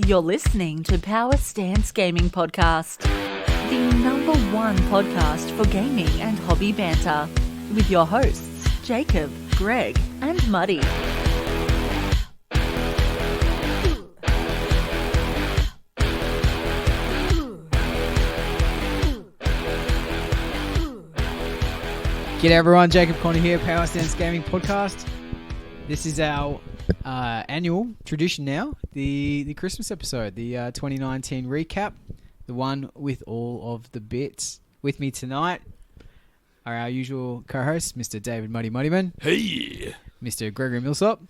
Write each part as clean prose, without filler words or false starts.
You're listening to Power Stance Gaming Podcast, the #1 podcast for gaming and hobby banter, with your hosts, Jacob, Greg, and Muddy. G'day everyone, Jacob Conner here, Power Stance Gaming Podcast. This is our annual tradition now, the Christmas episode, the 2019 recap, the one with all of the bits. With me tonight are our usual co-hosts, Mr. David Muddyman. Hey! Mr. Gregory Millsop.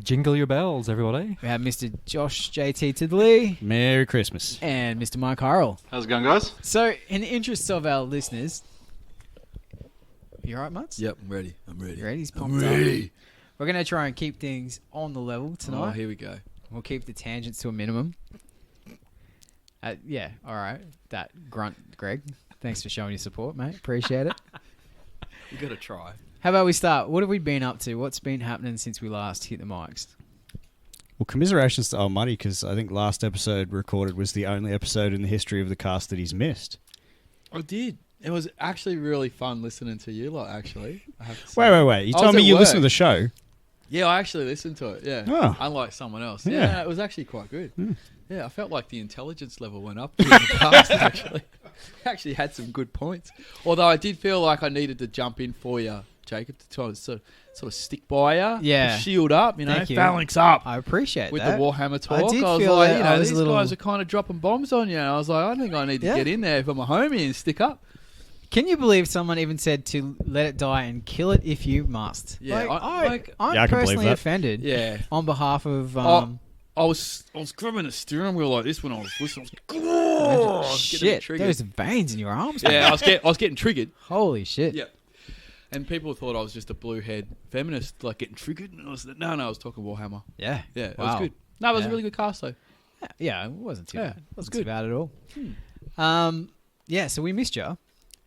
Jingle your bells, everybody. We have Mr. Josh JT Tiddley. Merry Christmas. And Mr. Mike Harrell. How's it going, guys? So, in the interests of our listeners... You alright, Mutz? Yep, I'm ready. You ready? He's pumped up. We're going to try and keep things on the level tonight. Oh, here we go. We'll keep the tangents to a minimum. Yeah, alright. That grunt, Greg. Thanks for showing your support, mate. Appreciate it. We got to try. How about we start? What have we been up to? What's been happening since we last hit the mics? Well, commiserations to old Muddy, because I think last episode recorded was the only episode in the history of the cast that he's missed. I did. It was actually really fun listening to you lot, actually. I have to say. Wait. You told me you listened to the show. Yeah, I actually listened to it, yeah. Oh. Unlike someone else. Yeah. Yeah, it was actually quite good. Yeah, I felt like the intelligence level went up in the past, actually. Actually had some good points. Although I did feel like I needed to jump in for you, Jacob, to try to sort of stick by you. Yeah. Shield up, Thank you. phalanx up. I appreciate With that. the Warhammer talk. I did was feel like, that I was these a little... guys are kind of dropping bombs on you. And I was like, I think I need to get in there for my homie and stick up. Can you believe someone even said to let it die and kill it if you must? Yeah, I'm I can believe personally that. offended. Yeah. On behalf of... I was grabbing a steering wheel like this when I was listening. I was getting shit, triggered. those veins in your arms. Yeah, I was getting triggered. Holy shit. Yeah. And people thought I was just a blue head feminist, like getting triggered. And I was I was talking Warhammer. Yeah. Yeah, it Wow. was good. No, it was Yeah. a really good cast though. Yeah, it wasn't too Yeah, bad. it was Wasn't good. too bad at all. Yeah, so we missed you.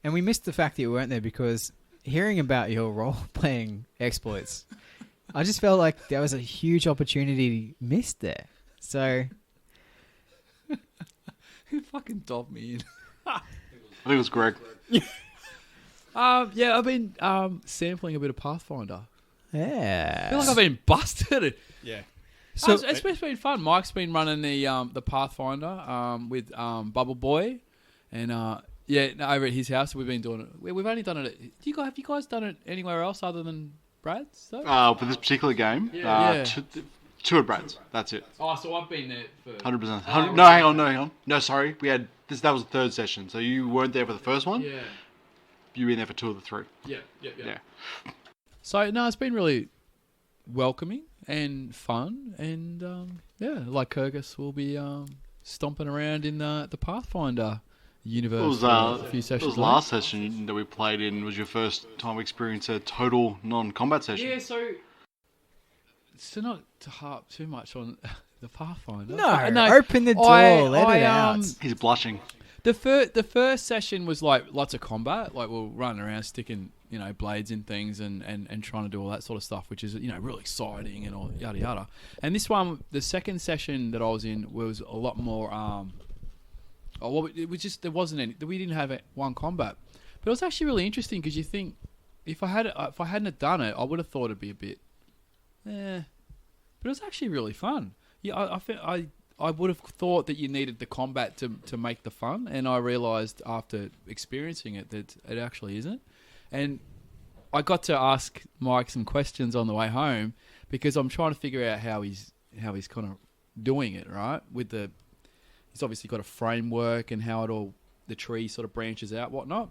And we missed the fact that you weren't there because hearing about your role-playing exploits, I just felt like there was a huge opportunity missed there. So... Who fucking dobbed me in? I think it was Greg. Yeah, I've been sampling a bit of Pathfinder. Yeah. I feel like I've been busted. Yeah. So it's been fun. Mike's been running the Pathfinder with Bubble Boy, and over at his house we've been doing it. We've only done it. Have you guys done it anywhere else other than Brad's? Though? For this particular game, Yeah. two at Brad's. That's it. Oh, so I've been there for 100%. No, hang on. No, sorry. We had this. That was the third session. So you weren't there for the first one. Yeah. You were in there for 2 of the 3. Yeah. So no, it's been really welcoming and fun, and like Kyrgyz will be stomping around in the Pathfinder universe. It was, for a few it sessions. was last session that we played in. Was your first time we experienced a total non-combat session? Yeah, so not to harp too much on the Pathfinder. No, open the door, let it out. He's blushing. The first session was like lots of combat, like we're running around sticking, blades in things and trying to do all that sort of stuff, which is, really exciting and all yada yada. And this one, the second session that I was in was a lot more. It was just there wasn't any. We didn't have one combat, but it was actually really interesting because you think if I hadn't have done it, I would have thought it'd be a bit. But it was actually really fun. Yeah, I would have thought that you needed the combat to make the fun, and I realised after experiencing it that it actually isn't. And I got to ask Mike some questions on the way home because I'm trying to figure out how he's kind of doing it, right? He's obviously got a framework and how the tree sort of branches out, whatnot.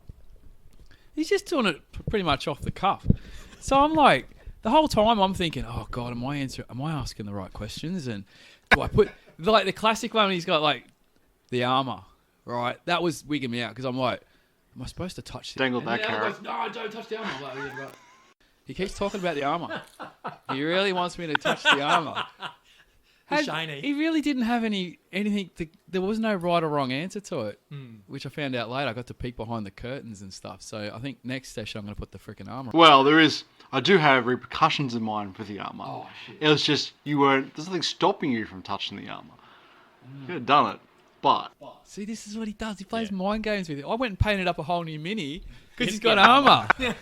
He's just doing it pretty much off the cuff. So I'm like, the whole time I'm thinking, oh God, am I asking the right questions? And do I put like the classic one? He's got like the armor, right? That was wigging me out because I'm like, am I supposed to touch it? Dangled that carrot. Goes, no, don't touch the armor. I'm like, yeah, right. He keeps talking about the armor. He really wants me to touch the armor. Shiny. He really didn't have anything. There was no right or wrong answer to it, which I found out later. I got to peek behind the curtains and stuff. So I think next session I'm going to put the freaking armor on. Well, I do have repercussions in mind for the armor. Oh, shit. It was just, there's nothing stopping you from touching the armor. Could have done it, but See, this is what he does. He plays mind games with it. I went and painted up a whole new mini because he's got armor. you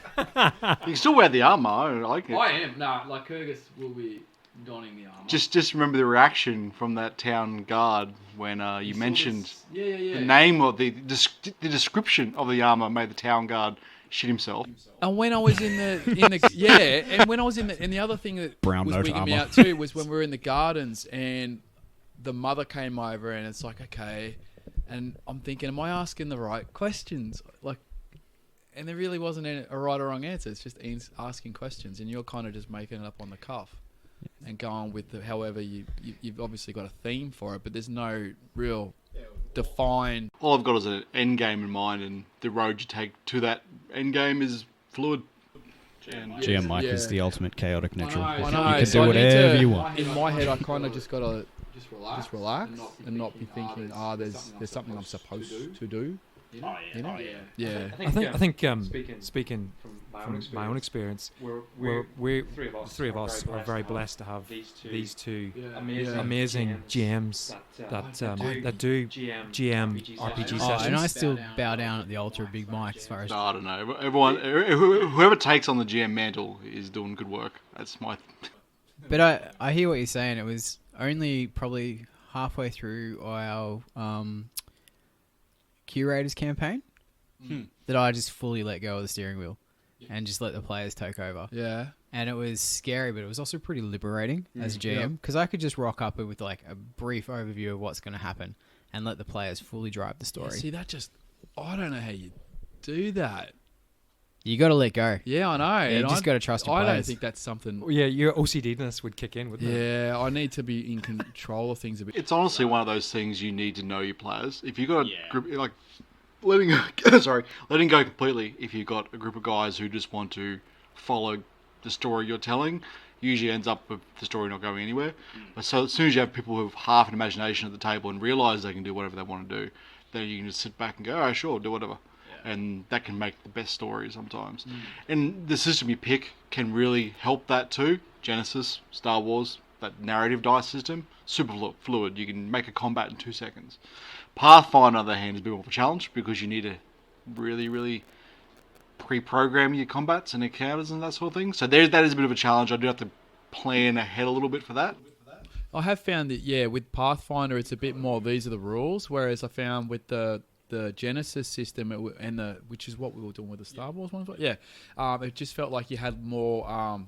can still wear the armor. I like it. I am. Nah, like Kyrgyz will be donning the armor. Just remember the reaction from that town guard when you mentioned the name of the description of the armor made the town guard shit himself. And when I was in the and when I was in the other thing that Brown was note wigging me armor. out too was when we were in the gardens and the mother came over and it's like, okay, and I'm thinking, am I asking the right questions? Like, and there really wasn't a right or wrong answer. It's just Ian's asking questions, and you're kind of just making it up on the cuff and going with however you've obviously got a theme for it, but there's no real defined. All I've got is an end game in mind, and the road you take to that end game is fluid. GM Mike is the ultimate chaotic neutral. I know. You can So do I need whatever to- you want. In my head, I kind of just got to just relax and not be thinking, there's something I'm supposed to do. You know? Yeah. I think speaking from my own experience, we three of us are very blessed to have these two amazing GMs that do GM RPG Oh, sessions. and I still bow down at the altar of Big Mike as far as I don't know. Whoever takes on the GM mantle is doing good work. That's my. But I hear what you're saying. It was only probably halfway through our Curators campaign that I just fully let go of the steering wheel and just let the players take over. Yeah. And it was scary, but it was also pretty liberating as a GM because I could just rock up with like a brief overview of what's going to happen and let the players fully drive the story. See, I don't know how you do that. You got to let go. Yeah, I know. Yeah, you and just got to trust your I players. don't think that's something. Yeah, your OCD-ness would kick in, wouldn't it? Yeah, I need to be in control of things a bit. It's honestly one of those things you need to know your players. If you got a group like letting go completely. If you've got a group of guys who just want to follow the story you're telling, usually ends up with the story not going anywhere. But so as soon as you have people who have half an imagination at the table and realise they can do whatever they want to do, then you can just sit back and go, oh, sure, do whatever. And that can make the best story sometimes. And the system you pick can really help that too. Genesis, Star Wars, that narrative dice system, super fluid. You can make a combat in 2 seconds. Pathfinder, on the other hand, is a bit more of a challenge because you need to really, really pre-program your combats and encounters and that sort of thing. So that is a bit of a challenge. I do have to plan ahead a little bit for that. I have found that, with Pathfinder, it's a bit more, these are the rules, whereas I found with the Genesis system which is what we were doing with the Star Wars ones. It just felt like you had more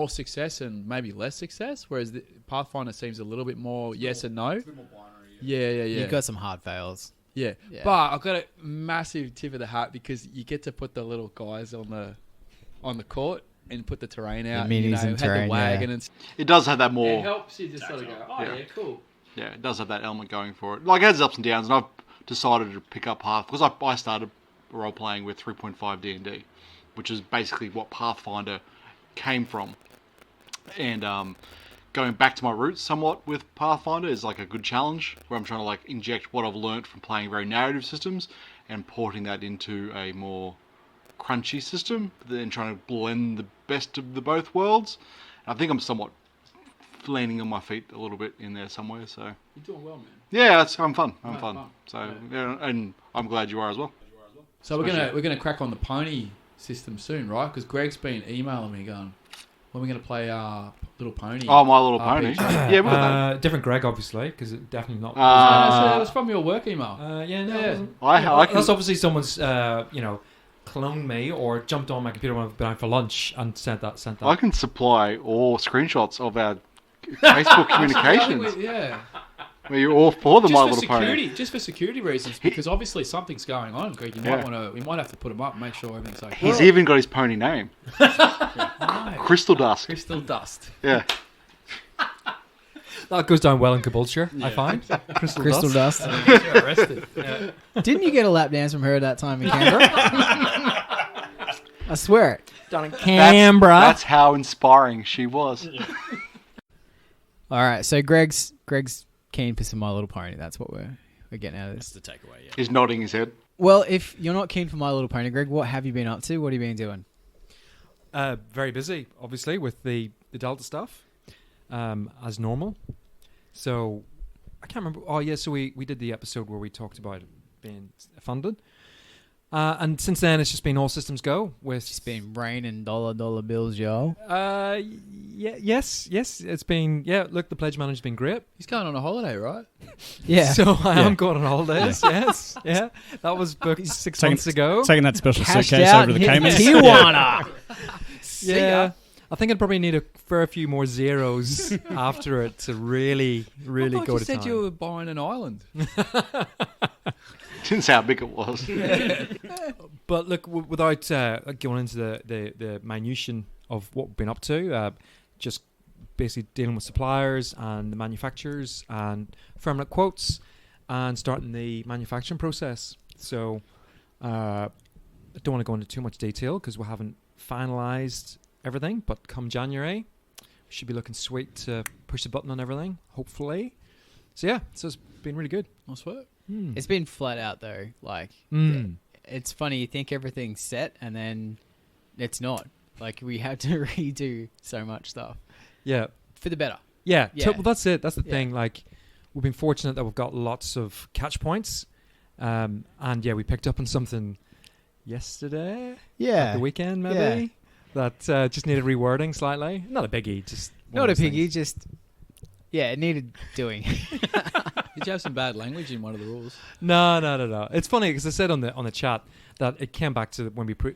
success and maybe less success, whereas the Pathfinder seems a little bit more yes and no. It's a bit more binary. Yeah. You've got some hard fails. Yeah. But I've got a massive tip of the hat because you get to put the little guys on the court and put the terrain out. The minis and had terrain, the wagon and It does have that more. it helps you just sort of go, cool. Yeah, it does have that element going for it. Like, it has ups and downs, and I've decided to pick up half because I started role playing with 3.5 D&D, which is basically what Pathfinder came from. And going back to my roots somewhat with Pathfinder is like a good challenge where I'm trying to like inject what I've learnt from playing very narrative systems and porting that into a more crunchy system, then trying to blend the best of the both worlds. And I think I'm somewhat landing on my feet a little bit in there somewhere. So You're doing well, man. yeah, I'm fun. I'm fun. So yeah, and I'm glad you are as well. So we're gonna crack on the pony system soon, right? Because Greg's been emailing me going, when are we gonna play Little Pony? Oh, My Little Pony. RPG? Yeah, we got that. Different Greg, obviously, because it definitely not. It was from your work email. It wasn't. That's That's obviously someone's, cloned me or jumped on my computer when I've been out for lunch and sent that. I can supply all screenshots of our Facebook communications. Where you're all for the My Little Pony. Just for security reasons, because obviously something's going on, Greg. We might have to put him up and make sure everything's okay. He's even got his pony name. Crystal Dust. Crystal Dust. Yeah. That goes down well in Caboolture, I find. Crystal Dust. Arrested. Didn't you get a lap dance from her that time in Canberra? I swear it. Down in Canberra. That's how inspiring she was. All right, so Greg's keen for some My Little Pony. That's what we're getting out of this. That's the takeaway, yeah. He's nodding his head. Well, if you're not keen for My Little Pony, Greg, what have you been up to? What have you been doing? Very busy, obviously, with the Delta stuff, as normal. So, I can't remember. Oh yeah, so we did the episode where we talked about it being funded, and since then it's just been all systems go. With It's been raining dollar bills, y'all. yes, it's been Look, the pledge manager's been great. He's going on a holiday, right? Yeah. So I am going on holidays. Yes, yeah. That was booked 6 months ago. Taking that special Cashed suitcase out over the and hit Caymans. Tijuana. Yeah. I think I'd probably need a fair few more zeros after it to really I thought go you to said town. you were buying an island. Didn't say how big it was. But look, without going into the minutiae of what we've been up to, just basically dealing with suppliers and the manufacturers and firming up quotes and starting the manufacturing process. So I don't want to go into too much detail because we haven't finalised everything, but come January, we should be looking sweet to push the button on everything, hopefully. So yeah, so it's been really good. Nice work. It's been flat out though. Like, it's funny. You think everything's set, and then it's not. Like, we had to redo so much stuff Yeah. for the better. Yeah, Yeah. well, that's it. That's the Yeah. thing. Like, we've been fortunate that we've got lots of catch points. And yeah, we picked up on something yesterday, at Yeah. the weekend maybe, that just needed rewording slightly. Not a biggie, just one Not a of those piggy, things. just it needed doing. Did you have some bad language in one of the rules? No. It's funny because I said on the chat that it came back to when we play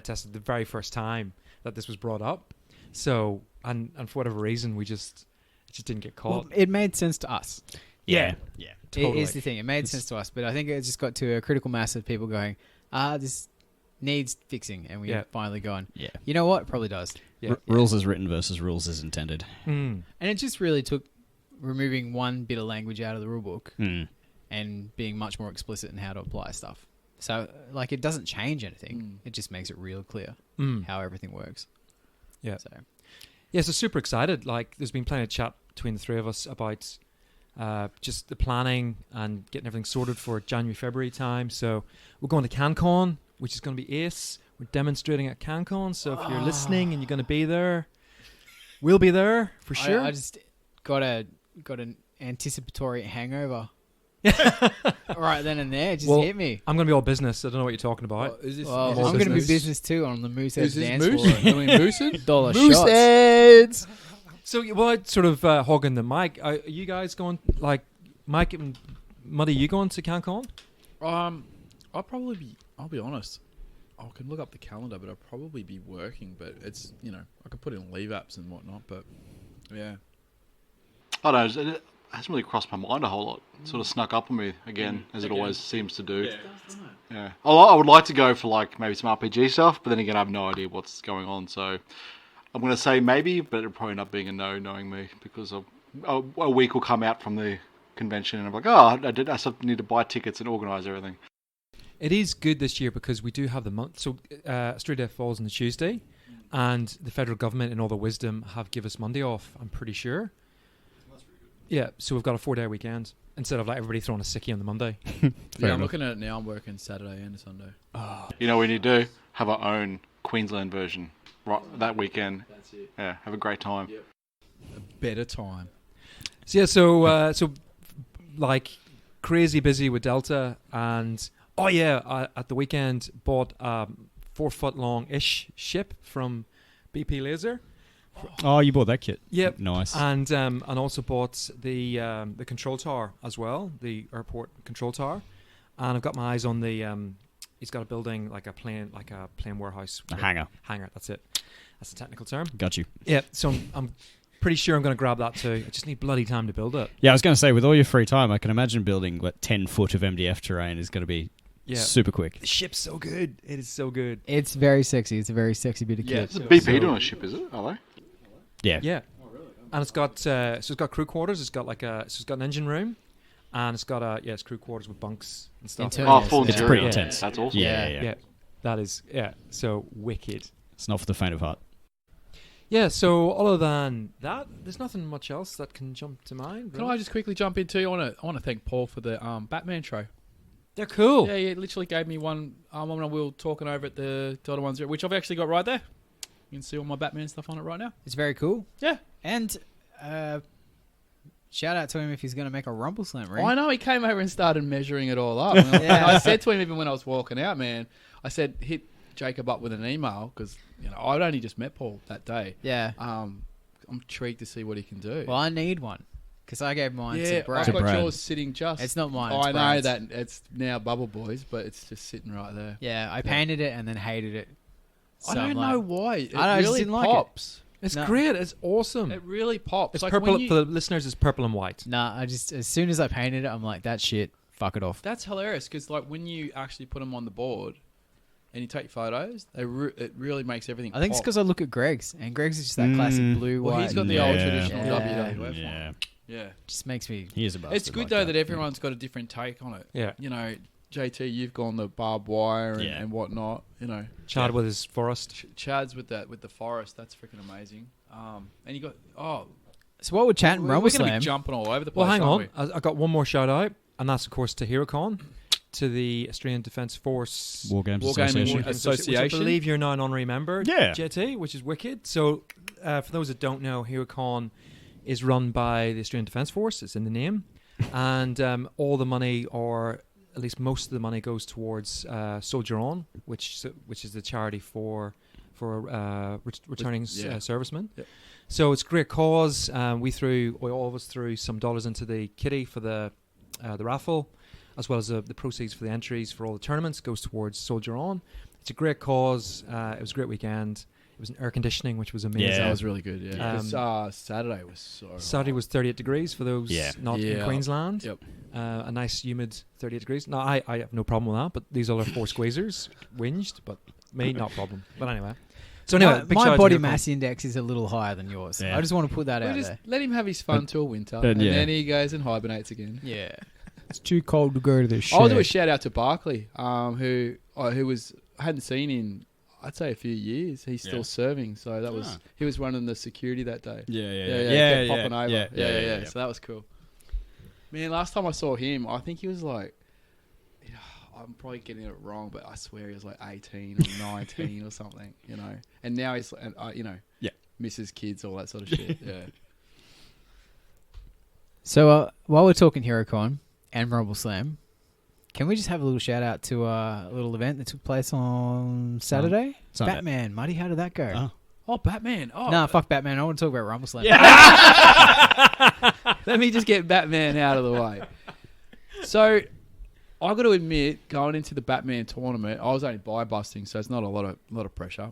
tested the very first time that this was brought up. So and for whatever reason it just didn't get caught. Well, it made sense to us. Yeah. It is the thing. It made sense to us, but I think it just got to a critical mass of people going, this needs fixing, and we finally gone, Yeah. you know what? It probably does. Yeah. Rules as written versus rules as intended. Mm. And it just really took removing one bit of language out of the rule book Mm. and being much more explicit in how to apply stuff. So, like, it doesn't change anything. It just makes it real clear how everything works. Yeah. So, Yeah, so super excited. Like, there's been plenty of chat between the three of us about just the planning and getting everything sorted for January, February time. So we're going to CanCon, which is going to be ace. We're demonstrating at CanCon. So if you're listening and you're going to be there, we'll be there for sure. I just got an anticipatory hangover. Right then and there, it just hit me. I'm going to be all business. I don't know what you're talking about. Is this, Well, is this I'm going to be business? business too on the Moosehead Is this dance moose? floor. Doing moosing? Dollar Moose shots. heads! So, without sort of hogging the mic, are you guys going, like, Mike and Muddy, you going to CanCon? I'll be honest. I can look up the calendar, but I'll probably be working. But it's, I could put in leave apps and whatnot. But yeah, I don't know. It hasn't really crossed my mind a whole lot. It sort of snuck up on me again, as it always seems to do. Yeah. I would like to go for like maybe some RPG stuff, but then again, I have no idea what's going on. So I'm going to say maybe, but it'll probably end up being a no, knowing me, because a week will come out from the convention, and I'm like, I still need to buy tickets and organise everything. It is good this year because we do have the month. So Australia Day falls on the Tuesday, and the federal government, in all their wisdom, have give us Monday off. I'm pretty sure. Yeah, so we've got a 4-day weekend instead of like everybody throwing a sickie on the Monday. I'm looking at it now. I'm working Saturday and Sunday. You know what we need to do? Have our own Queensland version right that weekend. That's it. Yeah, have a great time. Yep. A better time. So yeah, so like crazy busy with Delta, and at the weekend bought 4-foot long ish ship from BP Laser. Oh, you bought that kit. Yep. Nice. And also bought the control tower as well, the airport control tower. And I've got my eyes on the. He's got a building like a plane warehouse. A hangar. Hangar. That's it. That's the technical term. Got you. Yeah. So I'm pretty sure I'm going to grab that too. I just need bloody time to build it. Yeah, I was going to say, with all your free time, I can imagine building 10 foot of MDF terrain is going to be super quick. The ship's so good. It is so good. It's very sexy. It's a very sexy bit of kit. It's a BP doing a ship, is it? Are they? Yeah. Yeah. And it's got it's got crew quarters. It's got it's got an engine room, and it's got it's crew quarters with bunks and stuff. Internal. Full It's interior. pretty intense. That's awesome. Yeah. That is so wicked. It's not for the faint of heart. Yeah, so other than that, there's nothing much else that can jump to mind. Can I just quickly jump into? I want to thank Paul for the Batman tray. They're cool. Yeah, he literally gave me one when we were talking over at the Delta 10, which I've actually got right there. You can see all my Batman stuff on it right now. It's very cool. Yeah. And Shout out to him if he's going to make a Rumble Slam ring. I know, he came over and started measuring it all up. And I said to him even when I was walking out, man, I said, hit Jacob up with an email because I'd only just met Paul that day. Yeah. I'm intrigued to see what he can do. Well, I need one because I gave mine to Brad. I've got yours sitting just... It's not mine. I know that it's now Bubble Boys, but it's just sitting right there. Yeah, I painted it and then hated it. So I don't know why. It I really just didn't pops. It's great. It's awesome. It really pops. It's like purple for the listeners. It's purple and white. Nah, I just as soon as I painted it, I'm like, that shit. Fuck it off. That's hilarious because like when you actually put them on the board and you take photos, it really makes everything. I think it's pop. because I look at Greg's and Greg's is just that classic blue Well, white. he's got the old traditional WWF one. Yeah. Yeah, just makes me. He is a bastard. it's good like though that everyone's got a different take on it. Yeah. JT, you've gone the barbed wire and whatnot. Chad with his forest. Chad's with the forest. That's freaking amazing. And you got So what would chat and we're Rumble going to Slam? be jumping all over the place. Well, hang on. aren't we? I got one more shout out, and that's of course to HeroCon, to the Australian Defence Force War Games Association. Which I believe you're now an honorary member. Yeah. JT, which is wicked. So, for those that don't know, HeroCon is run by the Australian Defence Force. It's in the name, and all the money, or at least most of the money, goes towards Soldier On, which is the charity for returning servicemen. Yep. So it's a great cause. All of us threw some dollars into the kitty for the raffle, as well as the proceeds for the entries for all the tournaments goes towards Soldier On. It's a great cause. It was a great weekend. It was an air conditioning, which was amazing. Yeah, that was really good. Yeah, Saturday was so. Saturday was 38 degrees for those not in Queensland. Yep. A nice humid 38 degrees. No, I have no problem with that. But these other four squeezers whinged, but me not problem. But anyway. So anyway, my body mass index is a little higher than yours. Yeah. I just want to put that out there. Let him have his fun till winter, and then he goes and hibernates again. Yeah, it's too cold to go to the shed. I'll do a shout out to Barkley, who hadn't seen in I'd say a few years. He's still serving, so that was he was running the security that day. Yeah. Popping over. Yeah. So that was cool. Man, last time I saw him, I think he was like, I'm probably getting it wrong, but I swear he was like 18 or 19 or something, And now he's, misses kids, all that sort of shit. Yeah. So while we're talking HeroCon and Rumble Slam, can we just have a little shout out to a little event that took place on Saturday? Sunday. Batman, Muddy, how did that go? Oh, Batman. Oh, nah, fuck Batman. I want to talk about Rumble Slam. Let me just get Batman out of the way. So, I got to admit, going into the Batman tournament, I was only buy busting, so it's not a lot of pressure.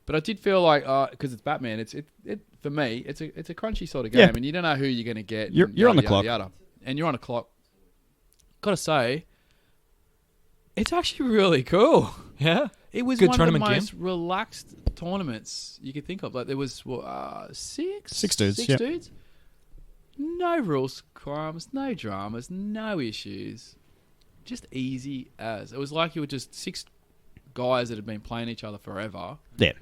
But I did feel like because it's Batman, it for me, it's a crunchy sort of game, and you don't know who you're going to get. You're on the clock, and you're on a clock. Got to say, it's actually really cool. Yeah, it was good one of the tournament most relaxed tournaments you could think of. Like there was six dudes. No rules, crimes, no dramas, no issues. Just easy as. It was like you were just six guys that had been playing each other forever. Yeah.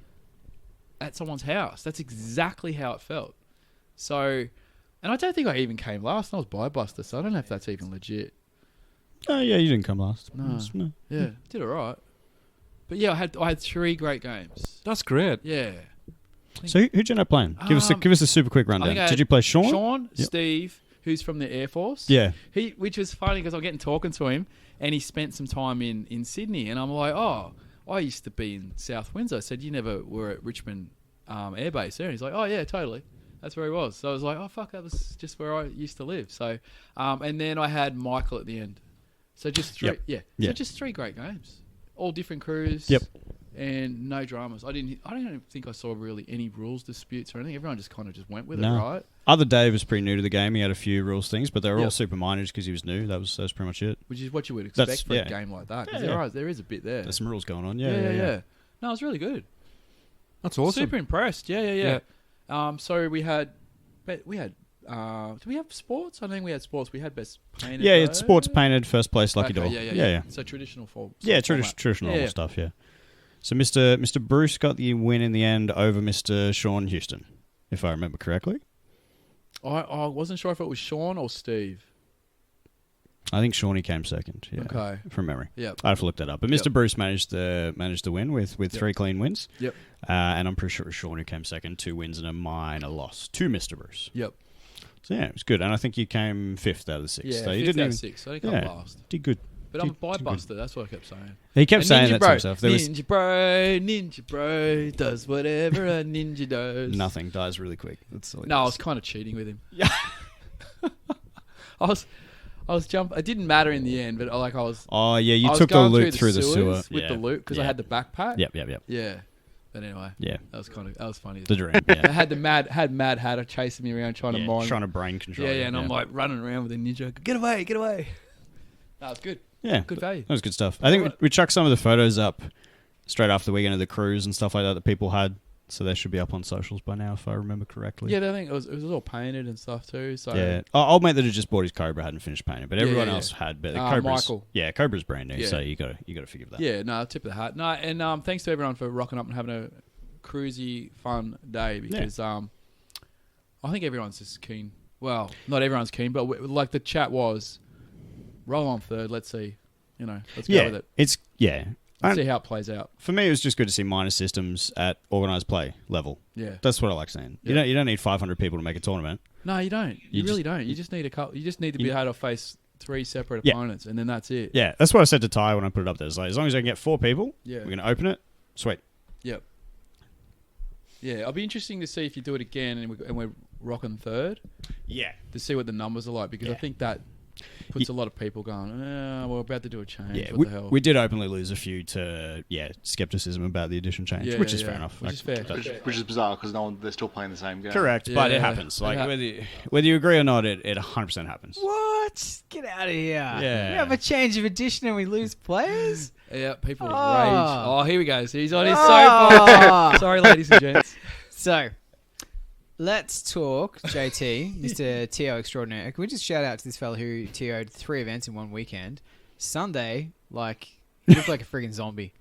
At someone's house. That's exactly how it felt. So, and I don't think I even came last. I was buy-buster, so I don't know if that's even legit. Oh, yeah, you didn't come last. No. Yeah, did all right. But yeah, I had 3 great games. That's great. Yeah. So who'd you end up playing? Give us a super quick rundown. Did you play Sean? Sean, yep. Steve, who's from the Air Force. Yeah. Which was funny because I'm getting talking to him, and he spent some time in Sydney, and I'm like, oh, I used to be in South Windsor. I said, you never were at Richmond Air Base there? And he's like, oh yeah, totally. That's where he was. So I was like, oh fuck, that was just where I used to live. So, and then I had Michael at the end. So just 3, So just 3 great games, all different crews. Yep. And no dramas. I don't think I saw really any rules disputes or anything. Everyone just kind of just went with it, No. right? Other Dave was pretty new to the game. He had a few rules things, but they were all super minors because he was new. That was pretty much it. Which is what you would expect for a game like that. Because there is a bit there. There's some rules going on. Yeah. No, it was really good. That's awesome. Super impressed. Yeah. So we had. Do we have sports? I don't think we had sports. We had best painted. Yeah, it's sports painted, first place, lucky dog. Yeah. So traditional form. Yeah, traditional stuff, yeah. So Mr. Bruce got the win in the end over Mr. Sean Houston, if I remember correctly. I wasn't sure if it was Sean or Steve. I think Shawnee came second. Yeah, okay, from memory. Yeah, I have to look that up. But Mr. Bruce managed the win with 3 clean wins. Yep. And I'm pretty sure it was Shawnee came second, 2 wins and a minor loss to Mr. Bruce. Yep. So yeah, it was good, and I think you came 5th out of the 6. Yeah, so you fifth didn't out even, of 6. I didn't come last. did good. But I'm a buster. That's what I kept saying. He kept A saying ninja that bro. to himself. There was Ninja bro does whatever a ninja does. nothing dies really quick. That's all. No, I was kind of cheating with him. Yeah. I was jumping. It didn't matter in the end, but I was. Oh yeah, you I was took the going loot through the sewers sewer with the loot because I had the backpack. Yep. Yeah. But anyway. Yeah. That was funny. The dream. Yeah. I had Mad Hatter chasing me around trying to mine. Trying to brain control. Yeah, and I'm like running around with a ninja. Get away! That was good. Yeah, Good value. That was good stuff. I think we chucked some of the photos up straight after the weekend of the cruise and stuff like that people had. So they should be up on socials by now, if I remember correctly. Yeah, I think it was all painted and stuff too. So yeah, old mate that had just bought his Cobra hadn't finished painting, but everyone else had. But the Cobra's, Michael. Yeah, Cobra's brand new, Yeah. so you got to forgive that. Yeah, no, tip of the hat. No, and thanks to everyone for rocking up and having a cruisy, fun day because I think everyone's just keen. Well, not everyone's keen, but like the chat was, roll on third. Let's see, let's go with it. Let's see how it plays out. For me, it was just good to see minor systems at organised play level. Yeah, that's what I like seeing. Yeah. You don't need 500 people to make a tournament. No, you don't. You really don't. You just need a couple. You just need to be able to face 3 separate opponents, and then that's it. Yeah, that's what I said to Ty when I put it up there. It's like, as long as I can get 4 people, we're going to open it. Sweet. Yep. Yeah, it'll be interesting to see if you do it again and we're rocking third. Yeah. To see what the numbers are like because I think that puts a lot of people going, we're about to do a change. Yeah, what the hell? we did openly lose a few to skepticism about the edition change, which is fair enough. Which is fair. Which is bizarre because they're still playing the same game. Correct, but it happens. Like whether you agree or not, it 100% happens. What? Get out of here. Yeah. We have a change of edition and we lose players? Yeah, people rage. Oh, here we go. So he's on his soapbox. Sorry, ladies and gents. So, let's talk JT, Mr. TO Extraordinaire. Can we just shout out to this fella who TO'd 3 events in one weekend? Sunday, he looked like a friggin' zombie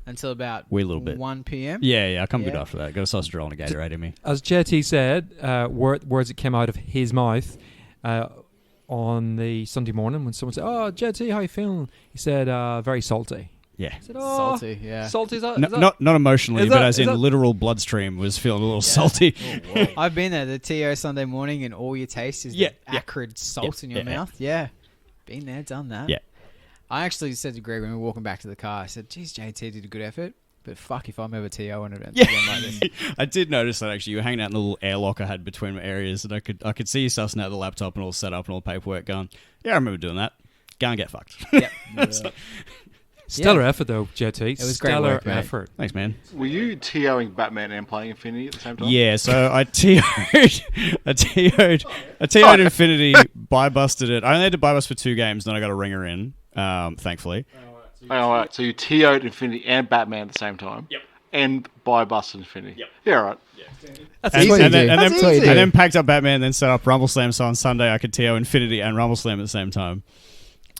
until about Wee little bit. 1 p.m. Yeah, I come good after that. Got a sausage roll and a Gatorade in me. As JT said, words that came out of his mouth on the Sunday morning when someone said, "Oh, JT, how you feeling?" He said, "Very salty." Yeah. I said, Salty, yeah. Salty, is that? Not emotionally, but as in that- literal bloodstream was feeling a little salty. I've been there, the TO Sunday morning, and all you taste is the acrid salt in your mouth. Yeah. Been there, done that. Yeah. I actually said to Greg when we were walking back to the car, I said, geez, JT did a good effort, but fuck if I'm ever TO on an event again like this. I did notice that actually. You were hanging out in the little airlock I had between my areas, and I could see you sussing out the laptop and all set up and all the paperwork going, yeah, I remember doing that. Go and get fucked. Yep. Stellar effort, though, JT. It was great stellar work, mate. effort. Thanks, man. Were you TOing Batman and playing Infinity at the same time? Yeah, so I TO'd Infinity, buy-busted it. I only had to buy-bust for 2 games, then I got a ringer in, thankfully. All right. So you TO'd Infinity and Batman at the same time? Yep. And buy-busted Infinity? Yep. Yeah, right. That's easy. And then packed up Batman, then set up Rumble Slam, so on Sunday I could TO Infinity and Rumble Slam at the same time.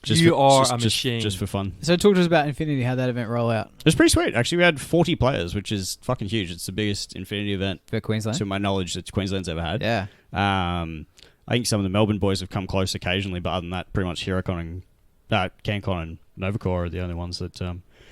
You are a machine. Just for fun. So talk to us about Infinity, how that event roll out. It was pretty sweet. Actually, we had 40 players, which is fucking huge. It's the biggest Infinity event For Queensland? to my knowledge that Queensland's ever had. Yeah. I think some of the Melbourne boys have come close occasionally, but other than that, pretty much HeroCon and CanCon and Novacore are the only ones that...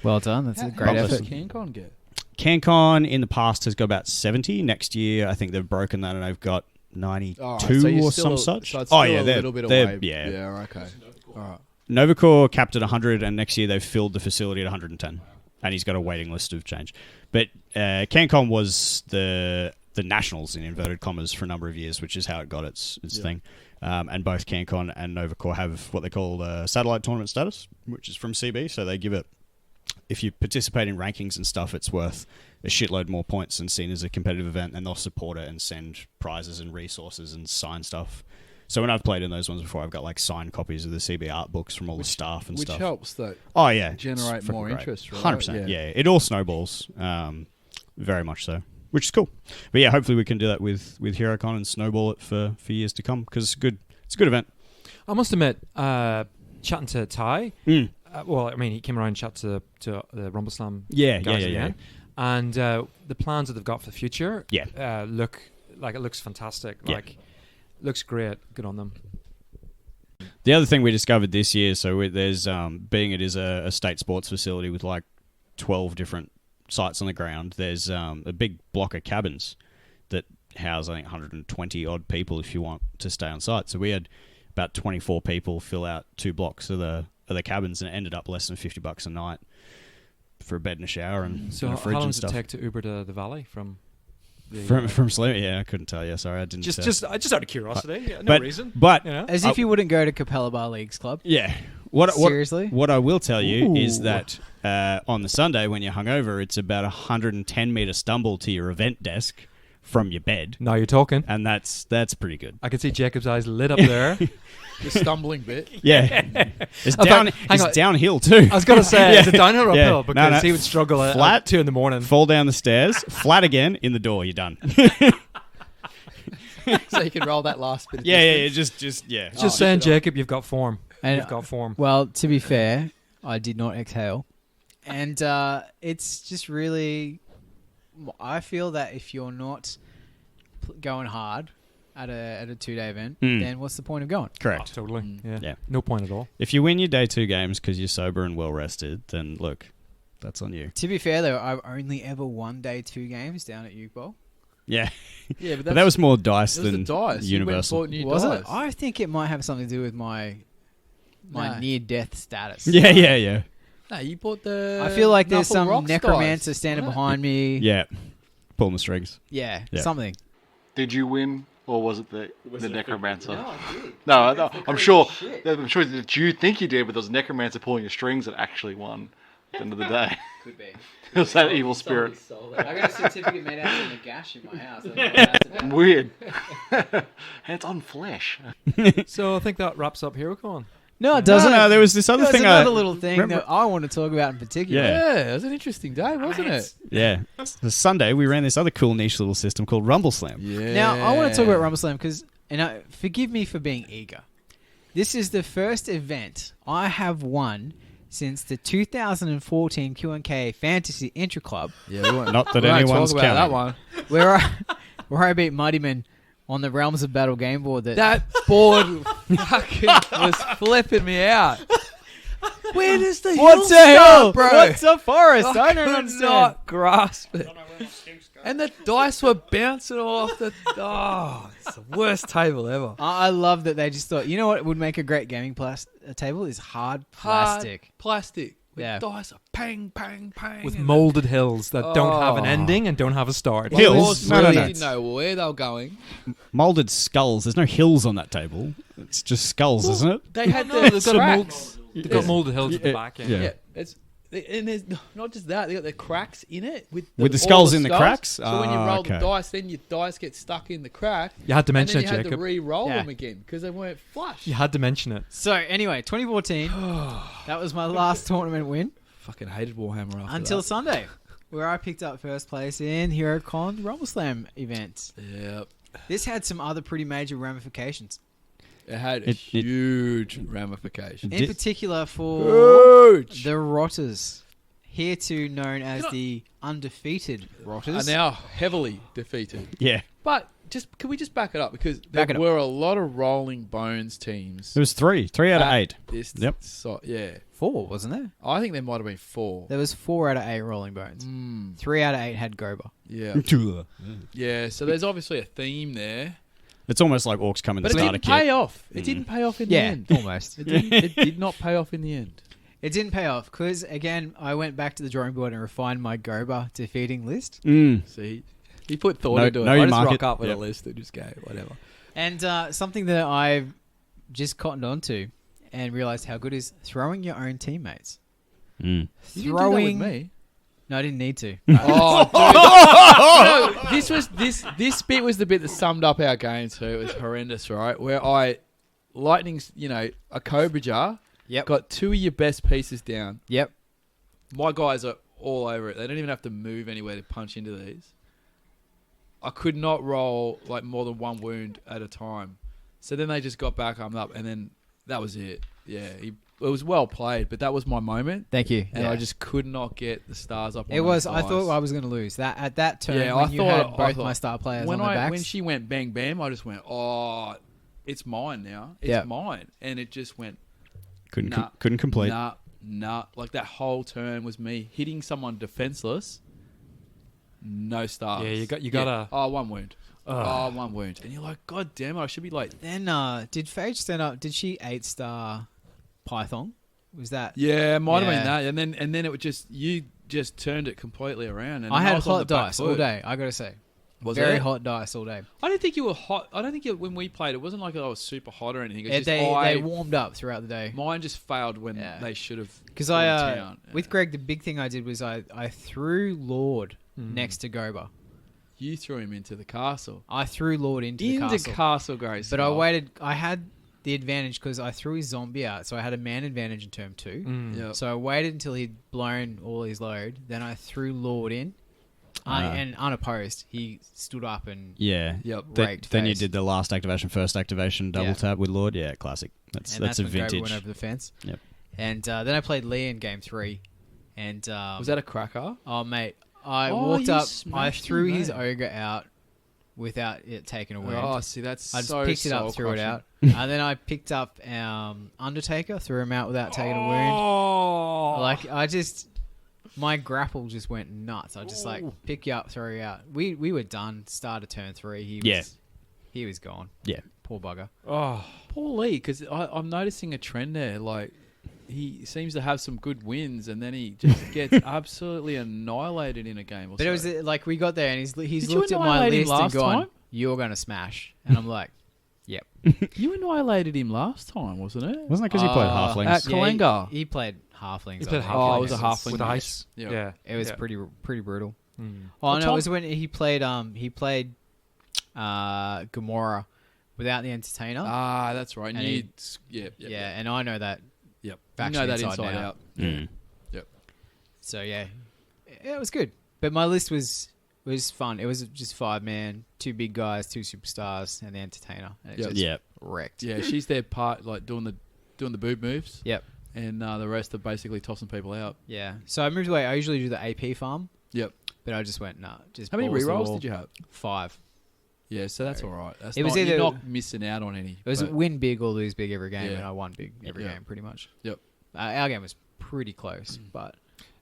Well done. That's a great How effort. much does CanCon get? CanCon in the past has got about 70. Next year, I think they've broken that and they've got 92 or some such. So it's oh, still yeah, a little bit away. Yeah. Yeah, okay. All right. Novacore capped at 100, and next year they've filled the facility at 110. And he's got a waiting list of change. But CanCon was the Nationals, in inverted commas, for a number of years, which is how it got its thing. And both CanCon and Novacore have what they call satellite tournament status, which is from CB, so they give it... If you participate in rankings and stuff, it's worth a shitload more points and seen as a competitive event, and they'll support it and send prizes and resources and sign stuff. So when I've played in those ones before, I've got like signed copies of the CB art books from all the staff and stuff. Which helps that. Oh yeah, generate more interest, right? 100%. Yeah, it all snowballs, very much so, which is cool. But yeah, hopefully we can do that with HeroCon and snowball it for years to come because it's good. It's a good event. I must admit, chatting to Ty. Well, I mean, he came around and chat to the Rumble Slam guys again. And the plans that they've got for the future look like it looks fantastic. Like, looks great. Good on them. The other thing we discovered this year, so there's being it is a state sports facility with like 12 different sites on the ground, there's a big block of cabins that house, I think, 120 odd people if you want to stay on site. So we had about 24 people fill out 2 blocks of the cabins, and it ended up less than $50 a night for a bed and a shower and, So and a fridge how long and does stuff. it take to Uber to the valley from? From Slim? Yeah, I couldn't tell you. Sorry, I didn't. Just out of curiosity, no but, reason. But You know? As if you wouldn't go to Capella Bar Leagues Club. yeah, what Seriously? What I will tell you Ooh. is that on the Sunday when you're hungover, it's about 110 meter stumble to your event desk from your bed, Now you're talking. and that's pretty good. I can see Jacob's eyes lit up there. The stumbling bit. Yeah, it's In fact, hang it's on. downhill too. I was going to say, is it downhill or Yeah. uphill? Because No. he would struggle Flat. at 2 in the morning. Fall down the stairs, flat again, in the door. You're done. So you can roll that last bit of Yeah, distance. just yeah. Just saying, Jacob, you've got form. And- You've got form. Well, to be fair, I did not exhale. And it's just really... I feel that if you're not going hard at a 2-day event, then what's the point of going? Correct. Totally. Yeah. Yeah. No point at all. If you win your day 2 games because you're sober and well rested, then look, that's on you. To be fair, though, I've only ever won day 2 games down at Uke Bowl. Yeah, Yeah, but that was more dice it was than the dice. universal. You went and bought new Was dice. it? I think it might have something to do with my No. near-death status. Yeah. No, you bought the. I feel like there's Knuckle some Rocks necromancer dice, standing wasn't it? behind me. Yeah, pulling the strings. Yeah, Yeah. something. Did you win, or was it the necromancer? I did. No, I'm sure. I'm sure that you think you did, but there was a necromancer pulling your strings that actually won at the end of the day. Could be. It was that evil spirit. I got a certificate made out of a gash in my house. Weird. Hands on flesh. So I think that wraps up HeroCon. No, it doesn't. No, there was this other There's thing. another little thing remember- that I want to talk about in particular. Yeah. Yeah, it was an interesting day, wasn't it? Yeah, the Sunday we ran this other cool niche little system called Rumble Slam. Yeah. Now, I want to talk about Rumble Slam because, and forgive me for being eager. This is the first event I have won since the 2014 Q&K Fantasy Intra Club, Yeah, we won't, Not that we won't anyone's talk about that counting. one. where I beat Muddyman on the Realms of Battle game board. That board fucking was flipping me out. Where does the What's hill the hill, start, bro? What's the forest? I don't could understand. not grasp it. And the dice were bouncing off the. Oh, it's the worst table ever. I love that they just thought, you know what would make a great gaming table is hard plastic. Hard plastic. With Yeah. dice are pang, pang, pang. With and molded hills that don't have an Oh. ending and don't have a start. the Hills? horse No, no, really no. didn't know where they were going. Molded skulls. There's no hills on that table. It's just skulls, isn't it? They had They've the got a mold- cracks. They've got molded hills at the back end. Yeah. Yeah, it's and there's not just that. They got the cracks in it with With the all skulls in the cracks? So when you Ah, roll okay. the dice, then your dice get stuck in the crack. You had to mention and it, then you had Jacob. to re-roll Yeah. them again because they weren't flush. You had to mention it. So anyway, 2014, that was my last tournament win Fucking hated Warhammer after until that. Sunday, where I picked up first place in HeroCon Rumble Slam event. Yep. This had some other pretty major ramifications. It had It- huge ramifications. In Did- particular for Huge. the Rotters, hereto known as the undefeated Rotters. Are now heavily defeated. Yeah. But can we just back it up because Back there it up. were a lot of Rolling Bones teams. There was 3 out of at 8. This Yep. yeah. 4, wasn't there? I think there might have been 4. There was 4 out of 8 Rolling Bones. Mm, 3 out of 8 had Goba. yeah. Yeah, so there's obviously a theme there. It's almost like orcs come in the But it starter didn't pay kit. off. It didn't pay off in the Yeah, end. almost. It did not pay off in the end. It didn't pay off because, again, I went back to the drawing board and refined my Goba defeating list. See, he put thought Know- into it. know I your just market. rock up with Yep. a list and just go whatever. And something that I've just cottoned onto and realized how good is throwing your own teammates. You didn't do Throwing. that with me. No, I didn't need to. Oh, dude. No, this bit was the bit that summed up our game too. It was horrendous, right? Where lightning's, a Cobra jar. Yep. Got 2 of your best pieces down. Yep. My guys are all over it. They don't even have to move anywhere to punch into these. I could not roll like more than 1 wound at a time. So then they just got back armed up, and then that was it. Yeah, it was well played, but that was my moment, Thank you. and I just could not get the stars up. On It was. those I dice. thought I was going to lose that at that turn. Yeah, when I you thought- had I both thought- my star players when on the backs. when she went bang bam, I just went, oh, it's mine now. It's Yeah. mine, and it just went. Couldn't Nah. couldn't complete. Nah. Like that whole turn was me hitting someone defenseless. No stars. Yeah, you gotta. Oh, 1 wound. Oh, 1 wound. And you're like, God damn it, I should be like... Then, did Phage stand up? Did she 8-star Python? Was that? Yeah, it might have been Yeah. that. And then it would just... You just turned it completely around. And I had was on the hot back dice foot. all day, I got to say. Was Very it? hot dice all day. I didn't think you were hot. I don't think when we played, it wasn't like I was super hot or anything. It's Yeah, just they warmed up throughout the day. Mine just failed when Yeah. they should have. Because gone I, to town. with Greg, the big thing I did was I threw Lord Hmm. next to Goba. You threw him into the castle. I threw Lord into the castle. Castle Grace. But I waited. I had the advantage because I threw his zombie out, so I had a man advantage in turn 2. Yep. So I waited until he'd blown all his load. Then I threw Lord in, and unopposed, he stood up and Yeah. Yep. raked Then you face. did the last activation, first activation, double Yeah. tap with Lord. Yeah, classic. That's and that's a when Goba vintage. went over the fence. Yep. And then I played Lee in game 3, and Was that a cracker? oh mate, I Oh, walked you up, I smashed threw him, his mate. ogre out without it taking a wound. Oh, see, that's I just so picked it up, threw it out, and then I picked up Undertaker, threw him out without taking a wound. Oh, Like my grapple just went nuts. I just like pick you up, throw you out. We were done. Start of turn 3. He was gone. Yeah. Poor bugger. Oh, Paul Lee, because I'm noticing a trend there. Like, he seems to have some good wins, and then he just gets absolutely annihilated in a game. Or But so. it was like we got there, and he's Did you looked at my annihilate him list and last gone, time? "You're gonna smash," and I'm like, "Yep." You annihilated him last time, wasn't it? Wasn't it because he played Uh, halflings? at Kalenga. He played halflings. he played I think. Oh, it was a halflings halfling with match. ice. Yeah. It was Yeah. pretty brutal. Mm. Oh Well, no, Tom- it was when he played Gamora without the entertainer. Ah, that's right. And And he- yeah. And I know that. Yep. You faction know that inside inside and out. Mm. So yeah, it was good. But my list was fun. It was just 5-man, 2 big guys, 2 superstars, and the entertainer. And it Yep. just Yeah. wrecked. Yeah, she's their part, like doing the boob moves. Yep. And the rest are basically tossing people out. Yeah. So I moved away. I usually do the AP farm, Yep. but I just went nah. Just How many balls to the rerolls wall. did you have? 5. Yeah, so that's all right. That's It was you're either- not missing out on any. It was but- win big or lose big every game, Yeah. and I won big every Yeah. game pretty much. Yep. Our game was pretty close, but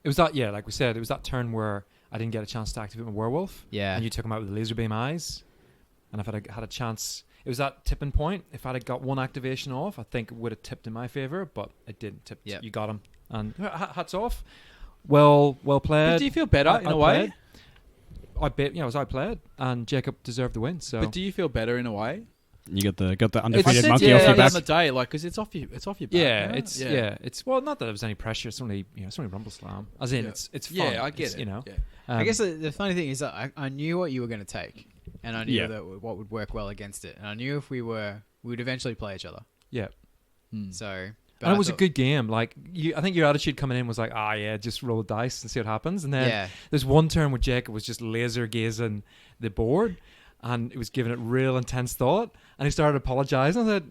It was that, like we said, it was that turn where I didn't get a chance to activate my werewolf. yeah. And you took him out with the laser beam eyes. And if I'd had a chance, it was that tipping point. If I'd have got one activation off, I think it would have tipped in my favor, but it didn't tip. Yep. You got him. And hats off. Well But played. do you feel better in a way? I was outplayed, and Jacob deserved the win. So But do you feel better in a way? You got the I undefeated said monkey to you off your the back. other day, like, because it's off your back. yeah, right? it's it's well, not that there was any pressure. It's only Rumble Slam, as in Yeah. it's fun. Yeah, I get It's, it. You know, Yeah. I guess the funny thing is that I knew what you were going to take, and I knew Yeah. that what would work well against it, and I knew if we would eventually play each other. yeah. So, but And I it was a thought- good game. Like I think your attitude coming in was like, just roll the dice and see what happens. And then Yeah. there's one turn where Jacob was just laser gazing the board, and it was giving it real intense thought. And he started apologizing. I said,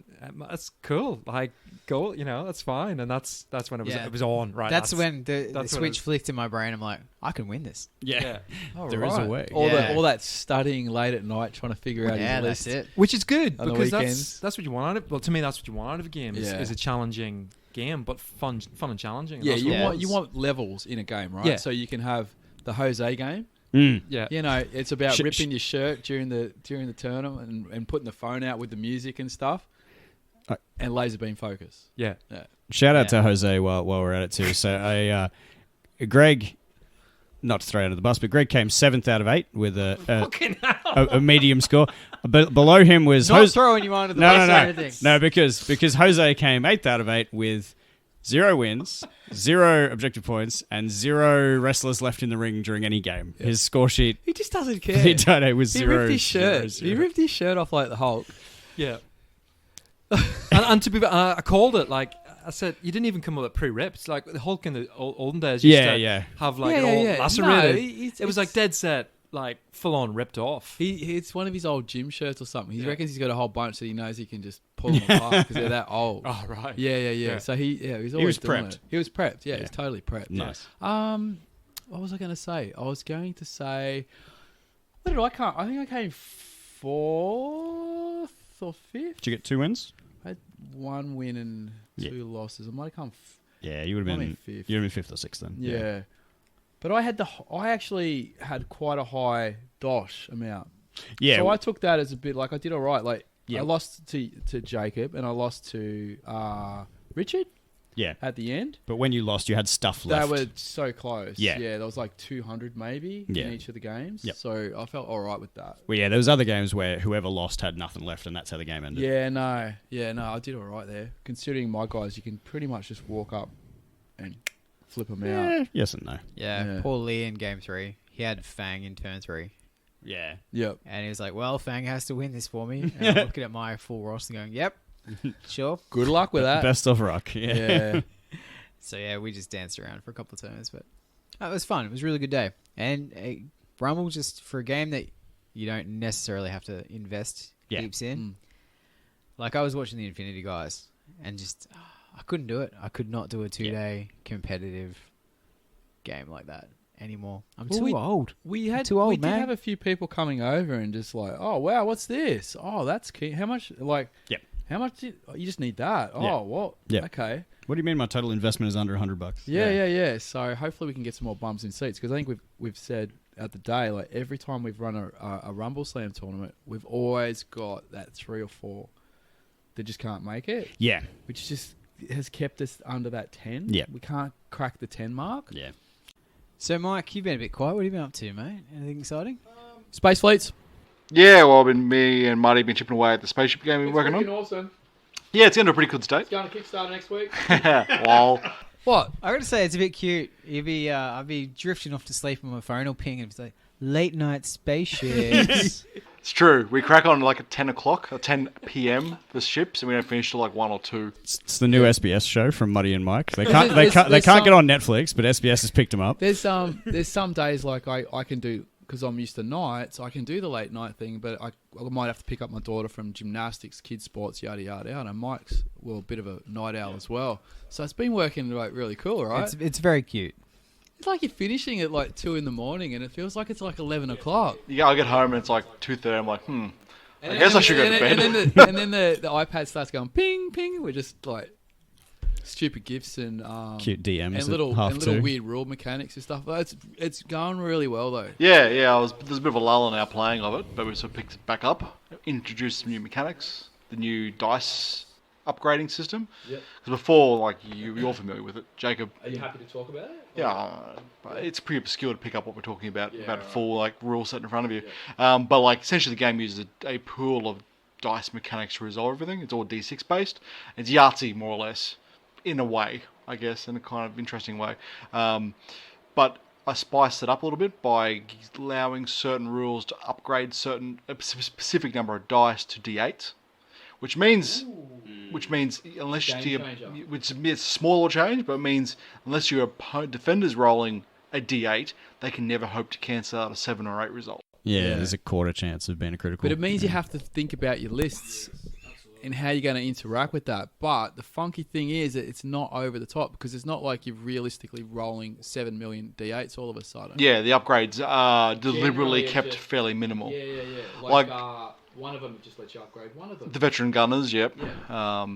"That's cool. Like, go. That's fine." And that's when it was Yeah. it was on. Right. That's when the that's when it switch was- flicked in my brain. I'm like, I can win this. Yeah. All There is a way. All Yeah. that studying late at night trying to figure out Yeah, his that's list. it. Which is good On the because weekends. that's what you want out of. Well, to me, that's what you want out of a game. Yeah. Is a challenging game, but fun and challenging. And Yeah, that's you what it want was. you want levels in a game, right? Yeah. So you can have the Jose game. Mm. Yeah. It's about Sh- ripping your shirt during the tournament and putting the phone out with the music and stuff, and laser beam focus. Yeah. Shout out Yeah. to Jose while we're at it too. So Greg, not to throw out of the bus, but Greg came 7th out of 8 with a medium score. But below him was Not Jose. throwing you under the bus or anything. No, because Jose came 8th out of 8 with 0 wins, 0 objective points, and 0 wrestlers left in the ring during any game. Yeah. His score sheet He just doesn't care. he done it was He 0. ripped his shirt. 0. He ripped his shirt off like the Hulk. Yeah. and to be, I called it like I said. You didn't even come up with pre-rips. Like the Hulk in the olden days used to have like it all lacerated. No, it was like dead set, like full on ripped off. It's one of his old gym shirts or something. He reckons he's got a whole bunch that he knows he can just pull them apart because they're that old. Oh right. Yeah. So he's always doing prepped. it. He was prepped. Yeah, Yeah. he's totally prepped. Nice. What was I going to say? I was going to say, what did I come? I think I came 4th or 5th. Did you get 2 wins? I had 1 win and 2 losses. I might have come. Yeah, you would have Might been be 5th. you would have been 5th or 6th then. Yeah. But I actually had quite a high dosh amount Yeah. So I took that as a bit like I did all right. Like Yeah. I lost to Jacob and I lost to Richard Yeah. at the end. But when you lost, you had stuff They left. were so close. Yeah. Yeah, there was like 200 maybe Yeah. in each of the games. Yep. So I felt all right with that. Well, yeah, there was other games where whoever lost had nothing left, and that's how the game ended. Yeah, no, I did all right there. Considering my guys, you can pretty much just walk up and flip them out. Yes and no. Yeah, Yeah. poor Lee in game 3. He had Fang in turn 3. Yeah. Yep. And he was like, well, Fang has to win this for me. And I'm looking at my full roster and going, yep, sure. Good luck with that. Best of rock. Yeah. Yeah. So, yeah, we just danced around for a couple of turns. But it was fun. It was a really good day. And Rumble, just for a game that you don't necessarily have to invest heaps in. Mm. Like, I was watching the Infinity guys and just, I couldn't do it. I could not do a 2-day competitive game like that anymore. I'm Well, too old. We had Too old, we did man. have a few people coming over and just like, oh wow, what's this? Oh, that's key. How much? Like, Yep. how much? You just need that. Oh, Yeah. what? Yeah. Okay. What do you mean my total investment is under $100? Yeah. So hopefully we can get some more bums in seats because I think we've said at the day like every time we've run a Rumble Slam tournament, we've always got that 3 or 4 that just can't make it, Yeah. which just has kept us under that 10. Yeah. We can't crack the 10 mark. Yeah. So, Mike, you've been a bit quiet. What have you been up to, mate? Anything exciting? Space fleets. Yeah, well, me and Marty have been chipping away at the spaceship game we're working on. Awesome. Yeah, it's into a pretty good state. Going to Kickstarter next week. Lol. What? I got to say, it's a bit cute. I'd be drifting off to sleep on my phone or ping and it's like, late night spaceships. It's true. We crack on like at 10 o'clock, or 10 p.m. the ships, and we don't finish till like 1 or 2. It's the new SBS show from Muddy and Mike. They can't There's get some- on Netflix, but SBS has picked them up. There's some days like I can do because I'm used to nights. I can do the late night thing, but I might have to pick up my daughter from gymnastics, kids sports, yada yada yada. And Mike's a bit of a night owl as well, so it's been working like really cool, right? It's very cute. It's like you're finishing at like 2 a.m. and it feels like it's like 11 o'clock. Yeah, I get home and it's like 2:30. I'm like, I guess I should go to bed. And then the iPad starts going ping ping. We're just like stupid gifts and Cute DMs and at little half and little two. weird rule mechanics and stuff. But it's going really well though. Yeah. There's a bit of a lull in our playing of it, but we sort of picked it back up, introduced some new mechanics, the new dice upgrading system. Yep. Because before, like you're familiar with it, Jacob. Are you happy to talk about it? Yeah, but it's pretty obscure to pick up what we're talking about Yeah, about a right. full like rule set in front of you. But like essentially, the game uses a pool of dice mechanics to resolve everything. It's all D6 based. It's Yahtzee more or less, in a way, I guess, in a kind of interesting way. But I spiced it up a little bit by allowing certain rules to upgrade a specific number of dice to D8, which means unless Game you, which is a smaller change, but it means unless your defender's rolling a D8, they can never hope to cancel out a 7 or 8 result. Yeah, there's a quarter chance of being a critical. But it means you have to think about your lists and how you're going to interact with that. But the funky thing is that it's not over the top because it's not like you're realistically rolling 7 million D8s all of a sudden. Yeah, the upgrades are deliberately Generally, it's kept just- fairly minimal. Yeah. Like- one of them just lets you upgrade one of them. The veteran gunners, yep. Yeah.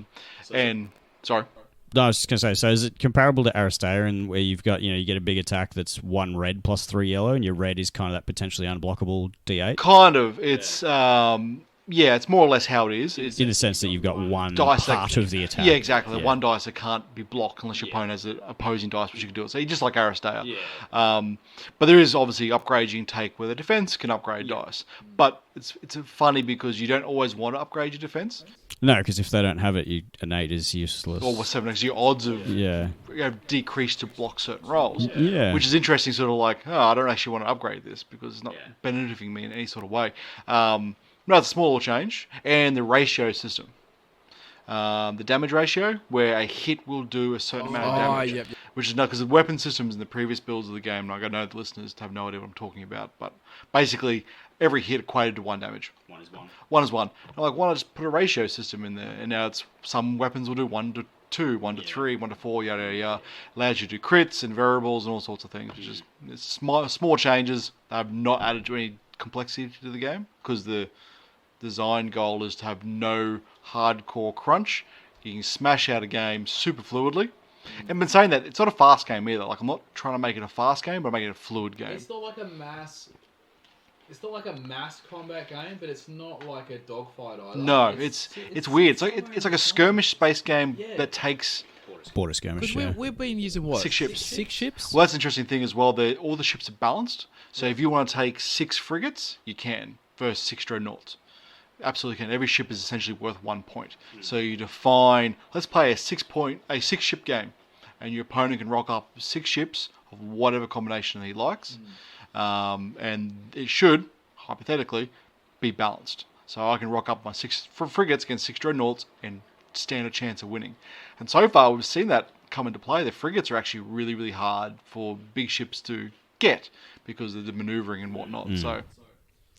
And sorry. No, I was just going to say, so is it comparable to Aristeia, where you've got, you get a big attack that's 1 red plus 3 yellow, and your red is kind of that potentially unblockable D8? Kind of. It's it's more or less how it is. It's In the sense that you've got one dice part of the attack. Yeah, exactly. Yeah. One dice that can't be blocked unless your opponent has an opposing dice, which you can do it. So just like Aristeia. But there is obviously upgrades you can take where the defense can upgrade dice. But it's funny because you don't always want to upgrade your defense. No, because if they don't have it, an 8 is useless. Or with 7, because your odds of Yeah. decrease to block certain rolls. Yeah. Which is interesting, sort of like, I don't actually want to upgrade this because it's not benefiting me in any sort of way. No, it's a small change. And the ratio system. The damage ratio, where a hit will do a certain amount of damage. Yep. Which is not because the weapon systems in the previous builds of the game, like I know the listeners have no idea what I'm talking about, but basically every hit equated to 1 damage. 1 is 1. 1 is 1. I'm like, why not just put a ratio system in there? And now some weapons will do 1 to 2, 1 to 3, 1 to 4, yada yada yada. Allows you to do crits and variables and all sorts of things. Which is it's small changes that have not added to any complexity to the game because the design goal is to have no hardcore crunch. You can smash out a game super fluidly. And been saying that it's not a fast game either. Like I'm not trying to make it a fast game, but I'm making it a fluid game. It's not like a mass It's not like a mass combat game, but it's not like a dogfight either. No, it's weird. It's like a skirmish space game that takes Border skirmish. Because we've been using what? 6 ships. 6 ships? Well, that's an interesting thing as well. All the ships are balanced. So if you want to take 6 frigates, you can versus 6 dreadnoughts. Absolutely can. Every ship is essentially worth 1 point. So you define. Let's play a 6 ship game, and your opponent can rock up 6 ships of whatever combination he likes, and it should hypothetically be balanced. So I can rock up my 6 frigates against 6 dreadnoughts and stand a chance of winning. And so far we've seen that come into play. The frigates are actually really, really hard for big ships to get because of the manoeuvring and whatnot. So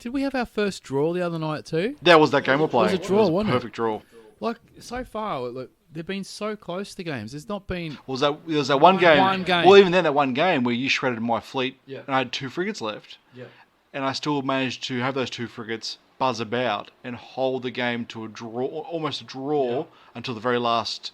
Did we have our first draw the other night too? that was that game we're playing. It was a draw, wasn't it? Perfect draw. Like, so far, look, they've been so close to games. There's not been... There was that one game. One game. Well, even then, that one game where you shredded my fleet, Yeah. and I had 2 frigates left, and I still managed to have those 2 frigates buzz about and hold the game to a draw, almost a draw, until the very last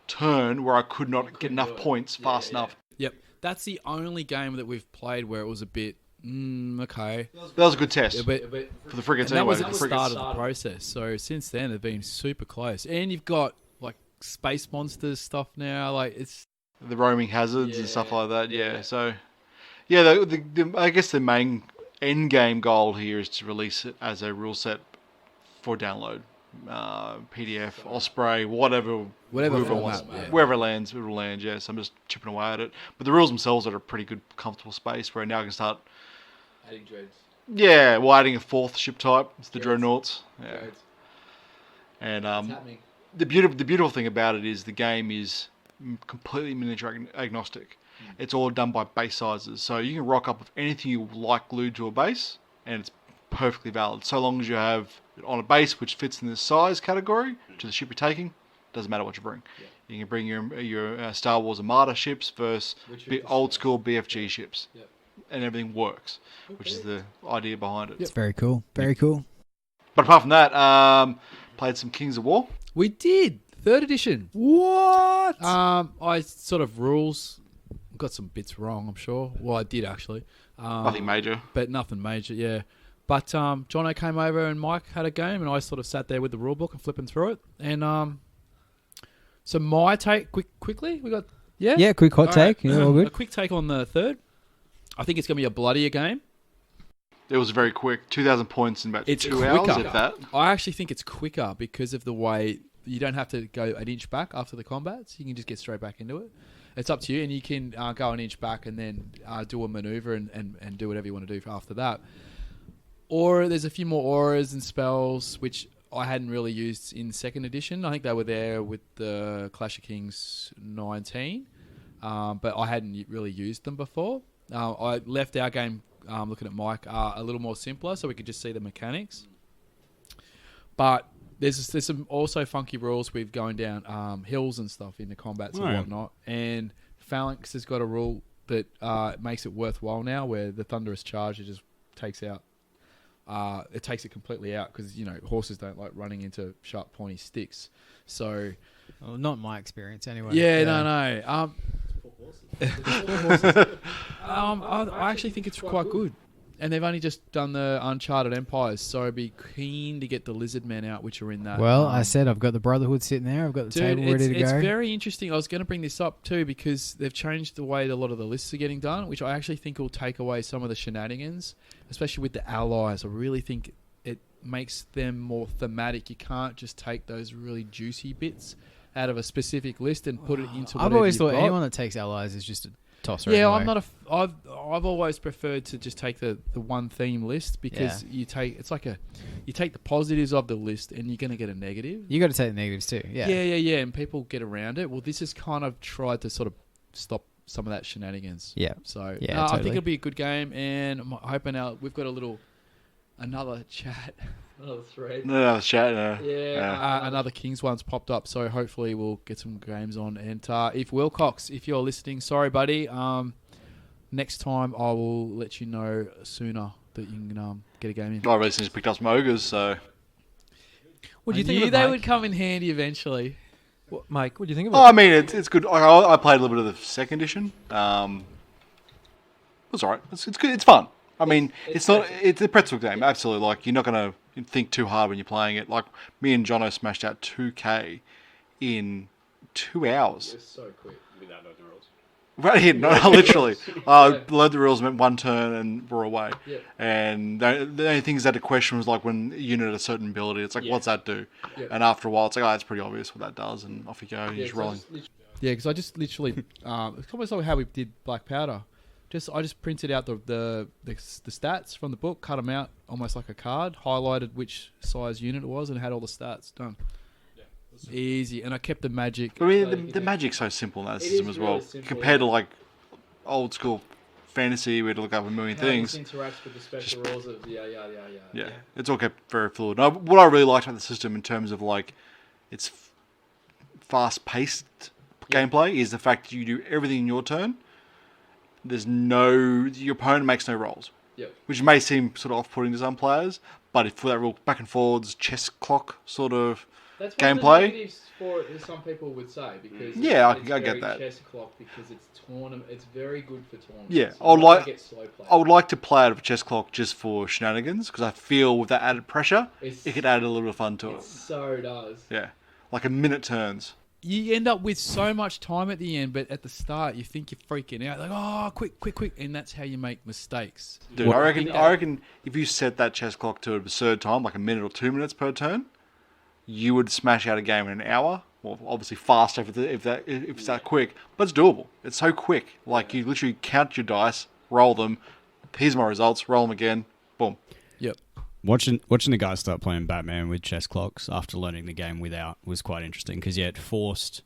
turn where I could not get enough points fast enough. Yep. That's the only game that we've played where it was a bit... okay. That was a good test Yeah, but for the frigates and that anyway. was at the frigates. start of the process. So since then, they've been super close. And you've got, like, space monsters stuff now. Like, it's... The roaming hazards and stuff like that. Yeah. So, yeah, I guess the main end game goal here is to release it as a rule set for download. PDF, Osprey, whoever Whatever wants, format, yeah. wherever it lands, it'll land. Yes, I'm just chipping away at it. But the rules themselves are a pretty good, comfortable space where now I can start. Adding dreads. Yeah, well, adding a 4th ship type. It's the dreadnoughts. Yeah. Dreads. And happening. the beautiful thing about it is the game is completely miniature agnostic. It's all done by base sizes, so you can rock up with anything you like glued to a base, and it's perfectly valid. So long as you have it on a base which fits in the size category to the ship you're taking, doesn't matter what you bring. You can bring your Star Wars Armada ships versus old school BFG ships, and everything works, which is the idea behind it. It's very cool. Very cool. But apart from that, played some Kings of War. We did. 3rd edition. What? I sort of rules... Got some bits wrong, I'm sure. Well, I did, actually. Nothing major. But nothing major, yeah. But Jono came over and Mike had a game, and I sort of sat there with the rule book and flipping through it. And so my take, quickly, we got... Yeah? Yeah, quick hot take. Right. Yeah, all A good. quick take on the 3rd. I think it's going to be a bloodier game. It was very quick. 2,000 points in about It's 2 hours, quicker. if that. I actually think it's quicker because of the way you don't have to go an inch back after the combats. You can just get straight back into it. It's up to you, and you can go an inch back and then do a maneuver and do whatever you want to do after that. Or there's a few more auras and spells, which I hadn't really used in 2nd edition. I think they were there with the Clash of Kings 19, but I hadn't really used them before. I left our game, looking at Mike, a little more simpler so we could just see the mechanics. But there's some also funky rules with going down hills and stuff in the combats and whatnot. And Phalanx has got a rule that makes it worthwhile now, where the Thunderous Charge it just takes out. It takes it completely out because horses don't like running into sharp, pointy sticks. So, Well, not my experience anyway. yeah. No. I actually think it's quite good. And they've only just done the Uncharted Empires, so I'd be keen to get the Lizard Men out, which are in that. Well, I said I've got the Brotherhood sitting there. I've got the table ready to go. It's very interesting. I was going to bring this up too because they've changed the way a lot of the lists are getting done, which I actually think will take away some of the shenanigans, especially with the allies. I really think it makes them more thematic. You can't just take those really juicy bits out of a specific list and put it into whatever I've always you've thought got. anyone that takes allies is just a tosser. Yeah, anyway. I'm not I've always preferred to just take the one theme list because you take the positives of the list and you're going to get a negative. You got to take the negatives too. Yeah. Yeah, and people get around it. Well, this has kind of tried to sort of stop some of that shenanigans. Yeah. So Yeah, I think totally. it'll be a good game, and I'm hoping we've got another chat. Another thread. No, chat. No. Yeah, another Kings one's popped up, so hopefully we'll get some games on. And if Wilcox, if you're listening, sorry, buddy. Next time I will let you know sooner that you can get a game in. I recently just picked up some ogres, so. What do you I think knew of it, they Mike? would come in handy eventually. Mike, what do you think of Oh, it? I mean, it's good. I played a little bit of the 2nd edition. It was alright. It's good. It's fun. I mean, it's a pretzel game, absolutely. Like, you're not going to think too hard when you're playing it. Like, me and Jono smashed out 2K in 2 hours. It's so quick without knowing the rules. Right, yeah, no, literally. Learned the rules, meant one turn, and we're away. Yeah. And the only things that the question was like when a unit had a certain ability, it's like, what's that do? Yeah. And after a while, it's like, that's pretty obvious what that does, and off you go, you're just rolling. Yeah, because I just literally, it's almost like how we did Black Powder. I just printed out the stats from the book, cut them out almost like a card, highlighted which size unit it was, and had all the stats done. Easy, and I kept the magic. I mean, the magic's so simple in that system as well, compared to like old school fantasy, where you had to look up a million things. It interacts with the special rules of Yeah, it's all kept very fluid. Now, what I really liked about the system in terms of like its fast-paced gameplay is the fact that you do everything in your turn. Your opponent makes no rolls, which may seem sort of off-putting to some players, but for that real back and forwards chess clock sort of That's gameplay. One of the negatives for it, as some people would say, because I get that. Chess clock because it's tournament. It's very good for tournaments. Yeah, I would like to play out of a chess clock just for shenanigans, because I feel with that added pressure, it could add a little bit of fun to it. So does. Yeah, like a minute turns. You end up with so much time at the end, but at the start you think you're freaking out, like, oh, quick, and that's how you make mistakes. Dude, I reckon if you set that chess clock to an absurd time, like a minute or 2 minutes per turn, you would smash out a game in an hour. Well, obviously faster if it's that quick, but it's doable. It's so quick. Like, you literally count your dice, roll them. Here's my results. Roll them again. Boom. Yep. Watching the guys start playing Batman with chess clocks after learning the game without was quite interesting, because it forced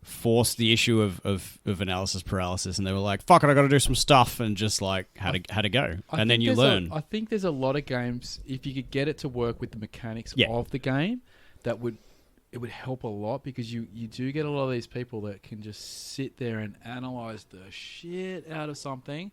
the issue of analysis paralysis, and they were like, "Fuck it, I got to do some stuff," and just like had to go, and then you learn. I think there's a lot of games, if you could get it to work with the mechanics of the game, it would help a lot, because you do get a lot of these people that can just sit there and analyze the shit out of something,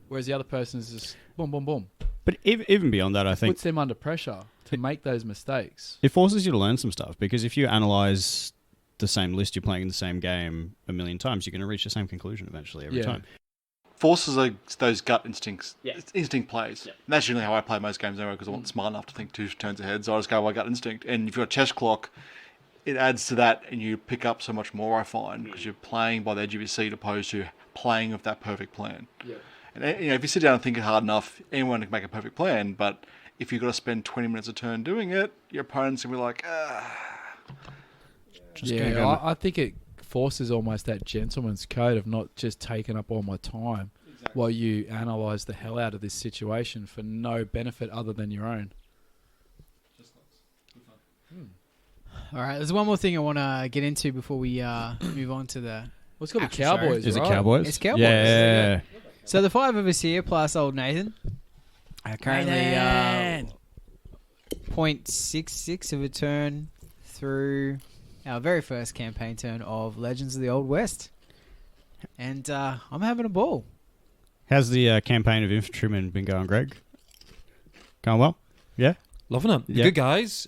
whereas the other person is just boom, boom, boom. But even beyond that, I think puts them under pressure to make those mistakes. It forces you to learn some stuff, because if you analyze the same list you're playing in the same game a million times, you're going to reach the same conclusion eventually every time. Forces those gut instincts, instinct plays. Yeah. And that's generally how I play most games anyway, because I wasn't smart enough to think 2 turns ahead, so I just go by gut instinct. And if you've got a chess clock, it adds to that, and you pick up so much more, I find, because you're playing by the edge of your seat opposed to playing with that perfect plan. Yeah. And if you sit down and think it hard enough, anyone can make a perfect plan, but if you've got to spend 20 minutes a turn doing it, your opponent's going to be like, I think it forces almost that gentleman's code of not just taking up all my time while you analyse the hell out of this situation for no benefit other than your own. All right, there's one more thing I want to get into before we move on to the... Well, it's got to be Cowboys, Is right? it Cowboys? It's Cowboys. Yeah. So the 5 of us here, plus old Nathan, are currently 0.66 of a turn through our very first campaign turn of Legends of the Old West. And I'm having a ball. How's the campaign of Infantrymen been going, Greg? Going well? Yeah? Loving it. The good guys.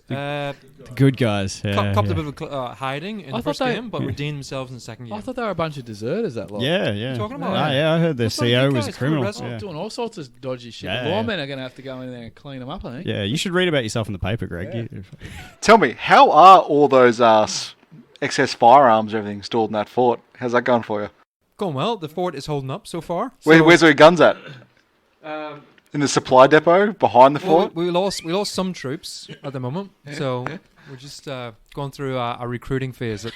Good guys. Copped a bit of hiding in the first game, but redeemed themselves in the second game. I thought they were a bunch of deserters, that lot. Yeah. What are you talking about? I heard their CEO was a criminal. Doing all sorts of dodgy shit. Yeah. The lawmen are going to have to go in there and clean them up, I think. Yeah, you should read about yourself in the paper, Greg. Yeah. Tell me, how are all those excess firearms and everything stored in that fort? How's that going for you? Going well. The fort is holding up so far. Where's your guns at? In the supply depot behind the fort? We lost some troops at the moment, so we're just going through a recruiting phase.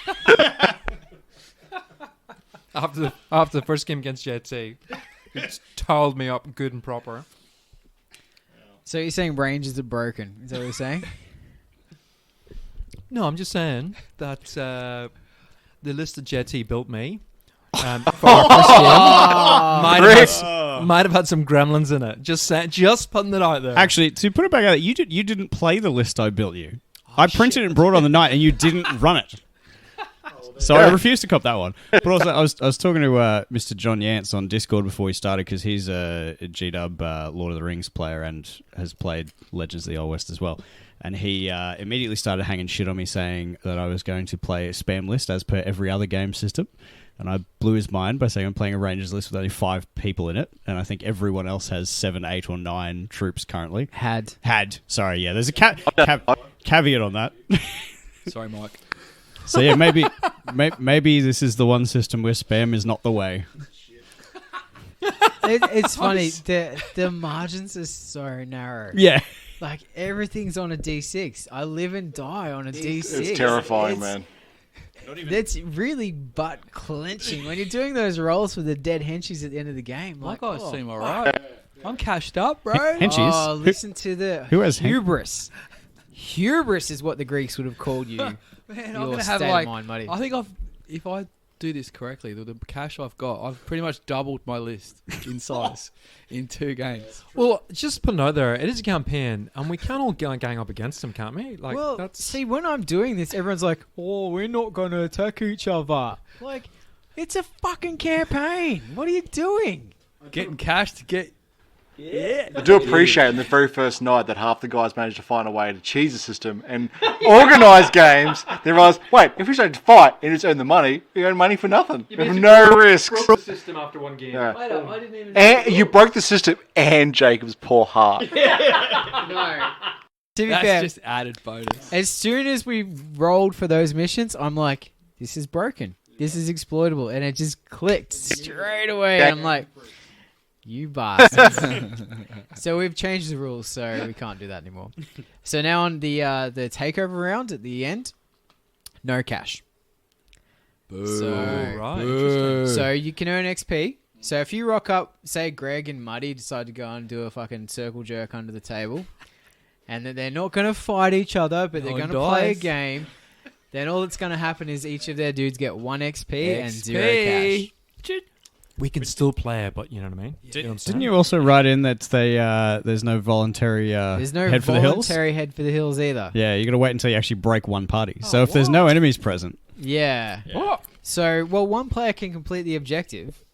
After the first game against JT, it's toweled me up good and proper. So you're saying ranges are broken? Is that what you're saying? No, I'm just saying that the list that JT built me for our first game might have had some gremlins in it. Just putting it out there. Actually, to put it back out, you didn't play the list I built you. I printed it and brought it on the night, and you didn't run it. So I refused to cop that one. But also, I was talking to Mr. John Yance on Discord before we started, because he's a G-Dub Lord of the Rings player and has played Legends of the Old West as well. And he immediately started hanging shit on me, saying that I was going to play a spam list as per every other game system. And I blew his mind by saying I'm playing a Rangers list with only 5 people in it, and I think everyone else has 7, 8, or 9 troops currently. Had. Sorry, yeah. There's a caveat on that. Sorry, Mike. So yeah, maybe this is the one system where spam is not the way. It's funny. The margins are so narrow. Yeah. Like, everything's on a D6. I live and die on a D6. It's terrifying, man. That's really butt clenching when you're doing those rolls for the dead henchies at the end of the game. My Like, guys oh. seem alright. I'm cashed up, bro. Henchies? Oh, listen to the Who has hubris. Hubris is what the Greeks would have called you. Man, Your I'm gonna have state of like. mind, buddy. I think if I do this correctly, the cash I've got, I've pretty much doubled my list in size in 2 games. Well, just put a note there. It is a campaign, and we can't all gang up against them, can't we? Like, Well, that's see, when I'm doing this, everyone's like, "Oh, we're not going to attack each other." Like, it's a fucking campaign. What are you doing? Getting cash to get. I do appreciate in the very first night that half the guys managed to find a way to cheese the system and organise games. They realised, wait, if we just fight and just earn the money, we earn money for nothing. With no risks. broke the system after one game. Yeah. Wait up, I didn't even. And you broke the system and Jacob's poor heart. No. To be That's fair, just added bonus. as soon as we rolled for those missions, I'm like, "This is broken. This is exploitable," and it just clicked straight away. I'm like, "You bastards!" So we've changed the rules, so we can't do that anymore. So now on the takeover round at the end, no cash. So, Right. Interesting. so you can earn XP. So if you rock up, say Greg and Muddy decide to go and do a fucking circle jerk under the table, and then they're not going to fight each other, but they're No going to play a dice. game, then all that's going to happen is each of their dudes get 1 XP and 0 cash. We can still play it, but you know what I mean? You know what I'm saying? Didn't you also write in that there's no voluntary There's no head for the hills? voluntary head for the hills either. Yeah, you got to wait until you actually break one party. So if there's no enemies present, Yeah. What? So, well, one player can complete the objective.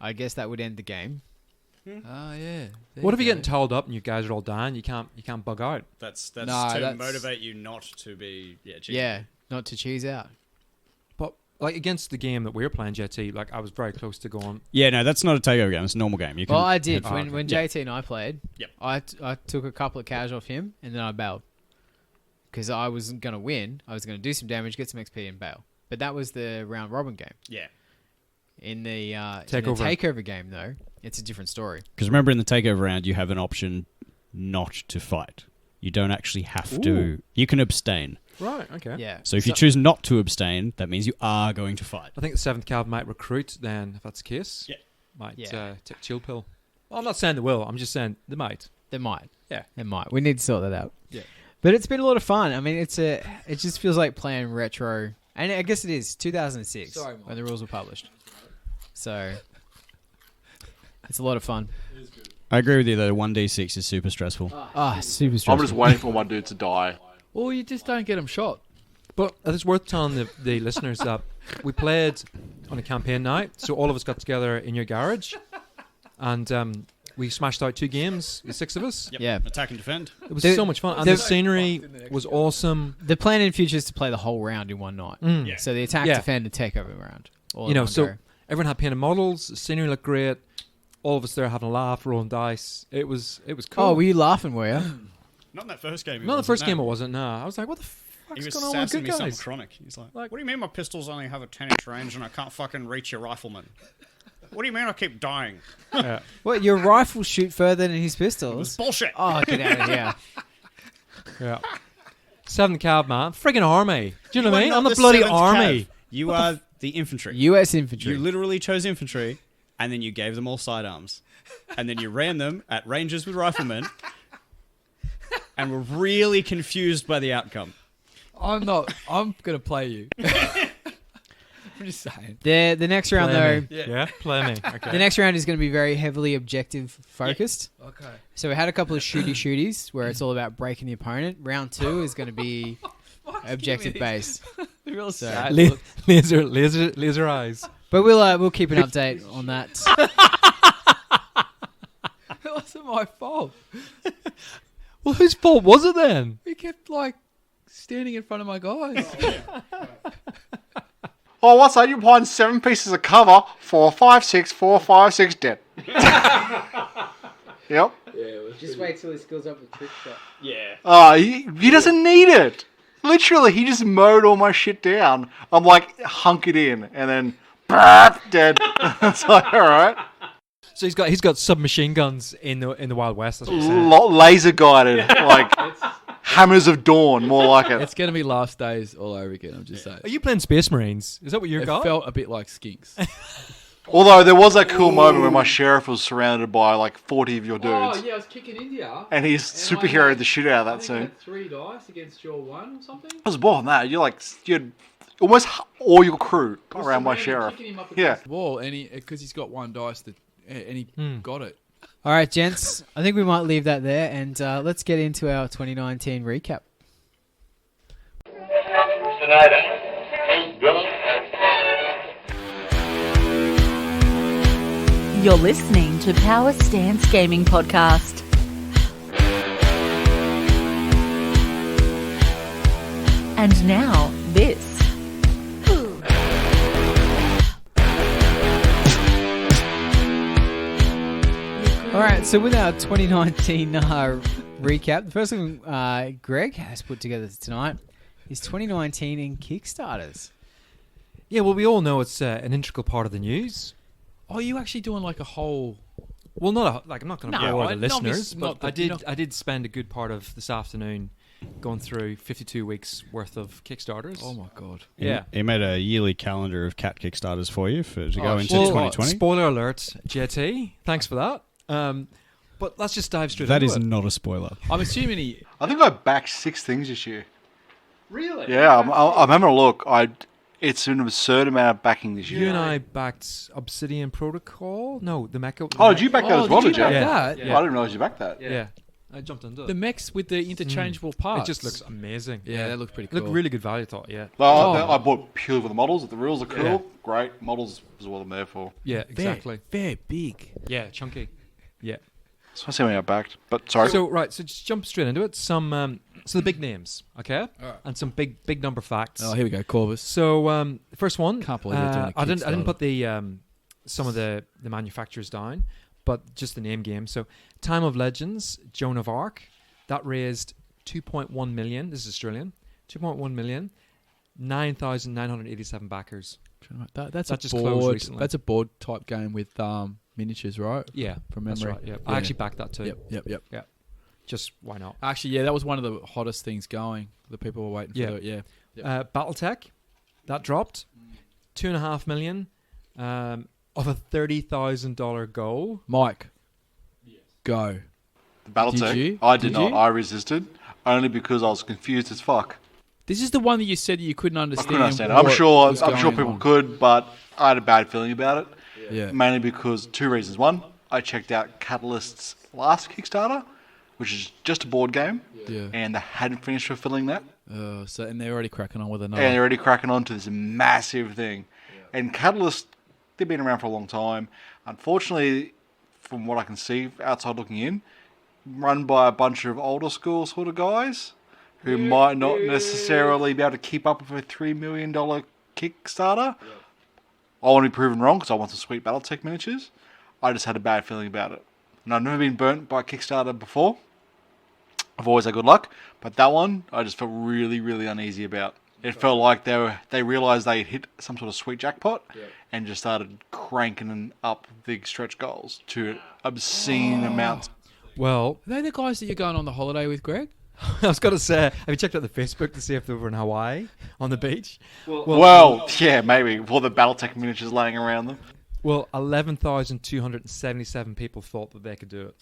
I guess that would end the game. Oh yeah. What if you're getting told up and you guys are all dying? You can't bug out. that's No, to that's- motivate you not to be cheating. Yeah, not to cheese out. But like against the game that we were playing, JT, like I was very close to going. Yeah, no, that's not a takeover game. It's a normal game. You can Well, I did. Oh, When okay. JT and I played, Yep. I took a couple of cash off him, and then I bailed. Because I wasn't going to win. I was going to do some damage, get some XP, and bail. But that was the round robin game. Yeah. In the Takeover. takeover game, though, it's a different story. Because remember, in the takeover round, you have an option not to fight. You don't actually have to. You can abstain. Right. Okay. Yeah. So if you choose not to abstain, that means you are going to fight. I think the 7th Cav might recruit then, if that's the case. Yeah. Might Yeah. take chill pill. Well, I'm not saying they will. I'm just saying they might. They might. Yeah. They might. We need to sort that out. Yeah. But it's been a lot of fun. I mean, it just feels like playing retro. And I guess it is 2006 Sorry, Mike. when the rules were published. So it's a lot of fun. I agree with you, though. 1d6 is super stressful. Super stressful. I'm just waiting for my dude to die. Or you just don't get them shot. But it's worth telling the listeners that we played on a campaign night. So all of us got together in your garage. And we smashed out 2 games, the 6 of us. Yep. Yeah. Attack and defend. It was The- so much fun. And the- the scenery was awesome. The plan in future is to play the whole round in one night. Yeah. So the attack, Yeah. defend, and takeover round. All You in know, one so go. everyone had painted models. The scenery looked great. All of us there having a laugh, rolling dice. It was cool. Oh, were you laughing, were you? Not in that first game. No, the first game it wasn't. No, I was like, what the He fuck's was going on with sassing good me something guys? chronic. He's like, Like- what do you mean my pistols only have a 10-inch range and I can't fucking reach your rifleman? What do you mean I keep dying? Yeah. What, your rifle shoot further than his It's pistols? bullshit. Oh, get out of here. Yeah. 7th Cav, man. Friggin' army. Do you know what I mean? are I'm not the bloody 7th army. Cav. You are the infantry. U.S. infantry. You literally chose infantry, and then you gave them all sidearms. And then you ran them at ranges with riflemen, and were really confused by the outcome. I'm not. I'm gonna play you. I'm just saying. The next round, Play though, me. Yeah, play me. Okay. the next round is going to be very heavily objective focused. Okay. So we had a couple of shooties where it's all about breaking the opponent. Round 2 is going to be objective based. Real So- sad. Laser eyes. But we'll keep an update on that. It wasn't my fault. Well, whose fault was it then? We kept like standing in front of my guys. Oh, what's that? You're buying 7 pieces of cover, 4, 5, 6, 4, 5, 6, dead. Yep. Yeah, it was Just pretty- wait till he skills up the trick shot. Yeah. He doesn't need it. Literally, he just mowed all my shit down. I'm like, hunkered in, and then, dead. It's like, all right. So he's got submachine guns in the Wild West. That's what you're saying. Laser guided, like hammers of dawn, more like it. It's going to be Last Days all over again, I'm just saying. Are you playing Space Marines? Is that what you're It got? felt a bit like Skinks. Although there was that cool moment where my sheriff was surrounded by like 40 of your dudes, Oh, yeah, I was kicking India. and he's superheroed the shit out of that I scene. had 3 dice against your 1 or something. It was more than that. You had almost all your crew around my sheriff. Yeah. Wall, and because he's got 1 dice and he got it. All right, gents. I think we might leave that there, and let's get into our 2019 recap. You're listening to Power Stance Gaming Podcast. And now, this. All right, so with our 2019 recap, the first thing Greg has put together tonight is 2019 in Kickstarters. Yeah, well, we all know it's an integral part of the news. Oh, you actually doing like a whole... Well, I'm not going to No, bore the I'm listeners, not- but I did spend a good part of this afternoon going through 52 weeks worth of Kickstarters. Oh, my God. Yeah. He made a yearly calendar of cat Kickstarters for you to go into shit. 2020. Spoiler alert, JT. Thanks for that. But let's just dive straight That into is it. not a spoiler. I'm assuming he... I think I backed 6 things this year. Really? Yeah, I'm having a look. It's an absurd amount of backing this year. You and I backed Obsidian Protocol. No, the Mecha. Oh, did you back that as well, did you? back Yeah. that? I didn't realize you backed that. Yeah. I jumped into The it. mechs with the interchangeable parts. It just looks amazing. Yeah, that looks pretty cool. Look really good value, I thought. Yeah. I bought purely for the models. The rules are cool. Yeah. Great. Models is what I'm there for. Yeah, exactly. Very big. Yeah, chunky. Yeah. So I see how I backed. But sorry. So just jump straight into it. Some so the big names, okay, and some big number facts. Oh, here we go, Corvus. So first one. Can't believe you're doing a I didn't Kickstarter. put the some of the manufacturers down, but just the name game. So Time of Legends, Joan of Arc, that raised 2.1 million. This is Australian. 2.1 million. 9,987 backers. That's That a just closed board. recently. That's a board type game with miniatures, right? Yeah, From that's memory. right. Yeah. Yeah. I actually backed that too. Yep. Just why not? Actually, yeah, that was one of the hottest things going. The people were waiting Yeah. for it. Yeah. BattleTech, that dropped 2.5 million of a $30,000 goal. Mike, go. The Battletech. Did you? I did Did not. you? I resisted. Only because I was confused as fuck. This is the one that you said you couldn't I understand. couldn't understand it. what I'm sure was people going on. could, but I had a bad feeling about it. Yeah. Mainly because 2 reasons. One, I checked out Catalyst's last Kickstarter, which is just a board game, Yeah. and they hadn't finished fulfilling that. And they're already cracking on with another. And they're already cracking on to this massive thing. And Catalyst, they've been around for a long time. Unfortunately, from what I can see outside looking in, run by a bunch of older school sort of guys who might not necessarily be able to keep up with a $3 million Kickstarter. I want to be proven wrong because I want some sweet Battletech miniatures. I just had a bad feeling about it. And I've never been burnt by Kickstarter before. I've always had good luck, but that one I just felt really, really uneasy about. It felt like they realised they had hit some sort of sweet jackpot and just started cranking up the stretch goals to obscene amounts. Well, Are they the guys that you're going on the holiday with, Greg? I was going to say, have you checked out the Facebook to see if they were in Hawaii on the beach? Well, yeah, maybe. With all the Battletech miniatures laying around them. Well, 11,277 people thought that they could do it.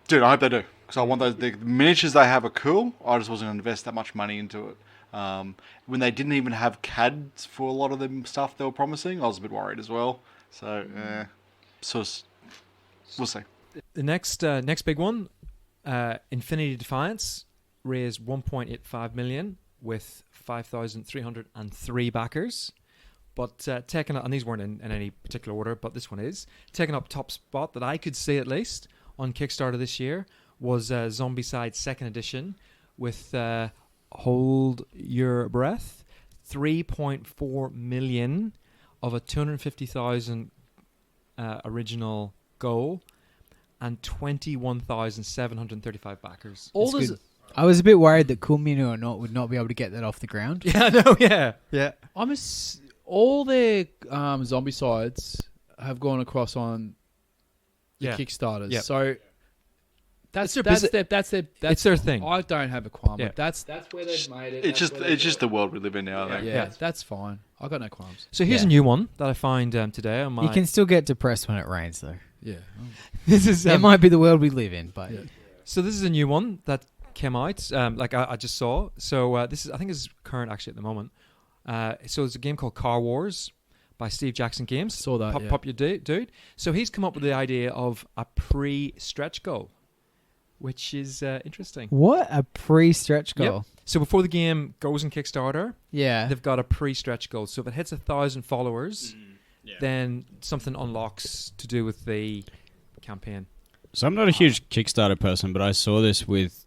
Dude, I hope they do. Because I want those. The miniatures they have are cool. I just wasn't going to invest that much money into it. When they didn't even have CADs for a lot of the stuff they were promising, I was a bit worried as well. So, we'll see. The next big one, Infinity Defiance, raised 1.85 million with 5,303 backers. But taking up, and these weren't in any particular order, but this one is taking up top spot that I could see at least on Kickstarter this year was Zombicide 2nd Edition with Hold Your Breath, 3.4 million of a 250,000 original goal and 21,735 backers. All It's this, good. I was a bit worried that Cool Mini or not would not be able to get that off the ground. Yeah, no, yeah. all their zombie sides have gone across on the Yeah. Kickstarters. Yeah. So It's that's their thing. I don't have a qualm. Yeah. That's Where they've made it. It's just the world we live in now. I think. yeah, that's fine. I got no qualms. So here's Yeah. a new one that I find today on my... You can still get depressed when it rains, though. Yeah. This is It might be the world we live in, but Yeah. So this is a new one that came out. I just saw. So this is, I think, is current actually at the moment. So it's a game called Car Wars by Steve Jackson Games. Saw that, yeah. Pop your dude. So he's come up with the idea of a pre-stretch goal, which is interesting. what a pre-stretch Yep. goal! So before the game goes in Kickstarter, Yeah, they've got a pre-stretch goal. So if it hits 1,000 followers, then something unlocks to do with the campaign. So I'm not a huge Kickstarter person, but I saw this with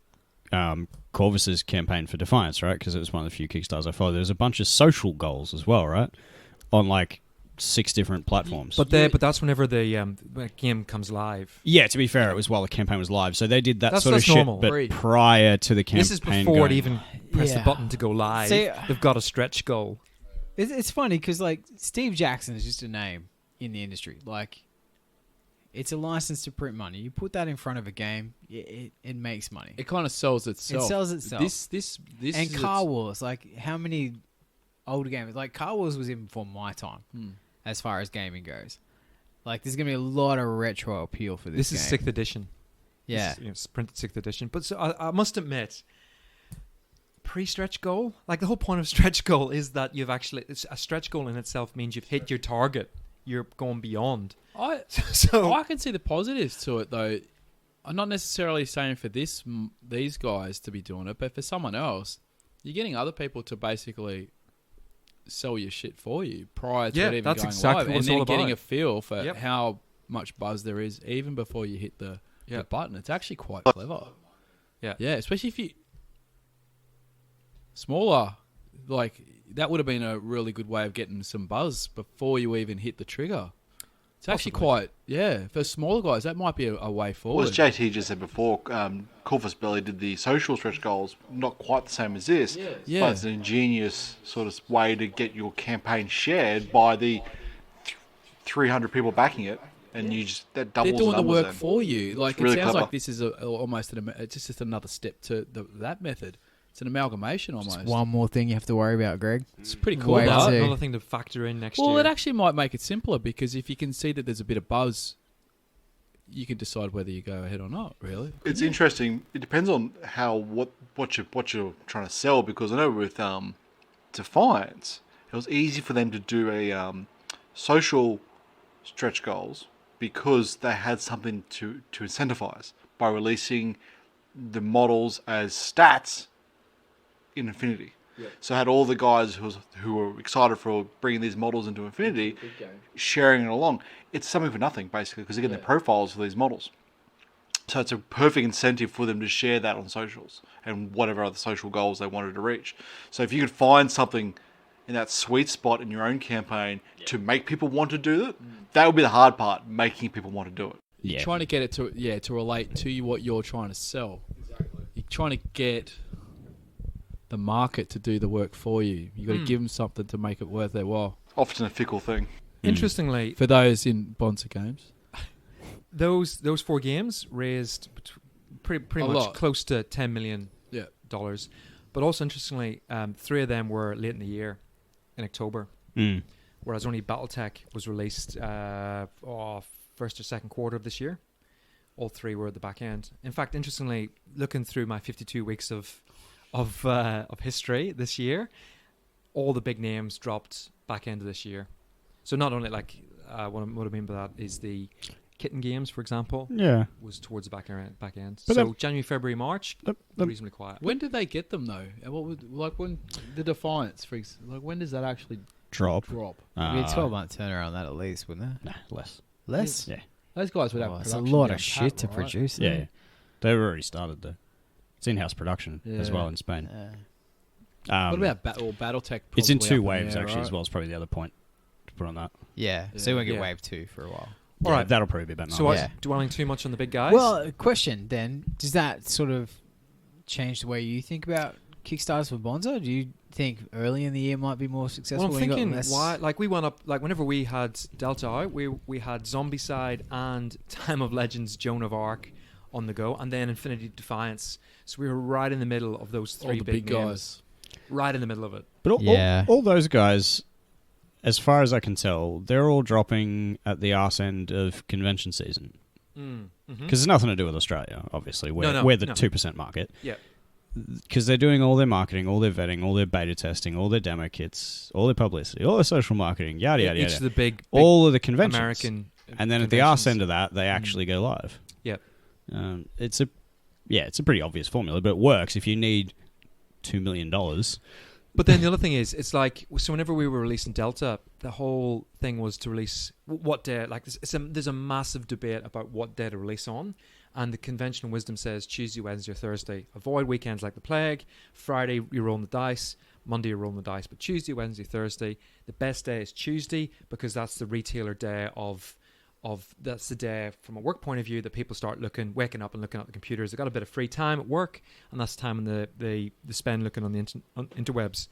Corvus's campaign for Defiance, right? Because it was one of the few Kickstarters I followed. There's a bunch of social goals as well, right? On like 6 different platforms. But that's whenever the game comes live. Yeah, to be fair, it was while the campaign was live. So they did that That's sort of shit, normal. but Right. prior to the campaign. This is before it going even press the Yeah. button to go live. See, They've got a stretch goal. it's funny because like Steve Jackson is just a name in the industry. Like, it's a license to print money. You put that in front of a game, it makes money. It kind of sells itself. It sells itself. This And is Car Wars, like how many older games? Like Car Wars was even before my time, Hmm. as far as gaming goes. Like there's gonna be a lot of retro appeal for this. This is game. 6th edition. Yeah, This is, it's printed 6th edition. But so I must admit, pre-stretch goal, like the whole point of stretch goal is that you've actually, it's a stretch goal in itself means you've hit your target. You're going beyond. So I can see the positives to it, though. I'm not necessarily saying for these guys to be doing it, but for someone else, you're getting other people to basically sell your shit for you prior to Yeah, it even that's going exactly live, what and it's then all getting about. a feel for Yep. how much buzz there is even before you hit the button. It's actually quite clever. Yeah. Especially if you smaller, like that would have been a really good way of getting some buzz before you even hit the trigger. It's actually quite, for smaller guys, that might be a way Well, forward. as JT just said before, Corvus Belly did the social stretch goals, not quite the same as this, Yeah. but it's an ingenious sort of way to get your campaign shared by the 300 people backing it, and you just that doubles They're doing the numbers work then. for you. Like It's really it sounds clever. like this is almost it's just another step to that method. It's an amalgamation almost. one more thing you have to worry about, Greg. It's pretty cool. Wait though. till- another thing to factor in next Well, year. it actually might make it simpler because if you can see that there's a bit of buzz, you can decide whether you go ahead or not. Really, It's interesting. It depends on what you're trying to sell, because I know with Defiance, it was easy for them to do a social stretch goals because they had something to incentivize by releasing the models as stats in Infinity. So I had all the guys who were excited for bringing these models into Infinity, sharing it along. It's something for nothing, basically, because they get the profiles for these models. So it's a perfect incentive for them to share that on socials and whatever other social goals they wanted to reach. So if you could find something in that sweet spot in your own campaign to make people want to do it, that would be the hard part, making people want to do it. Yeah. trying to get it to relate to you what you're trying to sell. You're trying to get the market to do the work for you. You got to give them something to make it worth their while. Often a fickle thing. Interestingly, For those in Bonza games, those 4 games raised pretty A much lot. close to $10 million. Yeah. But also interestingly, 3 of them were late in the year, in October, Mm. whereas only BattleTech was released first or second quarter of this year. All 3 were at the back end. In fact, interestingly, looking through my 52 weeks of history this year, all the big names dropped back end of this year. So not only what I mean by that is the Kitten games, for example, Yeah. was towards the back end. But So January, February, March, The- reasonably quiet. when did they get them though? And when the Defiance, when does that actually Drop. drop? It'd be a 12-month turnaround that at least, wouldn't it? Nah, less. Less? Yeah. Those guys would have. Oh, it's a production lot down of shit pat, to right? produce. Yeah, isn't yeah. They've already started though. It's in-house production as Yeah. well in Spain. it? What about BattleTech? It's in probably two up waves there, actually right? as well. It's probably the other point to put on that. Yeah, so we won't get Yeah. wave 2 for a while. All right. That'll probably be about 9. So, Yeah. dwelling too much on the big guys? Well, question then: does that sort of change the way you think about Kickstarters for Bonza? Do you think early in the year might be more successful? Well, I'm when you got thinking less- why. Like we went up. Like whenever we had Delta out, we had Zombicide and Time of Legends, Joan of Arc on the go, and then Infinity Defiance. So we were right in the middle of those All three the big big names. guys. Right in the middle of it. But Yeah. all those guys, as far as I can tell, they're all dropping at the arse end of convention season. Because it's nothing to do with Australia, obviously. We're the 2% market. Yeah. Because they're doing all their marketing, all their vetting, all their beta testing, all their demo kits, all their publicity, all their social marketing, yada, yada, Each yada. of the big all of the conventions. American. And then at the arse conventions. end of that, they actually go live. Yep. It's a pretty obvious formula, but it works if you need $2 million. But then the other thing is, it's like, so whenever we were releasing Delta, the whole thing was to release what day. Like, there's a massive debate about what day to release on, and the conventional wisdom says Tuesday, Wednesday, or Thursday. Avoid weekends like the plague. Friday, you're rolling the dice. Monday, you're rolling the dice. But Tuesday, Wednesday, Thursday, the best day is Tuesday because that's the retailer day of that's the day from a work point of view that people start waking up and looking at the computers. They've got a bit of free time at work, and that's the time when they spend looking on the interwebs.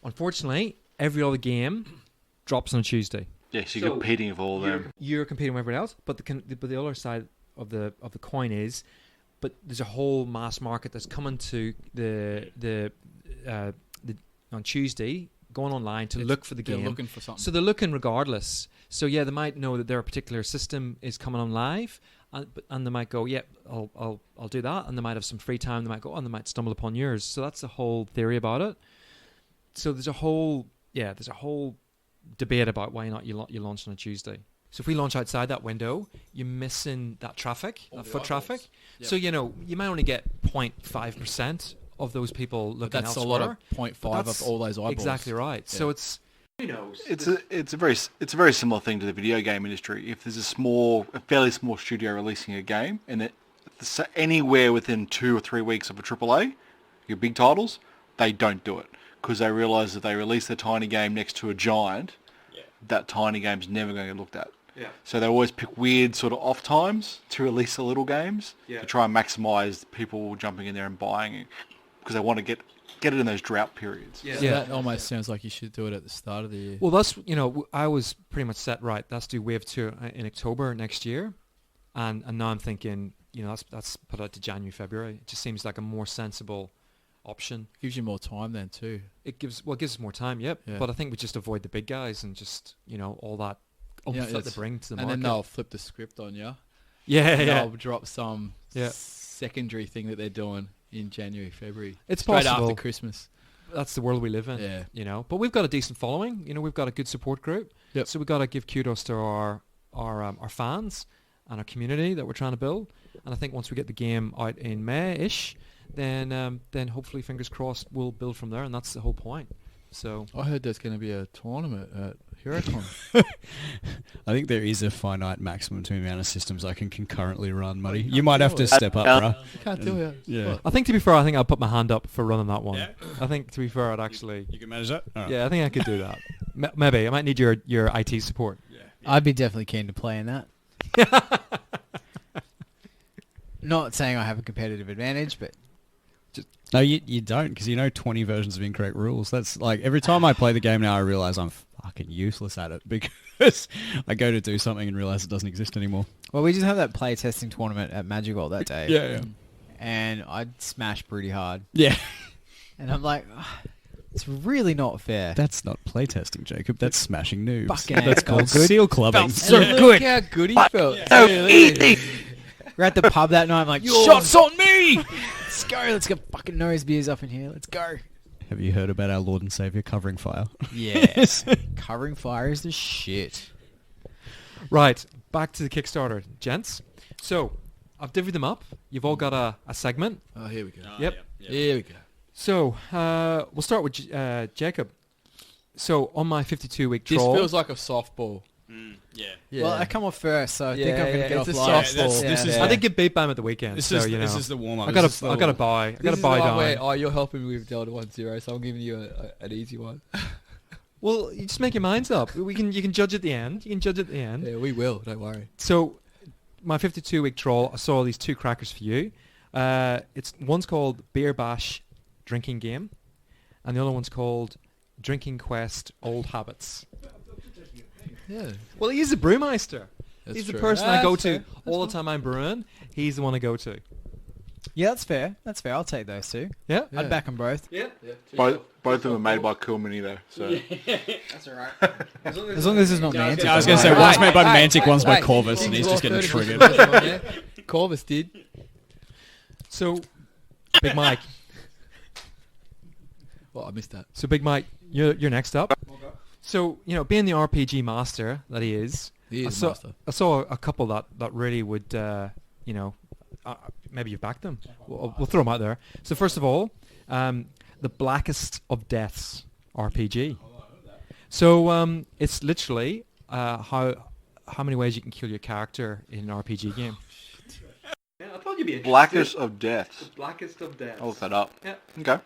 Unfortunately, every other game drops on a Tuesday. Yeah, so you're competing with all of them. You're competing with everyone else, but the other side of the coin is, but there's a whole mass market that's coming to the on Tuesday, going online to look for the They're game. looking for something. So they're looking regardless. So yeah, they might know that their particular system is coming on live, and they might go, "Yeah, I'll do that." And they might have some free time. They might go, and they might stumble upon yours. So that's the whole theory about it. So there's a whole debate about why not you launch on a Tuesday. So if we launch outside that window, you're missing that traffic, that foot traffic. Yep. So you might only get 0.5% of those people looking That's elsewhere. a lot of 0.5 of all those eyeballs. Exactly right. Yeah. So it's It's a very similar thing to the video game industry. If there's a fairly small studio releasing a game, and it's anywhere within 2 or 3 weeks of a AAA, your big titles, they don't do it because they realise that they release their tiny game next to a giant, that tiny game's never going to get looked at. Yeah. So they always pick weird sort of off times to release the little games to try and maximise people jumping in there and buying it because they want to get it in those drought periods. So that almost sounds like you should do it at the start of the year. Well, that's I was pretty much set right. Let's do Wave 2 in October next year, and now I'm thinking that's put out to January, February. It just seems like a more sensible option. Gives you more time then too. It gives us more time. Yep. Yeah. But I think we just avoid the big guys and just all that that they bring to the and market. then they'll flip the script on you. Yeah. They'll drop some Yeah. secondary thing that they're doing in January, February. It's straight possible. after Christmas. That's the world we live in. Yeah. But we've got a decent following. We've got a good support group. Yep. So we've got to give kudos to our fans and our community that we're trying to build. And I think once we get the game out in May-ish, then hopefully, fingers crossed, we'll build from there. And that's the whole point. So I heard there's going to be a tournament at HeroCon. I think there is a finite maximum to the amount of systems I can concurrently run, Muddy. You might have to step up, bruh. Can't do it. Yeah. I think, to be fair, I'll put my hand up for running that one. Yeah. I think, to be fair, I'd actually... You can manage that? All right. Yeah, I think I could do that. Maybe. I might need your IT support. I'd be definitely keen to play in that. Not saying I have a competitive advantage, but No, you don't, because 20 versions of incorrect rules. That's like, every time I play the game now, I realise I'm fucking useless at it because I go to do something and realise it doesn't exist anymore. well, we just have that play testing tournament at Magic World that day. Yeah. And I'd smash pretty hard. Yeah. And I'm like, it's really not fair. That's not playtesting, Jacob. That's smashing noobs. Fucking That's A. called Felt good. seal clubbing. so Look good. how good he felt. We're at the pub that night. I'm like, Shots on me! let's go. Let's get fucking nose beers up in here. Let's go. Have you heard about our Lord and Saviour covering fire? Yes. Covering fire is the shit. Right, back to the Kickstarter, gents. So, I've divvied them up. You've all got a segment. Oh, here we go. Yep. Here we go. So, we'll start with Jacob. So, on my 52-week This troll... feels like a softball. Yeah. Well, I come off first, so I think I'm going to get off it's a live. softball. This is I did get beat by him at the weekend. this so, is you know. this is the warm up. I got to buy. I got This to is buy the one down. where, you're helping me with Delta 1-0, so I'm giving you an easy one. Well, you just make your minds up. You can judge at the end. You can judge at the end. Yeah, we will. Don't worry. So, my 52-week troll, I saw these 2 crackers for you. One's called Beer Bash Drinking Game, and the other one's called Drinking Quest Old Habits. Yeah. Well, he's the brewmeister. That's He's true. the person Ah, I go that's to fair. all the time I'm brewing. He's the one I go to. Yeah, that's fair. That's fair. I'll take those 2. Yeah? I'd back them both. Both of them are made by Cool Mini though. So As long as it's not Mantic. I was going to say Wait, one's made by wait, Mantic, one's by wait. Corvus, and King's he's just Law getting 30 triggered. Corvus did. So, Big Mike. Well, I missed that. So, Big Mike, you're next up. So, being the RPG master that he is, He I is saw, master. I saw a couple that really would, maybe you've backed them. We'll throw them out there. So, first of all, the Blackest of Deaths RPG. So, it's literally how many ways you can kill your character in an RPG game. Yeah, I thought you'd be Blackest of Deaths. Blackest of Death. I'll look that up. Yeah. Okay.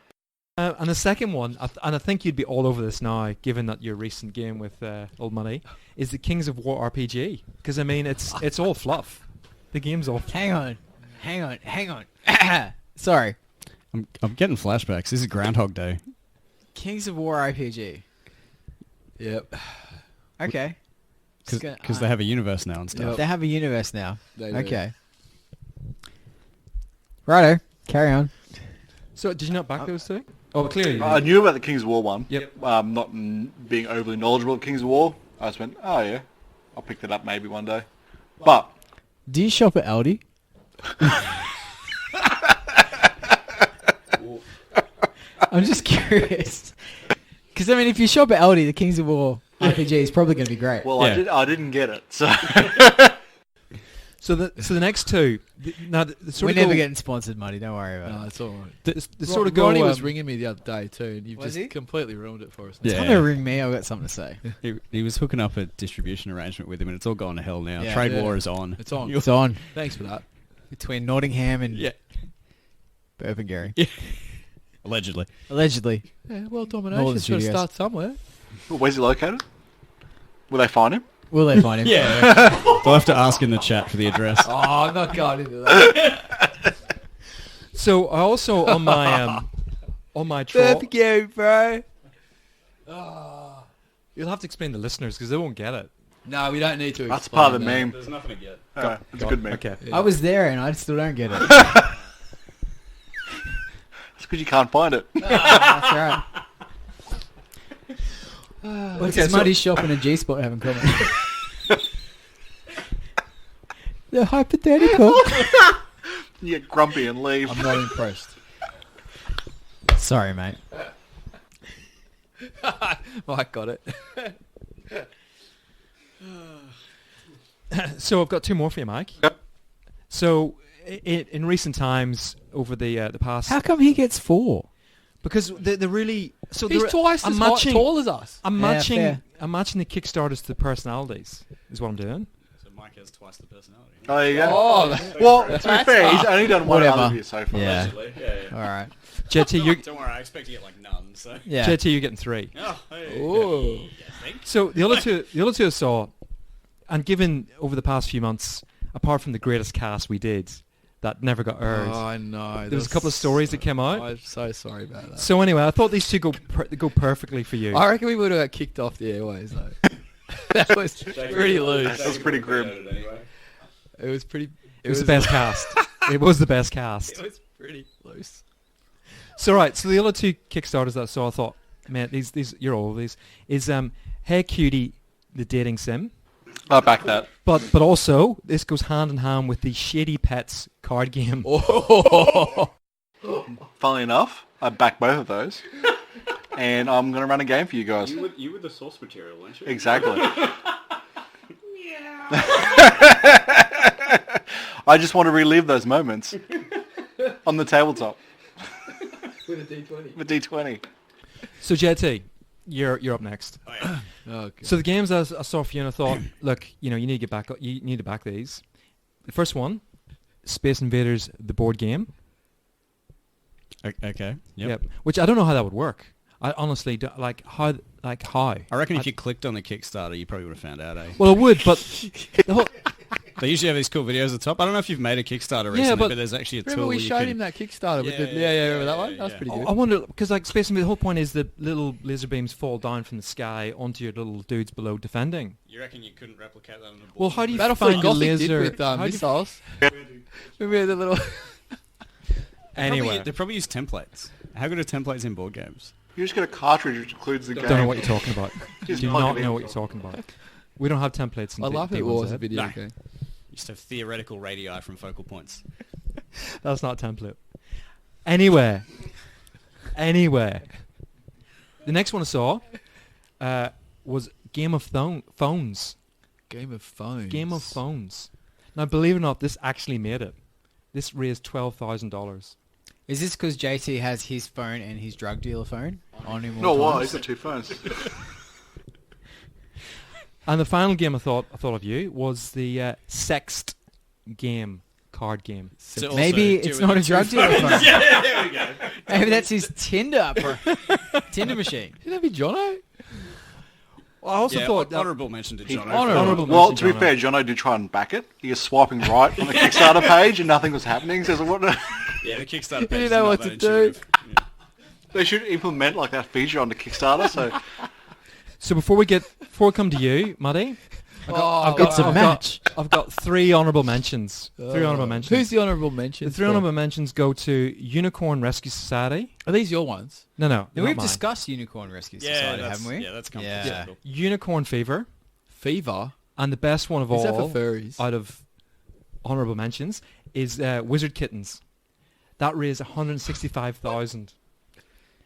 And the second one, and I think you'd be all over this now, given that your recent game with Old Money, is the Kings of War RPG. Because, I mean, it's all fluff. The game's all... Hang on. Sorry. I'm getting flashbacks. This is Groundhog Day. Kings of War RPG. Yep. Okay. Because they have a universe now and stuff. They have a universe now. They do. Okay. Righto. Carry on. So, did you not back those 2? Oh, clearly you I did. knew about the Kings of War one. Yep. Not being overly knowledgeable of Kings of War, I just went, oh yeah, I'll pick that up maybe one day. But Do you shop at Aldi? I'm just curious. Because, I mean, if you shop at Aldi, the Kings of War RPG is probably going to be great. well, Yeah. I didn't get it. So So the next 2... Now, the sort We're of never go, getting sponsored money. Don't worry about No, it. it's all right. the sort of go... Ronnie was ringing me the other day too, and you've Was just he? completely ruined it for us. Yeah. Time to ring me. I've got something to say. He was hooking up a distribution arrangement with him, and it's all gone to hell now. Yeah. Trade Yeah. war is on. It's on. It's on. Thanks for that. Between Nottingham and Yeah. Burpengary. Allegedly. Allegedly. Yeah, well, Northern domination's got to Studios. start somewhere. where's he located? Will they find him? Will they find him? Yeah. They'll have to ask in the chat for the address. Oh, I'm not going into that. So, I also, on my troll... Burpengary, bro. You'll have to explain to listeners, because they won't get it. No, we don't need to. That's explain part of the that. meme. There's nothing to get. It's a good meme. Okay. Yeah. I was there and I still don't get it. It's because you can't find it. That's right. What's Okay, this Muddy Shop and a G-Spot have in common? They're hypothetical. You get grumpy and leave. I'm not impressed. Sorry, mate. Mike got it. So, I've got 2 more for you, Mike. Yep. So, in recent times, over the past... How come he gets 4? Because they're really... So He's they're- twice I'm as matching, tall as us. I'm Yeah, matching. fair. I'm matching the Kickstarters to the personalities. Is what I'm doing. So Mike has twice the personality. Oh, there you go. Oh, Well, to be fair, he's only done one Whatever. other so far. Yeah. Yeah. All right. JT, you Don't worry, I expect to get like none. So. Yeah. JT, you're getting 3. Oh, hey. oh. So the other two I saw, and given over the past few months, apart from the greatest cast we did, that never got aired. Oh, I know. There was a couple of stories that came out. I'm so sorry about that. So anyway, I thought these 2 go perfectly for you. I reckon we would have got kicked off the airways though. That was pretty loose. That's pretty grim. It was pretty. It was the best cast. It was the best cast. It was pretty loose. So right, so the other 2 Kickstarters that I saw, I thought, man, these you're all of these is Hey Cutie, the dating sim, I'll back that. but also this goes hand in hand with the Shady Pets card game. Oh. Funnily enough, I back both of those. And I'm going to run a game for you guys. You were the source material, weren't you? Exactly. I just want to relive those moments on the tabletop With a D20. with D20. So JT, you're up next. Okay. So the games I saw for you, and I thought, look, you need to get back. You need to back these. The first one, Space Invaders, the board game. Okay. Yep. Which I don't know how that would work. I honestly don't, how. I reckon if you clicked on the Kickstarter, you probably would have found out. Well, I would, but the whole, They usually have these cool videos at the top. I don't know if you've made a Kickstarter recently, but there's actually a tool. Remember we you showed can- him that Kickstarter with the remember that one? That was pretty good. I wonder, because Space Invaders, the whole point is that little laser beams fall down from the sky onto your little dudes below defending. You reckon you couldn't replicate that on the board? Well, how do you Battlefield find a Gothic laser? did with how do you- missiles. Remember the little... Anyway, They probably use templates. How good are templates in board games? You just get a cartridge which includes the game. don't know what you're talking about. Just Do plug not it in. know what you're talking about. We don't have templates. In I love it D1Z. was a video No. game. You just have theoretical radii from focal points. That's not a template. Anyway. The next one I saw was Game of Phones. Game of Phones. Game of Phones. Now, believe it or not, this actually made it. This raised $12,000. Is this because JT has his phone and his drug dealer phone on him? No, all why? times? He's got two phones. And the final game I thought of you was the Sext game, card game. So Maybe also it's do not it a drug two dealer phones. phone. Yeah, there we go. Maybe that's his Tinder machine. Didn't that be Jono? Well, I also Yeah, thought that honourable mention to John. honourable Well, mention, to be fair, Jono did try and back it. He was swiping right on the Kickstarter page and nothing was happening. So what? Yeah, the Kickstarter page didn't is know not what that to do. intuitive. Yeah. They should implement like that feature on the Kickstarter. So before we come to you, Muddy, It's a match. I've got three honourable mentions. Three honourable mentions. Who's the honourable mention? The three honourable mentions go to Unicorn Rescue Society. Are these your ones? No, We've not mine. discussed Unicorn Rescue Yeah, Society, that's, haven't we? yeah, that's come Yeah. full circle. Unicorn Fever, Fever? and the best one of Is that all for furries? out of honourable mentions is Wizard Kittens. That raised $165,000.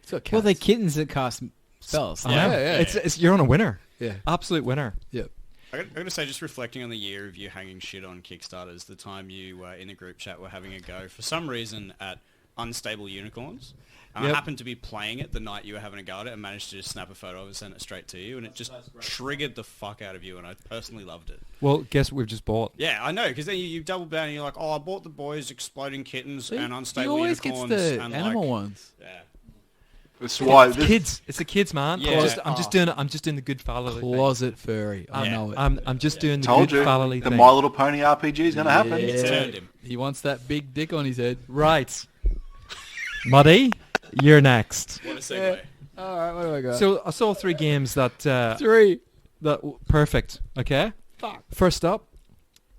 It's got cats. Well, they're kittens that cast spells. I know. yeah, It's you're on a winner. Yeah. Absolute winner. Yep. I got to say, just reflecting on the year of you hanging shit on Kickstarters, the time you were in the group chat were having a go, for some reason, at Unstable Unicorns. And Yep. I happened to be playing it the night you were having a go at it and managed to just snap a photo of it and send it straight to you. And it just triggered the fuck out of you, and I personally loved it. Well, guess what we've just bought? Yeah, I know, because then you double down and you're like, oh, I bought the boys Exploding Kittens See, and he Unstable always gets Unicorns. the and animal like, ones. Yeah. that's why It's kids. It's the kids, man. Yeah. I'm just doing it. I'm just doing the good fatherly thing. Closet furry. I know it. I'm just doing the told good you fatherly the thing. My Little Pony RPG is going to happen. It's turned him. He wants that big dick on his head. Right. Muddy, you're next. What a segue. All right, what do I got? So I saw three games that three. perfect. Okay. Fuck. First up,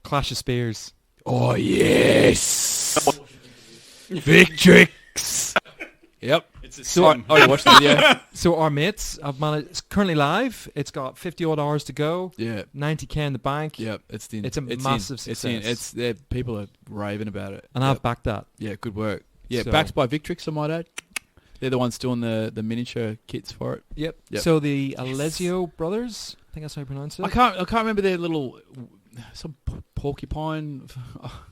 Clash of Spears. Oh, yes. Victrix. Yep. It's a So- sim. Oh, you watched the video? So our mates have managed. It's currently live. It's got 50 odd hours to go. Yeah. 90k in the bank. Yep. It's in. It's a massive success. It's people are raving about it. And Yep. I've backed that. Yeah, good work. Yeah, So- backed by Victrix, I might add. They're the ones doing the miniature kits for it. Yep. Yep. So the Alessio brothers. I think that's how you pronounce it. I can't remember their little some porcupine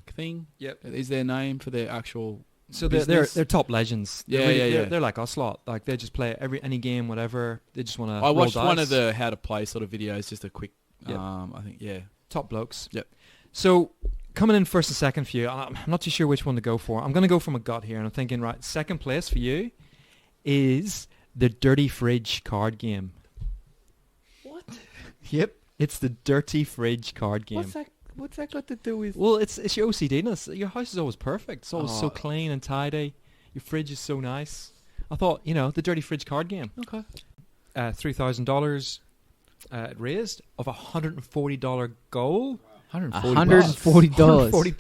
thing. Yep. Is their name for their actual? So business? they're top legends. Yeah, They're yeah. They're like Ocelot. Like they just play any game, whatever. They just want to. I watched one of the how to play sort of videos, just a quick. Yep. I think top blokes. Yep. So coming in first and second for you, I'm not too sure which one to go for. I'm going to go from a gut here, and I'm thinking right. Second place for you is the Dirty Fridge card game. What? Yep. It's the Dirty Fridge card game. What's that got to do with? Well, it's your OCD-ness. Your house is always perfect. It's always so Oh. clean and tidy. Your fridge is so nice. I thought, the Dirty Fridge card game. Okay. $3,000 it raised of a $140 goal. $140.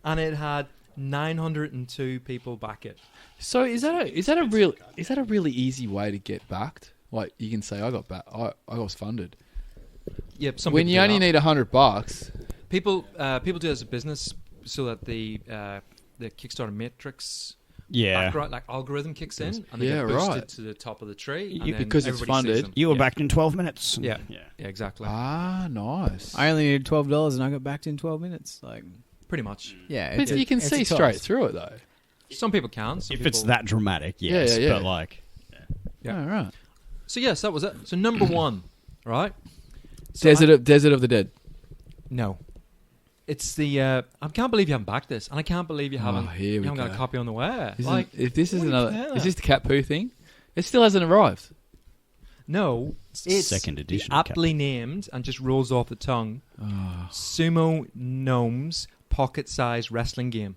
And it had 902 people back it. So is that a really easy way to get backed? Like you can say I got back. I was funded. Yep. When you only need $100. people do it as a business so that the Kickstarter matrix background, like algorithm kicks in and they Yeah, get boosted right. to the top of the tree. You- And then because it's everybody sees funded. them. You were Yeah. backed in 12 minutes. Yeah. Yeah, exactly. Ah, nice. I only needed $12 and I got backed in 12 minutes. Like, Pretty much. yeah, But you can it's see a straight toss. through it though. Some people can. Some If it's people- that dramatic, yes. yeah. But like, Yeah. Oh, right. So yes, that was it. So number one, right? So Desert of the Dead. No. It's the. I can't believe you haven't backed this, and I can't believe you haven't. Here we got a go. copy on the way. If this is what do you another, care? is this the cat poo thing? It still hasn't arrived. No, it's second edition the aptly named and just rolls off the tongue. Sumo Gnomes pocket-sized wrestling game.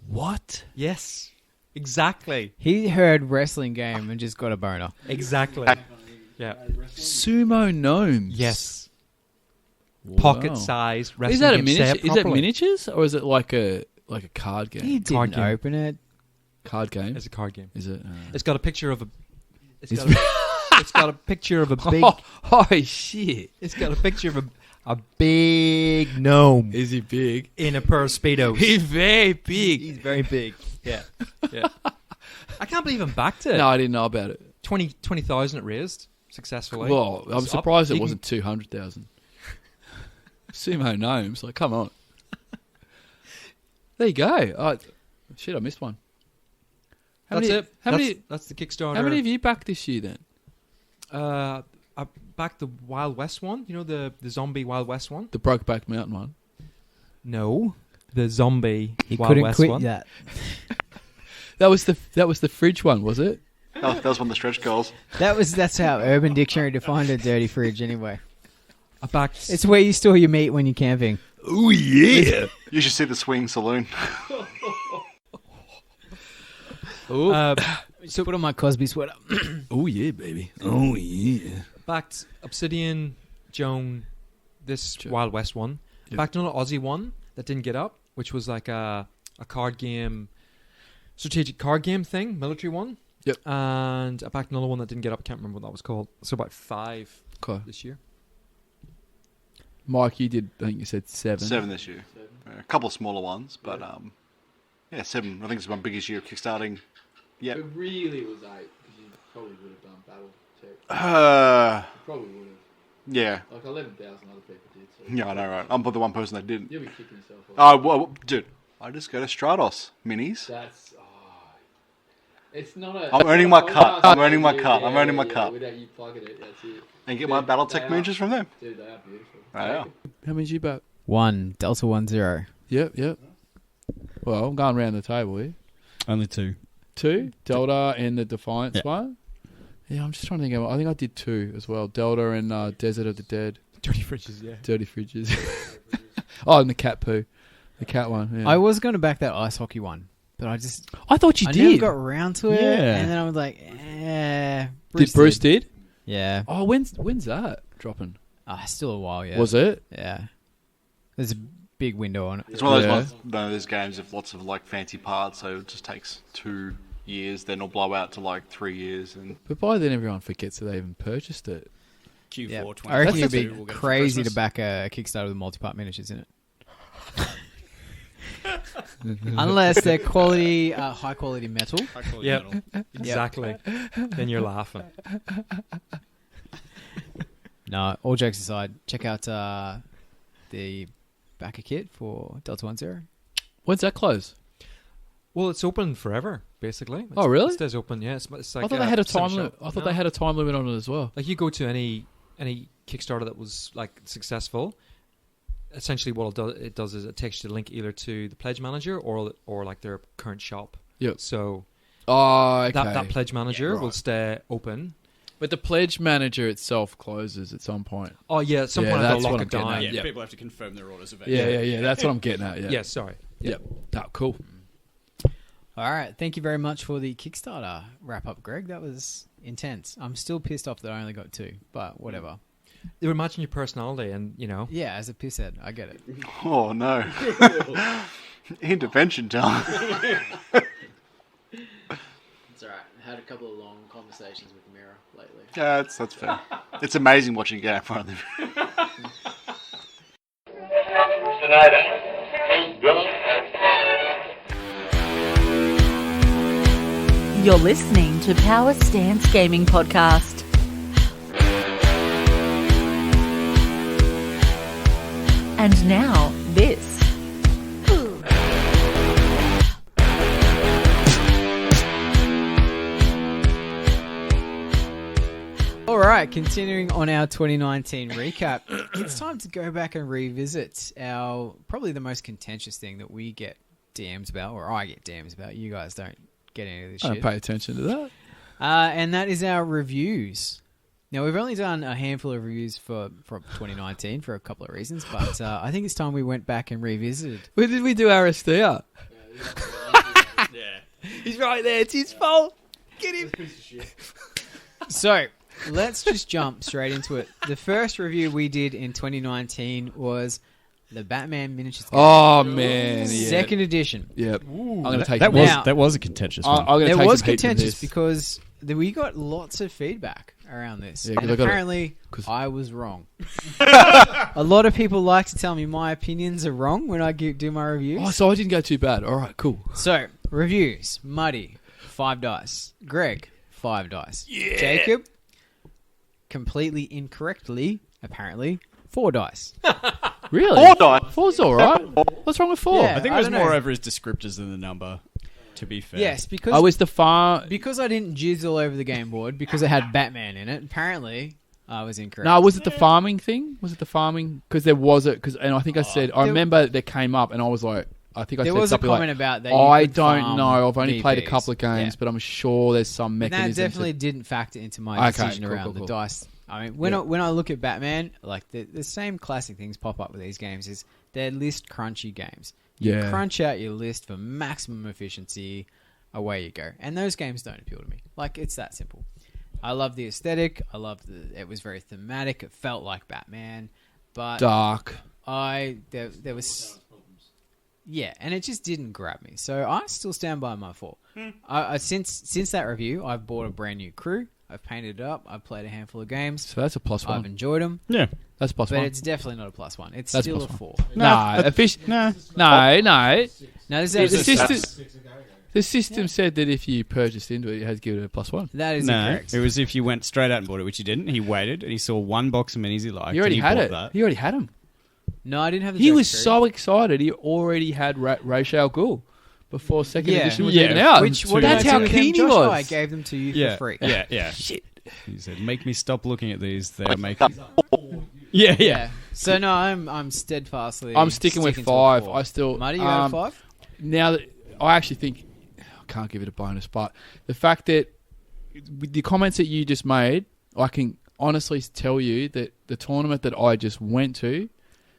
What? Yes, exactly, He heard wrestling game and just got a boner. exactly. Yeah. Sumo Gnomes. Yes. Wow. Pocket-sized wrestling Is that a game. Say miniature? it Is that properly. miniatures or is it like a card game? He Card didn't game. open it. Card game. It's a card game. Is it? It's got a picture of a. It's- It's got a picture of a big. Oh shit! It's got a picture of a big gnome Is he big? in a pair of speedos. He's very big. He's very big. Yeah, yeah. I can't believe I'm backed it. No, I didn't know about it. 20,000 it raised successfully. Well, I'm It's surprised up. it You wasn't 200,000. Sumo Gnomes, like, come on. There you go. Shit, I missed one. That's it. How many? That's the Kickstarter. How many have you backed this year then? I backed the Wild West one. You know the zombie Wild West one. The Brokeback Mountain one. No, the zombie He Wild couldn't West quit one. that. That was the fridge one, was it? That was one of the stretch goals. That's how Urban Dictionary defined a dirty fridge anyway. I backed. It's where you store your meat when you're camping. Oh yeah. You should see the swing saloon. So put on my Cosby sweater. Oh yeah, baby. Oh yeah. backed Obsidian Joan, this Sure. Wild West one. Yep. Backed another Aussie one that didn't get up, which was like a card game, strategic card game thing, military one. Yep. And I backed another one that didn't get up. Can't remember what that was called. So about 5 Okay. this year. Mike, you did. I think you said 7. 7 this year. A couple of smaller ones, but yeah, 7. I think it's my biggest year of kickstarting. Yep. It really was 8 because you probably would have done battle check. You probably would have. Yeah. Like 11,000 other people did. So Yeah, I know, right? I'm the one person that didn't. You'll be kicking yourself off. Oh, well, dude, I just go to Stratos minis. That's it's not a. I'm earning my cut. I'm earning my Yeah, cut. yeah, I'm earning my yeah, cut. Without you plugging it, that's it. And get my Battletech they miniatures from them. Dude, they are beautiful. I know. How many did you back? 1 Delta 10. Yep. Well, I'm going around the table here. Only 2. 2 Delta and the Defiance Yeah. one. Yeah, I'm just trying to think. I think I did 2 as well. Delta and Desert of the Dead. Dirty fridges, yeah. Dirty fridges. Oh, and the cat poo. The cat one. Yeah. I was going to back that ice hockey one, but I thought you I did. never got around to it, Yeah. and then I was like, Did Bruce did? Yeah. Oh, when's that dropping? Still a while, yeah. Was it? Yeah. There's a big window on it. It's one of those Yeah. ones, one of those games with lots of like fancy parts, so it just takes 2 years, then it'll blow out to like 3 years, and But by then, everyone forgets that they even purchased it. Q4 Yeah. 20. I reckon That's it'd be we'll get it for crazy to Christmas. back a Kickstarter with multi-part miniatures in it. Unless they're quality, high quality metal. Yep. Exactly. Then you're laughing. No, all jokes aside, check out the backer kit for Delta 10. When's that close? Well, it's open forever, basically. Oh, really? It stays open, yeah. It's like I thought they had a time sim limit. shop. I thought No. they had a time limit on it as well. Like you go to any Kickstarter that was like successful, essentially what it does is it takes you the link either to the pledge manager or like their current shop. Yep. So Oh, okay. that pledge manager right. will stay open. But the pledge manager itself closes at some point. Oh yeah, at some Yeah, point that's they'll what lock I'm it getting down. at. Yeah, Yep. people have to confirm their orders of it. Yeah. That's what I'm getting at. Yeah. Yeah, sorry. Yep. Oh, cool. All right, thank you very much for the Kickstarter wrap-up, Greg. That was intense. I'm still pissed off that I only got 2, but whatever. They were matching your personality, and you know. Yeah, as a pisshead, I get it. oh no, intervention time. It's alright. I had a couple of long conversations with Mira lately. Yeah, that's fair. It's amazing watching you get in front of them. You're listening to Power Stance Gaming Podcast. And now, this. right, continuing on our 2019 recap, it's time to go back and revisit our probably the most contentious thing that we get DMs about, or I get DMs about. You guys don't get any of this I shit. don't pay attention to that. And that is our reviews. Now, we've only done a handful of reviews for 2019 for a couple of reasons, but I think it's time we went back and revisited. Where did we do RSD? Yeah. He's right there. It's his fault. Get him. So, let's just jump straight into it. The first review we did in 2019 was the Batman miniatures game. Oh, man. Yeah. Second edition. Yep. I'm going to take That him. was Now- that was a contentious I'm one. going to It take was some heat from contentious this. because we got lots of feedback around this. Yeah, 'cause and I got it. apparently, 'Cause- I was wrong. A lot of people like to tell me my opinions are wrong when I do my reviews. Oh, so I didn't go too bad. All right, cool. So, reviews. Muddy, 5 dice. Greg, 5 dice. Yeah. Jacob, completely incorrectly, apparently, 4 dice. Really? 4 dice. 4's all right. What's wrong with 4? Yeah. I think I it was don't know. more over his descriptors than the number. To be fair. Yes, because Oh, it's the far... because I didn't jizz all over the game board because it had Batman in it. Apparently, I was incorrect. No, was it the farming thing? Was it the farming? Because there was it. And I think I said... I remember that came up and I was like... I think I There said was a something comment like... about that. You I could don't farm know. I've only played a VPs. couple of games, Yeah. but I'm sure there's some But mechanism. that definitely didn't factor into my Okay, decision cool, around cool, the cool. dice. I mean, when Yeah. when I look at Batman, like the same classic things pop up with these games is they're list crunchy games. You Yeah. crunch out your list for maximum efficiency, away you go. And those games don't appeal to me. Like, it's that simple. I love the aesthetic. I love it was very thematic. It felt like Batman, but Dark. there was. Yeah, and it just didn't grab me. So I still stand by my 4. Since that review, I've bought a brand new crew. I've painted it up. I've played a handful of games. So that's a plus I've one. enjoyed them. Yeah. That's plus But one. it's definitely not a +1. It's That's still a +1. 4. No, Nah. no. No, this The is system said that if you purchased into it, you had to give it a +1. that is No, incorrect. it was if you went straight out and bought it, which you didn't. He waited and he saw one box of minis he liked. He already and had bought it. That. He already had him. No, I didn't have the He Joker was crew. so excited. He already had Ra's al Ghul before second Yeah. edition was Yeah. even out. Which, what did That's I do how with them? keen he Josh was. I gave them to you Yeah, for free. yeah. Shit. He said, "Make me stop looking at these. They're making." Yeah. Yeah. So no, I'm steadfastly. I'm sticking with to a 5. 4. I still. Muddy, you got a 5? Now that I actually think I can't give it a bonus, but the fact that with the comments that you just made, I can honestly tell you that the tournament that I just went to,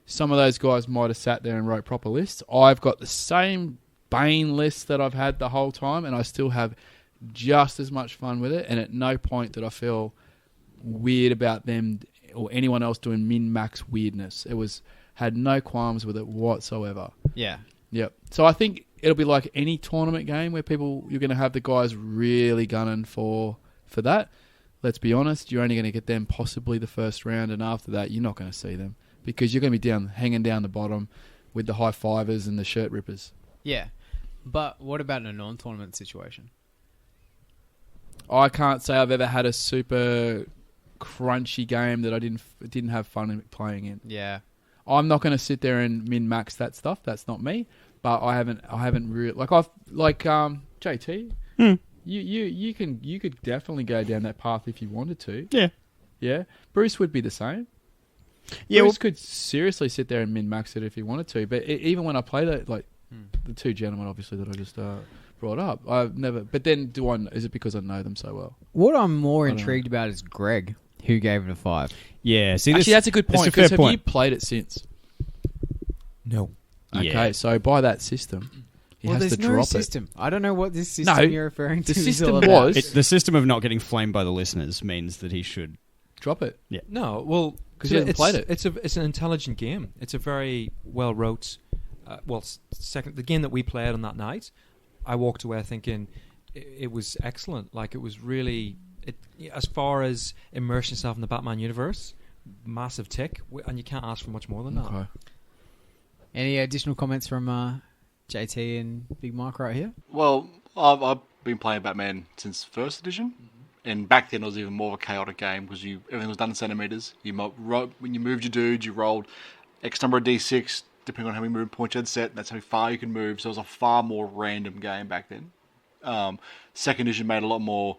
some of those guys might have sat there and wrote proper lists. I've got the same Bane list that I've had the whole time, and I still have just as much fun with it. And at no point did I feel weird about them or anyone else doing min-max weirdness. Had no qualms with it whatsoever. Yeah. Yep. So I think it'll be like any tournament game where you're going to have the guys really gunning for that. Let's be honest, you're only going to get them possibly the first round, and after that, you're not going to see them because you're going to be hanging down the bottom with the high fivers and the shirt rippers. Yeah. But what about in a non-tournament situation? I can't say I've ever had a super crunchy game that I didn't have fun in playing in. Yeah. I'm not going to sit there and min-max that stuff. That's not me. But I haven't really JT. You could definitely go down that path if you wanted to. Yeah. Yeah. Bruce would be the same. Yeah. Bruce could seriously sit there and min-max it if he wanted to. But even when I played it, like the two gentlemen, obviously that I just brought up, I've never. But then, is it because I know them so well? What I'm more I don't intrigued about is Greg, who gave it a 5. Yeah. See, Actually, that's a good point. That's a Because fair have you point. played it since? No. Okay, Yeah. so by that system, he has there's to no drop system. I don't know what this system No, you're referring to. the is system all about. was- The system of not getting flamed by the listeners means that he should. it. Drop it. No, well, 'Cause you haven't played it. It's an intelligent game. It's a very well wrote. The game that we played on that night, I walked away thinking it was excellent. Like it was really, as far as immersing yourself in the Batman universe, massive tick, and you can't ask for much more than that. Okay. Any additional comments from JT and Big Mike right here? Well, I've been playing Batman since first edition, and back then it was even more of a chaotic game because everything was done in centimeters. When you moved your dudes, you rolled X number of d6 depending on how many movement points you had set. That's how far you can move. So it was a far more random game back then. Second edition made it a lot more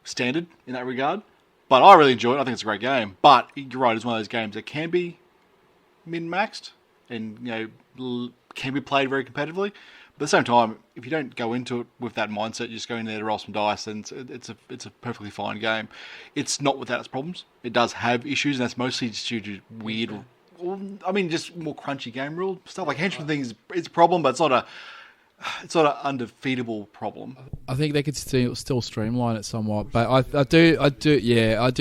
standard in that regard. But I really enjoy it. I think it's a great game. But you're right, it's one of those games that can be min-maxed and can be played very competitively. But at the same time, if you don't go into it with that mindset, you just go in there to roll some dice, and it's a perfectly fine game. It's not without its problems. It does have issues, and that's mostly just due to weird, just more crunchy game rule stuff. Like henchman thing is a problem, but it's not an undefeatable problem. I think they could still streamline it somewhat, but I do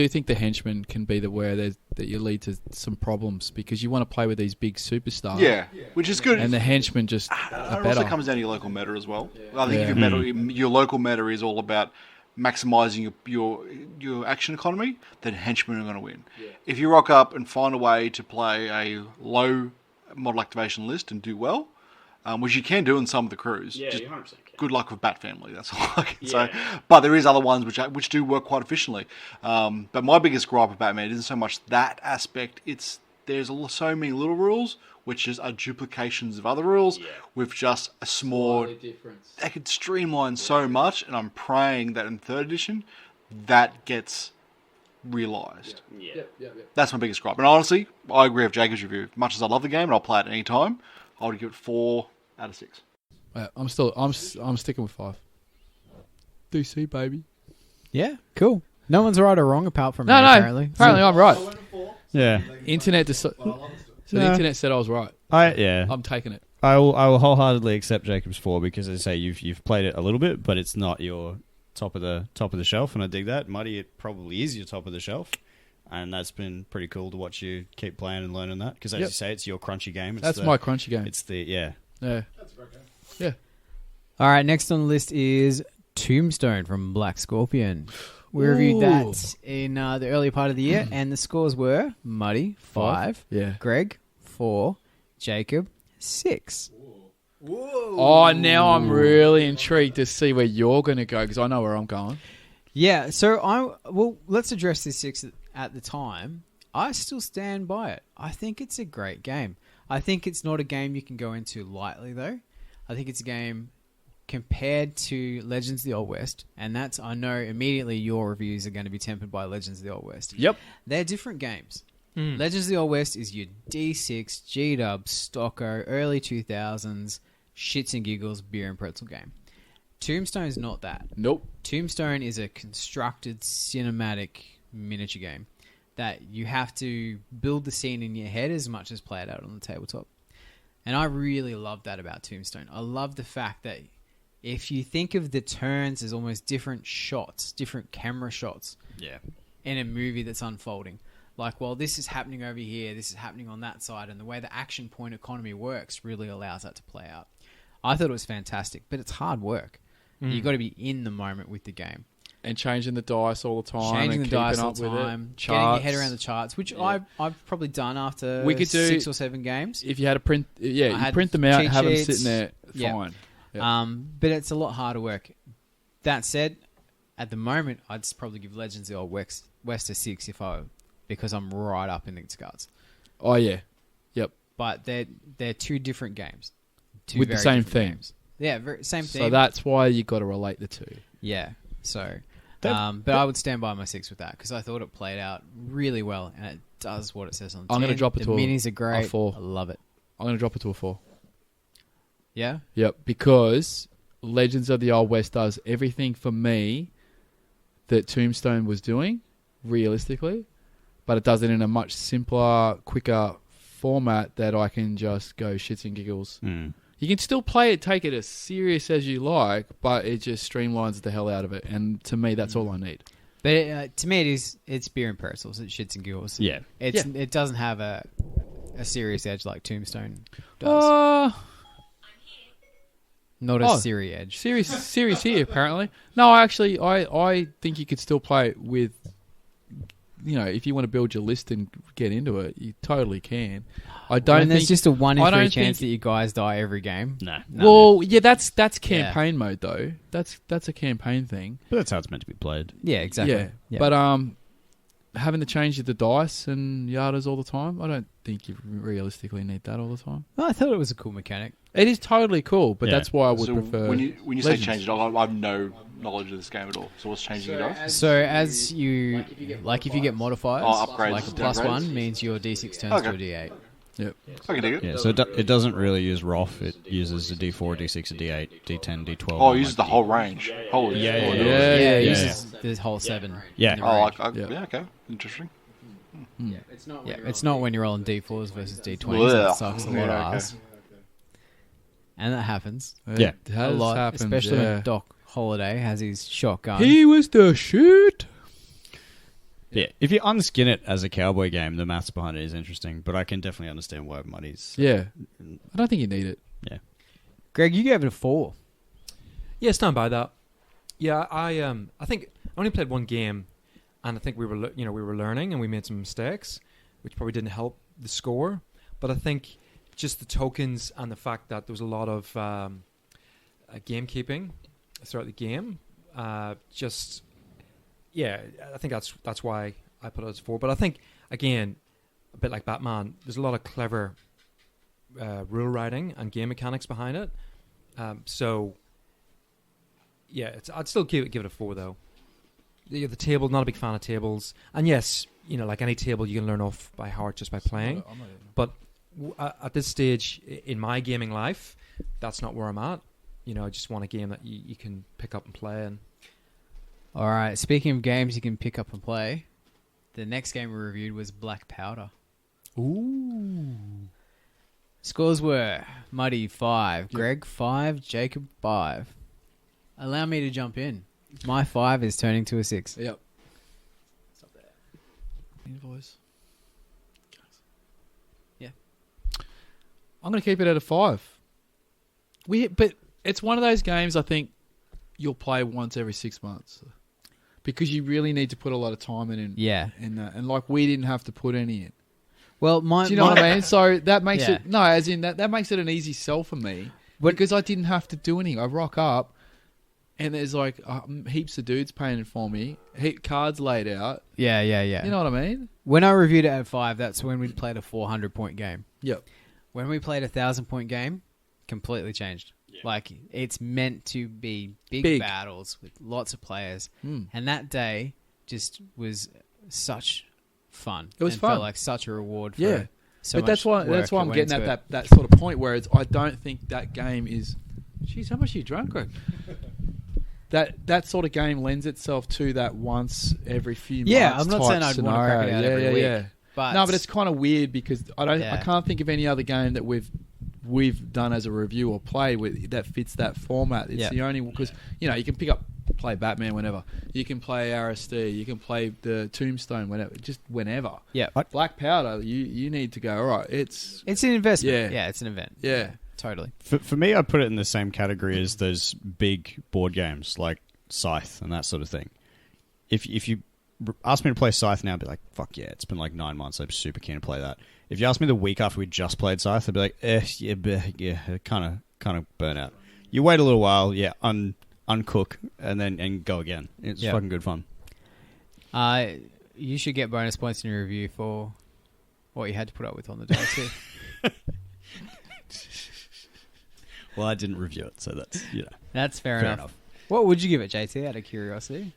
think the henchmen can be that you lead to some problems because you want to play with these big superstars. Yeah, which is good. And the henchmen just it are better. also comes down to your local meta as well. Yeah. I think if your local meta is all about maximising your action economy, then henchmen are going to win. Yeah. If you rock up and find a way to play a low model activation list and do well, which you can do in some of the crews. Yeah, you 100% can. Good luck with Bat Family, that's all I can say. But there is other ones which do work quite efficiently. But my biggest gripe with Batman isn't so much that aspect, there's so many little rules which are duplications of other rules with just a small difference. They could streamline so much, and I'm praying that in 3rd edition that gets realised. Yeah. That's my biggest gripe. And honestly, I agree with Jacob's review. As much as I love the game and I'll play it any time, I would give it 4 out of 6. I'm sticking with 5. DC baby. Yeah, cool. No one's right or wrong apart from me, No. apparently. Apparently, I'm right. Yeah. The internet said I was right. I'm taking it. I will wholeheartedly accept Jacob's 4 because, as I say, you've played it a little bit, but it's not your top of the shelf, and I dig that. Muddy, it probably is your top of the shelf, and that's been pretty cool to watch you keep playing and learning that. Because as you say, it's your crunchy game. That's my crunchy game. It's the Yeah. That's a great game. Yeah. All right, next on the list is Tombstone from Black Scorpion. We reviewed that in the earlier part of the year, and the scores were Muddy, 5. Yeah. Greg, 4. Jacob, 6. Whoa. Oh, now I'm really intrigued to see where you're going to go because I know where I'm going. Yeah, so let's address this 6 at the time. I still stand by it. I think it's a great game. I think it's not a game you can go into lightly, though. I think it's a game compared to Legends of the Old West, and that's, I know immediately your reviews are going to be tempered by Legends of the Old West. Yep. They're different games. Legends of the Old West is your D6, G-Dub, Stocko, early 2000s, shits and giggles, beer and pretzel game. Tombstone is not that. Nope. Tombstone is a constructed cinematic miniature game that you have to build the scene in your head as much as play it out on the tabletop. And I really love that about Tombstone. I love the fact that if you think of the turns as almost different shots, different camera shots in a movie that's unfolding. Like, well, this is happening over here, this is happening on that side, and the way the action point economy works really allows that to play out. I thought it was fantastic, but it's hard work. You've got to be in the moment with the game. And changing the dice all the time. Changing and the dice all up the with time. it. Getting your head around the charts, which I've probably done after we could do 6 or 7 games. If you had a print, you print them out, have them sitting there, fine. Yeah. But it's a lot harder work. That said, at the moment, I'd probably give Legends of the Old West a 6 because I'm right up in the guts. Oh, yeah. Yep. But they're 2 different games. With the same themes. Yeah, same theme. So that's why you got to relate the 2. Yeah. So, but I would stand by my 6 with that because I thought it played out really well and it does what it says on the tin. I'm going to drop it to the minis are great. A 4. I love it. I'm going to drop it to a 4. Yeah? Yep, because Legends of the Old West does everything for me that Tombstone was doing, realistically, but it does it in a much simpler, quicker format that I can just go shits and giggles. You can still play it, take it as serious as you like, but it just streamlines the hell out of it. And to me, that's all I need. But to me, it's beer and pretzels. It's shits and giggles. Yeah. It doesn't have a serious edge like Tombstone does. Not a serious edge. Serious here, apparently. No, actually, I think you could still play it with, if you want to build your list and get into it, you totally can. I don't think there's just a 1 in 3 chance that you guys die every game. No. Well, yeah, that's campaign mode though. That's a campaign thing. But that's how it's meant to be played. Yeah, exactly. Yeah. But having to change the dice and yadas all the time, I don't think you realistically need that all the time. Well, I thought it was a cool mechanic. It is totally cool, but that's why I would prefer. When you say change it, I have no knowledge of this game at all. So what's changing you guys? So as you if you get modifiers, upgrades, like a plus downgrades? 1 means your D6 turns to a D8. Yep. I can dig it. Yeah, so it doesn't really use ROF. It uses a D4, D6, a D8, D10, D12. Oh, it and, uses the whole range. Holy Yeah, shit. yeah, Yeah, it yeah. uses the whole 7. Yeah. in the Oh, range. yeah, okay. Interesting. Yeah, it's not. Yeah, it's not when you're rolling D4s versus D20s. Ugh. That sucks a lot Yeah, of okay. ass. And that happens Yeah. It a has lot, happened, especially yeah. when Doc Holiday has his shotgun. He was the shit. Yeah, if you unskin it as a cowboy game, the maths behind it is interesting, but I can definitely understand why Muddy's. Yeah. I don't think you need it. Yeah. Greg, you gave it a 4. Yeah, stand by that. Yeah, I think I only played one game, and I think we were learning and we made some mistakes, which probably didn't help the score. But I think just the tokens and the fact that there was a lot of gamekeeping throughout the game, I think that's why I put it as 4. But I think again, a bit like Batman, there's a lot of clever rule writing and game mechanics behind it. I'd still give it a 4 though. The table, not a big fan of tables, and yes, like any table, you can learn off by heart just by playing. But at this stage in my gaming life, that's not where I'm at. I just want a game that you can pick up and play. And All right, speaking of games you can pick up and play, the next game we reviewed was Black Powder. Ooh. Scores were Muddy 5, Greg 5, Jacob 5. Allow me to jump in. My 5 is turning to a 6. Yep. Stop there. Invoice. Yeah. I'm going to keep it at a 5. But it's one of those games I think you'll play once every 6 months. Because you really need to put a lot of time in. Yeah. And like we didn't have to put any in. Well, Do you know what I mean? So that makes it... No, as in that makes it an easy sell for me. Because I didn't have to do anything. I rock up and there's like heaps of dudes painted for me. Cards laid out. Yeah. You know what I mean? When I reviewed it at 5, that's when we played a 400-point game. Yep. When we played a 1,000-point game, completely changed. Yeah. Like, it's meant to be big battles with lots of players. And that day just was such fun. It was and fun. Felt like such a reward for so but much that's why work I'm went getting into at it. that sort of point where I don't think that game is... Jeez, how much are you drunk, Greg? That sort of game lends itself to that once every few months. Yeah, I'm not type saying I'd want to crack it out every week. Yeah. But No, but it's kind of weird because I can't think of any other game that we've done as a review or play with that fits that format. It's the only because you can play Batman whenever. You can play RSD. You can play the Tombstone whenever. Just whenever. Yeah. Black Powder. You need to go. All right. It's an investment. Yeah. It's an event. Yeah. Totally. For me, I'd put it in the same category as those big board games like Scythe and that sort of thing. If you ask me to play Scythe now, I'd be like, fuck yeah, it's been like 9 months. I'm super keen to play that. If you ask me the week after we just played Scythe, I'd be like, kind of burn out. You wait a little while, uncook, and go again. It's fucking good fun. You should get bonus points in your review for what you had to put up with on the day too. Well, I didn't review it, so that's That's fair enough. What would you give it, JT, out of curiosity?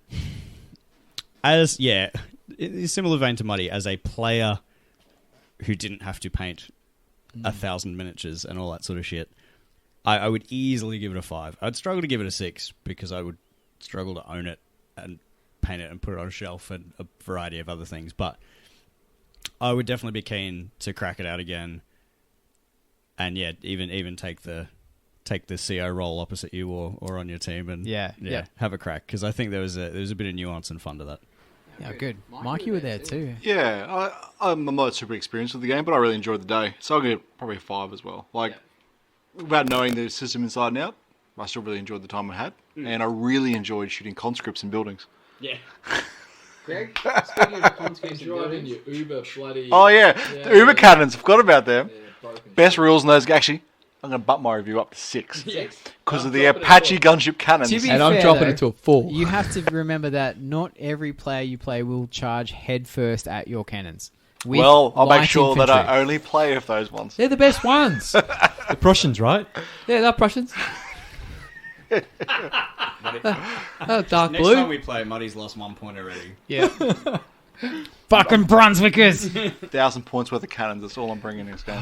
in a similar vein to Muddy, as a player who didn't have to paint 1,000 miniatures and all that sort of shit, I would easily give it a 5. I'd struggle to give it a 6 because I would struggle to own it and paint it and put it on a shelf and a variety of other things. But I would definitely be keen to crack it out again, and even take the CO role opposite you or on your team and have a crack, because I think there was a bit of nuance and fun to that. Yeah, good. Mike, you were there too. Yeah, I'm not super experienced with the game, but I really enjoyed the day. So I'll give it probably a 5 as well. Without knowing the system inside and out, I still really enjoyed the time I had. And I really enjoyed shooting conscripts in buildings. Yeah. Greg, speaking of conscripts, Driving your Uber bloody... Oh yeah, the Uber cannons, I forgot about them. Yeah, broken. Best rules in those... Actually, I'm going to butt my review up to 6. Yes. Because of the Apache gunship cannons. To be And I'm fair, dropping though, it to a 4. You have to remember that not every player you play will charge head first at your cannons. With Well, I'll make light sure that infantry. I only play with those ones. They're the best ones. the Prussians, right? Yeah, they're Prussians. Dark Next blue. time we play, Muddy's lost 1 point already. Yeah. Fucking Brunswickers. 1,000 points worth of cannons. That's all I'm bringing this game.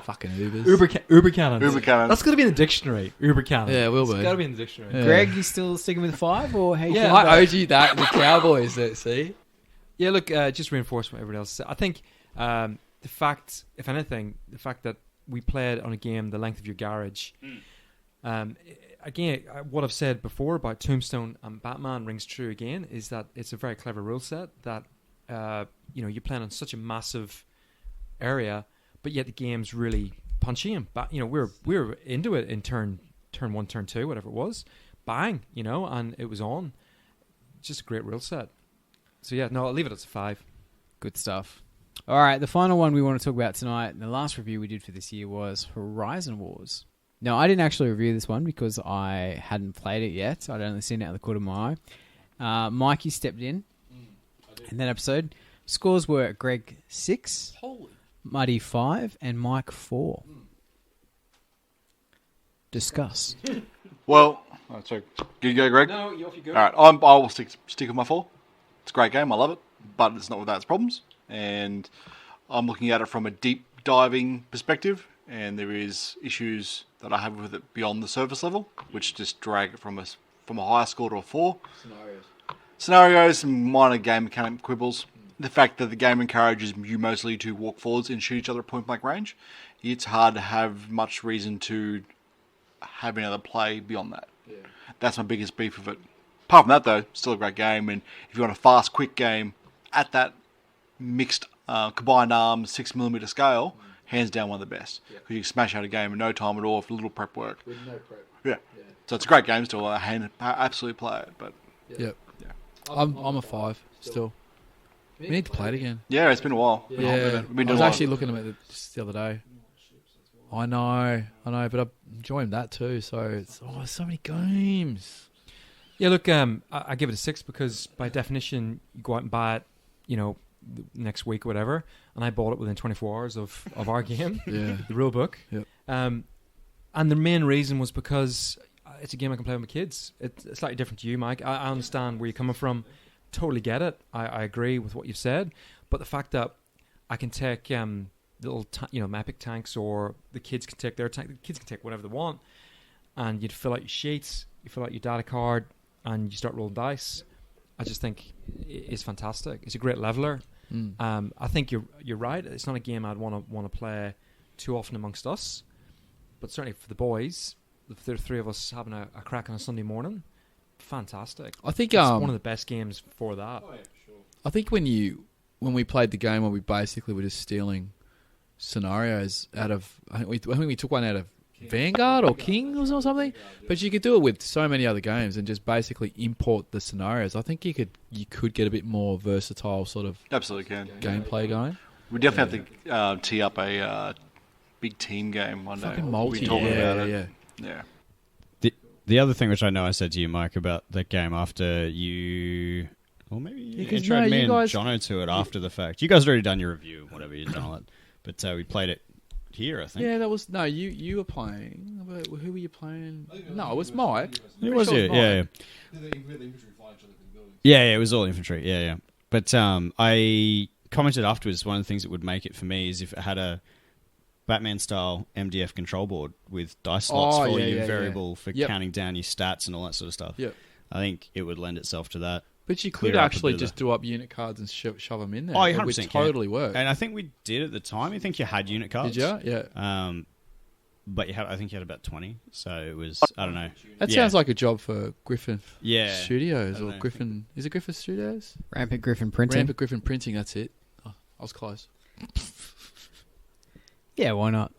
Fucking Ubers. Uber cannons. Uber cannons. That's going to be in the dictionary. Uber cannons. Yeah, it will be. It's got to be in the dictionary. Yeah. Greg, you still sticking with 5 or how you Yeah, feel I about owed you that. The Cowboys. See. Yeah, look, just reinforce what everybody else said. I think the fact, if anything, the fact that we played on a game the length of your garage. Again, what I've said before about Tombstone and Batman rings true again, is that it's a very clever rule set that you're playing on such a massive area, but yet the game's really punchy and we're into it in turn 1, turn 2, whatever it was, bang, and it was on. Just a great rule set. So yeah, no, I'll leave it as a 5. Good stuff. All right, the final one we want to talk about tonight, the last review we did for this year was Horizon Wars. Now, I didn't actually review this one because I hadn't played it yet. I'd only seen it out of the corner of my eye. Mikey stepped in that episode. Scores were Greg 6, Muddy 5, and Mike 4. Discuss. Well, so you go, Greg. No, you off you go. All right, I will stick with my 4. It's a great game. I love it, but it's not without its problems. And I'm looking at it from a deep diving perspective, and there is issues that I have with it beyond the surface level, which just drag it from a higher score to a 4. Scenarios, some minor game mechanic quibbles. The fact that the game encourages you mostly to walk forwards and shoot each other at point blank range, it's hard to have much reason to have any other play beyond that. Yeah. That's my biggest beef of it. Apart from that, though, still a great game. And if you want a fast, quick game at that mixed combined arms 6mm scale, hands down one of the best. Because you can smash out a game in no time at all for little prep work. With no prep. Yeah. So it's a great game still. I absolutely play it. But Yep. I'm a 5 still. We need to play it again. yeah, it's been a while. Yeah. I was actually looking at it just the other day. I know, but I enjoyed that too. So it's so many games. Yeah, look, I give it a 6 because by definition, you go out and buy it, next week or whatever, and I bought it within 24 hours of our game, Yeah. the rule book. Yep. And the main reason was because it's a game I can play with my kids. It's slightly different to you, Mike. I understand where you're coming from. Totally get it. I agree with what you've said. But the fact that I can take little, Mapic tanks, or the kids can take their tank. The kids can take whatever they want, and you'd fill out your sheets, you fill out your data card, and you start rolling dice. I just think it's fantastic. It's a great leveler. I think you're right. It's not a game I'd want to play too often amongst us, but certainly for the boys, if there are 3 of us having a crack on a Sunday morning, fantastic. I think It's one of the best games for that. I think when we played the game where we basically were just stealing scenarios out of, I think we took one out of Vanguard or Kings or something, but you could do it with so many other games and just basically import the scenarios. I think you could get a bit more versatile sort of Absolutely can. gameplay going. We definitely have to tee up a big team game one day. Fucking multi, We're talking about yeah. it. Yeah. The other thing which I know I said to you, Mike, about that game after you... Well, maybe you 'cause introed me you and guys- Jono to it after the fact. You guys had already done your review, whatever you've done it. But we played it here, I think. Yeah, that was you were playing. But who were you playing? No, it was Mike. It was you, Mike. yeah. Yeah, it was all infantry, yeah. But I commented afterwards, one of the things that would make it for me is if it had a Batman-style MDF control board with dice slots for your variable for counting down your stats and all that sort of stuff. Yep. I think it would lend itself to that. But you Clear could up a actually bit of just do up unit cards and shove them in there. Oh, you It 100% would can. totally work. And I think we did at the time. I think you had unit cards. Did you? Yeah. But I think you had about 20. So it was, I don't know. That sounds like a job for Griffin Studios I don't or know. Griffin. Is it Griffin Studios? Rampant Griffin Printing. Rampant Griffin Printing. That's it. Oh, I was close. Yeah, why not?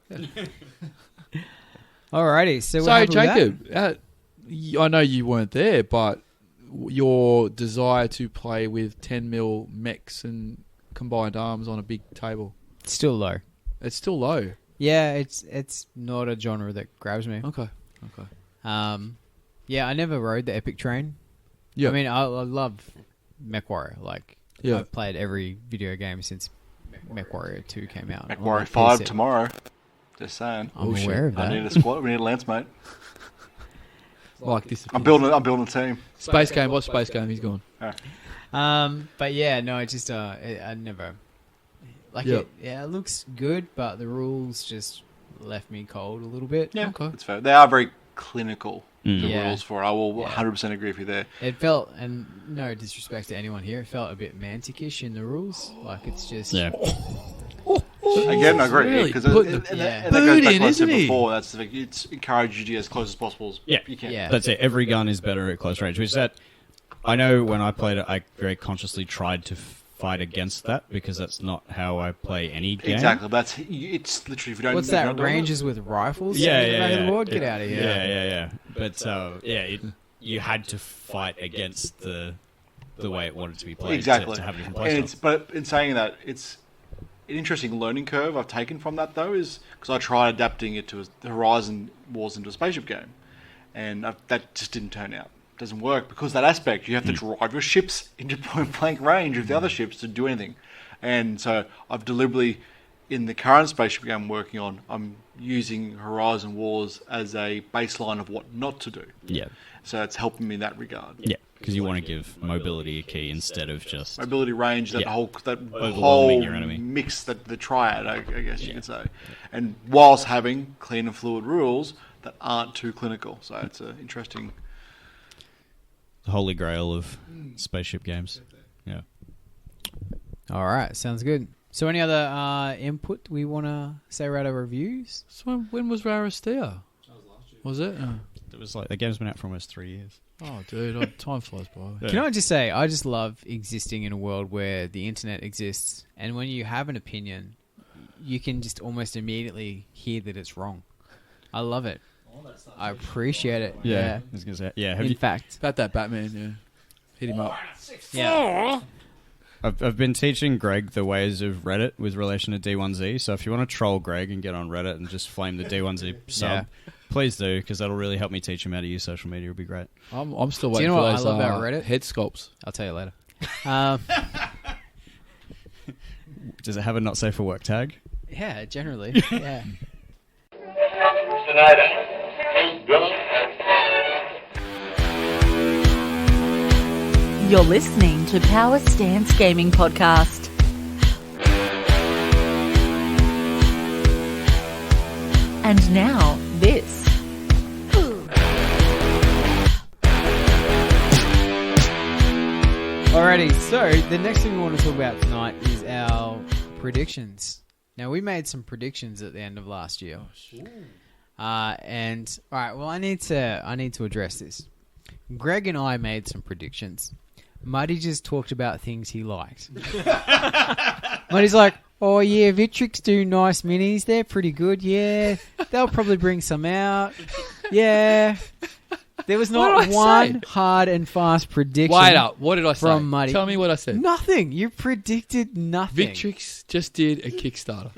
Alrighty, so So, what happened with Jacob, I know you weren't there, but your desire to play with 10mm mechs and combined arms on a big table, that? Still low. it's still low. Yeah, it's not a genre that grabs me. Okay. Yeah, I never rode the Epic train. Yeah. I mean, I love MechWarrior. Like, Yeah. I've played every video game since MechWarrior 2 came out. on MechWarrior my 5 PC. tomorrow. Just saying. I'm Oh, shit. aware of I that. need a squad. We need a lance, mate. like this. I'm building a team. Space Game. What's Space Game? He's gone. But yeah, no, it just I never like Yep. it. Yeah, it looks good, but the rules just left me cold a little bit. Yeah, Okay. that's fair. They are very clinical. The Yeah. rules for it. I will Yeah. 100% agree with you there. It felt, and no disrespect to anyone here, it felt a bit Mantic-ish in the rules. Like it's just Yeah. Again, I agree. Really Because putting and the that boot goes back in, to what I said isn't he? before. That's the thing. It's encouraged you to get as close as possible as Yeah. you can. Yeah. That's it. Every gun is better at close range. Which that I know when I played it, I very consciously tried to fight against that because that's not how I play any game. Exactly. It's literally if you don't. what's if you that? don't do it- Rangers with rifles? Yeah, in the yeah, back yeah. of the board? Get out of here! Yeah. But you had to fight against the way it wanted to be played. Exactly. To have a different And play it's, but in saying that, it's an interesting learning curve I've taken from that though, is because I tried adapting it to the Horizon Wars into a spaceship game, and that just didn't turn out. It doesn't work because that aspect you have to drive your ships into point blank range of the other ships to do anything, and so I've deliberately, in the current spaceship game I'm working on, I'm using Horizon Wars as a baseline of what not to do. Yeah. So it's helping me in that regard. Yeah. Because you want to give mobility a key instead of just Mobility range, that Yeah. whole Overwhelming your enemy. mix, that the triad, I guess you could say, and whilst having clean and fluid rules that aren't too clinical. So it's an interesting. the holy grail of spaceship games. Yeah. All right, sounds good. So, any other input we want to say about our reviews? So when was Raristea? Was it? It was like the game's been out for almost 3 years. Oh, dude, time flies by. Yeah. Can I just say, I just love existing in a world where the internet exists, and when you have an opinion, you can just almost immediately hear that it's wrong. I love it. I appreciate it. I was gonna say. Yeah. Have In you, fact, About that Batman, yeah. Hit him up. yeah. I've been teaching Greg the ways of Reddit with relation to D1Z. So if you want to troll Greg and get on Reddit and just flame the D1Z sub, please do, because that'll really help me teach him how to use social media. It'll be great. I'm still Do you waiting know for what I those love about Reddit? head sculpts. I'll tell you later. Does it have a not safe for work tag? Yeah, generally. Yeah. You're listening to Power Stance Gaming Podcast. And now, this. Alrighty, so the next thing we want to talk about tonight is our predictions. Now, we made some predictions at the end of last year. And all right, well, I need to address this. Greg and I made some predictions. Muddy just talked about things he liked. Muddy's like, "Oh yeah, Vitrix do nice minis. They're pretty good. Yeah, they'll probably bring some out. Yeah." There was What not did I one say? hard and fast prediction. Wait up. What did I say? From Muddy. Tell me what I said. Nothing. You predicted nothing. Victrix just did a Kickstarter.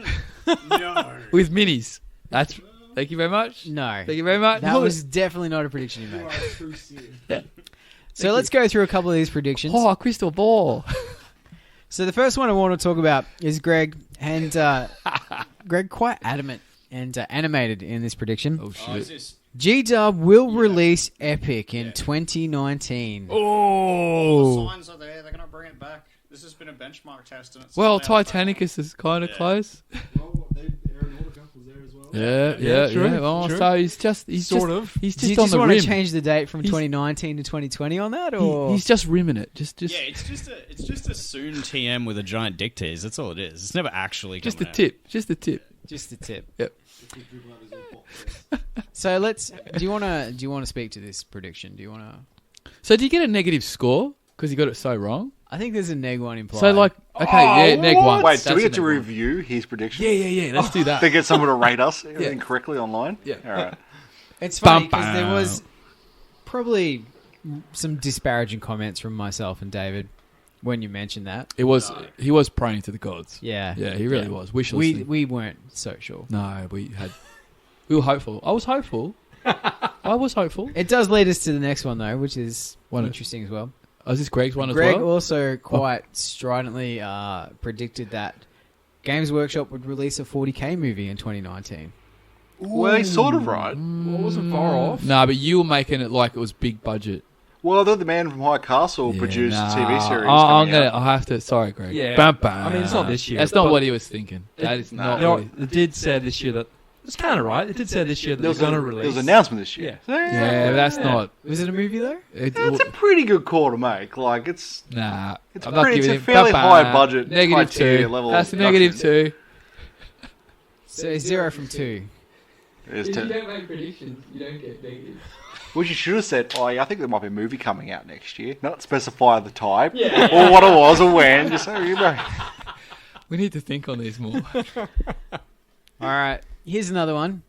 No. With minis. Thank you very much. No. Thank you very much. That was definitely not a prediction you made. So let's go through a couple of these predictions. Oh, a crystal ball. So the first one I want to talk about is Greg, and Greg quite adamant and animated in this prediction. Oh, shit. G-Dub will release Epic in 2019. Oh, signs are there. They're going to bring it back. This has been a benchmark test, and it's Well, Titanicus is kind of close. Aeronautica was there as well. Yeah. true, Oh, true. so he's just Do you on just the want rim. to change the date from He's- 2019 to 2020 on that, or He's just rimming it. Just Yeah, it's just a soon TM with a giant dick tease. That's all it is. It's never actually just the coming out. tip. Just the tip. just the tip? Yep. So let's. Do you want to speak to this prediction? Do you want to? So do you get a negative score because you got it so wrong? I think there's a neg one implied. So like, okay, yeah, neg one. Wait, do we That's get a to neg one. review his prediction? Yeah. Let's do that. To get someone to rate us incorrectly online? Yeah. All right. it's funny Bum, because there bum. was probably some disparaging comments from myself and David when you mentioned that. He was praying to the gods. Yeah, Yeah, he really was. Wish We listening. we weren't so sure. No, we were hopeful. I was hopeful. It does lead us to the next one though, which is One- interesting as well. Oh, is this Greg's one Greg as well? also quite stridently predicted that Games Workshop would release a 40k movie in 2019. Well, he's sort of right. Well, it wasn't far off. No, but you were making it like it was big budget. Well, the Man from High Castle produced a TV series. I'll have to. Sorry, Greg. Yeah. Bam, bam. I mean, it's not this year. That's not what he was thinking. That is not. No, what he- it did say this year that it's kind of right. It did say this year that they're going to release. There was an announcement this year. Yeah, but that's not. Was it a movie though? It's a pretty good call to make. Like it's Nah. It's I'm not pretty. It's giving a him fairly bam, high budget, high Negative tier 2. level. That's a production. negative 2. So 0 from 2. There's If you 10. don't make predictions, you don't get negative. Which you should have said, oh, yeah, I think there might be a movie coming out next year. Not specify the type, or what it was, or when. Just so you know. We need to think on these more. All right, here's another one.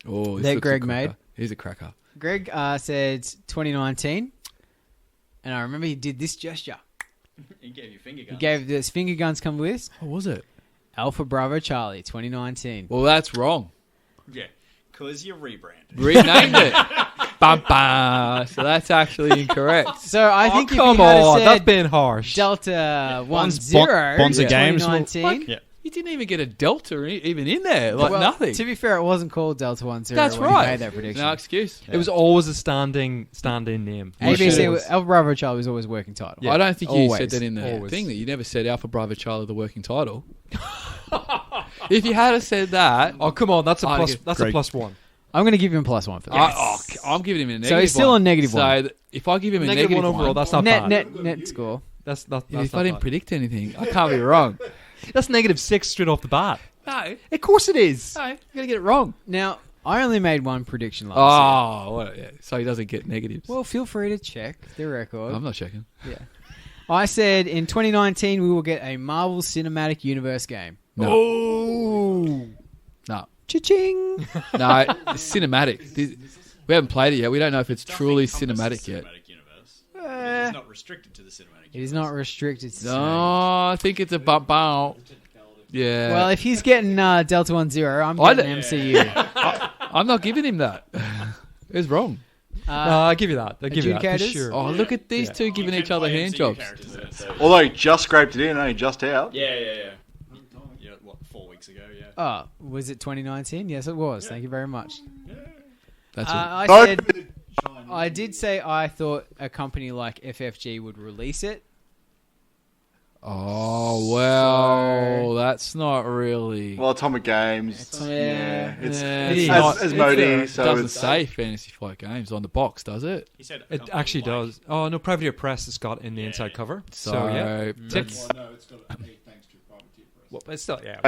Oh, That Greg made. He's a cracker. Greg said 2019, and I remember he did this gesture. He gave you finger He guns. gave this finger guns come with this. What was it? Alpha Bravo Charlie 2019. Well, that's wrong. Yeah, because you rebranded. Renamed it. Bam, bam. So that's actually incorrect. So I think if come you had on, said that's being harsh. Delta 10 Bonza Games will- 2019. Yeah. You didn't even get a delta even in there. Like Well, nothing. To be fair, it wasn't called Delta 10. That's when he right. made that prediction. No excuse. It was always a stand-in name. ABC, Always. Alpha Bravo Charlie was always working title. I don't think you Always. said that in the Always. thing that you never said Alpha Bravo Charlie the working title. If you had said that, Oh, come on, that's a I'd plus. give That's Greg. a +1. I'm going to give him a +1 for that. I'm giving him a negative. So he's still one. on negative So one. if I give him a Negative negative one overall. one, That's not bad. Net score. That's not. if That's I not didn't bad. predict anything, I can't be wrong. That's -6 straight off the bat. No, Of course it is. no, you're gonna get it wrong. Now, I only made one prediction last Oh, well, yeah. So he doesn't get negatives. year. Well, feel free to check the record. I'm not checking. Yeah. I said in 2019 we will get a Marvel Cinematic Universe game. No, Oh. no, Cha-ching! no. It's cinematic. We haven't played it yet. We don't know if it's truly cinematic yet. It's not restricted to the cinematic. It is not restricted to No, cinematic. I think it's a bump out. Yeah. Well, if he's getting Delta 10, I'm I getting MCU. I'm not giving him that. It's wrong. No, I'll give you that. I'll give you that for Adjudicators? sure. Oh, look at these two giving each other hand jobs. Although he just scraped it in, only just out. Yeah. Yeah, what, 4 weeks ago, yeah. Oh, was it 2019? Yes, it was. Thank you very much. That's it. I No. said, I did say I thought a company like FFG would release it. Oh, well, that's not really. Well, Atomic Games. Yeah. It's it's as- not- as Modi, it so doesn't it's- say Fantasy Flight Games on the box, does it? He said It actually does. Oh no, Privateer Press has got in the inside cover. So, yeah, that's- Well, no, it's got a thanks to Privateer Press. well,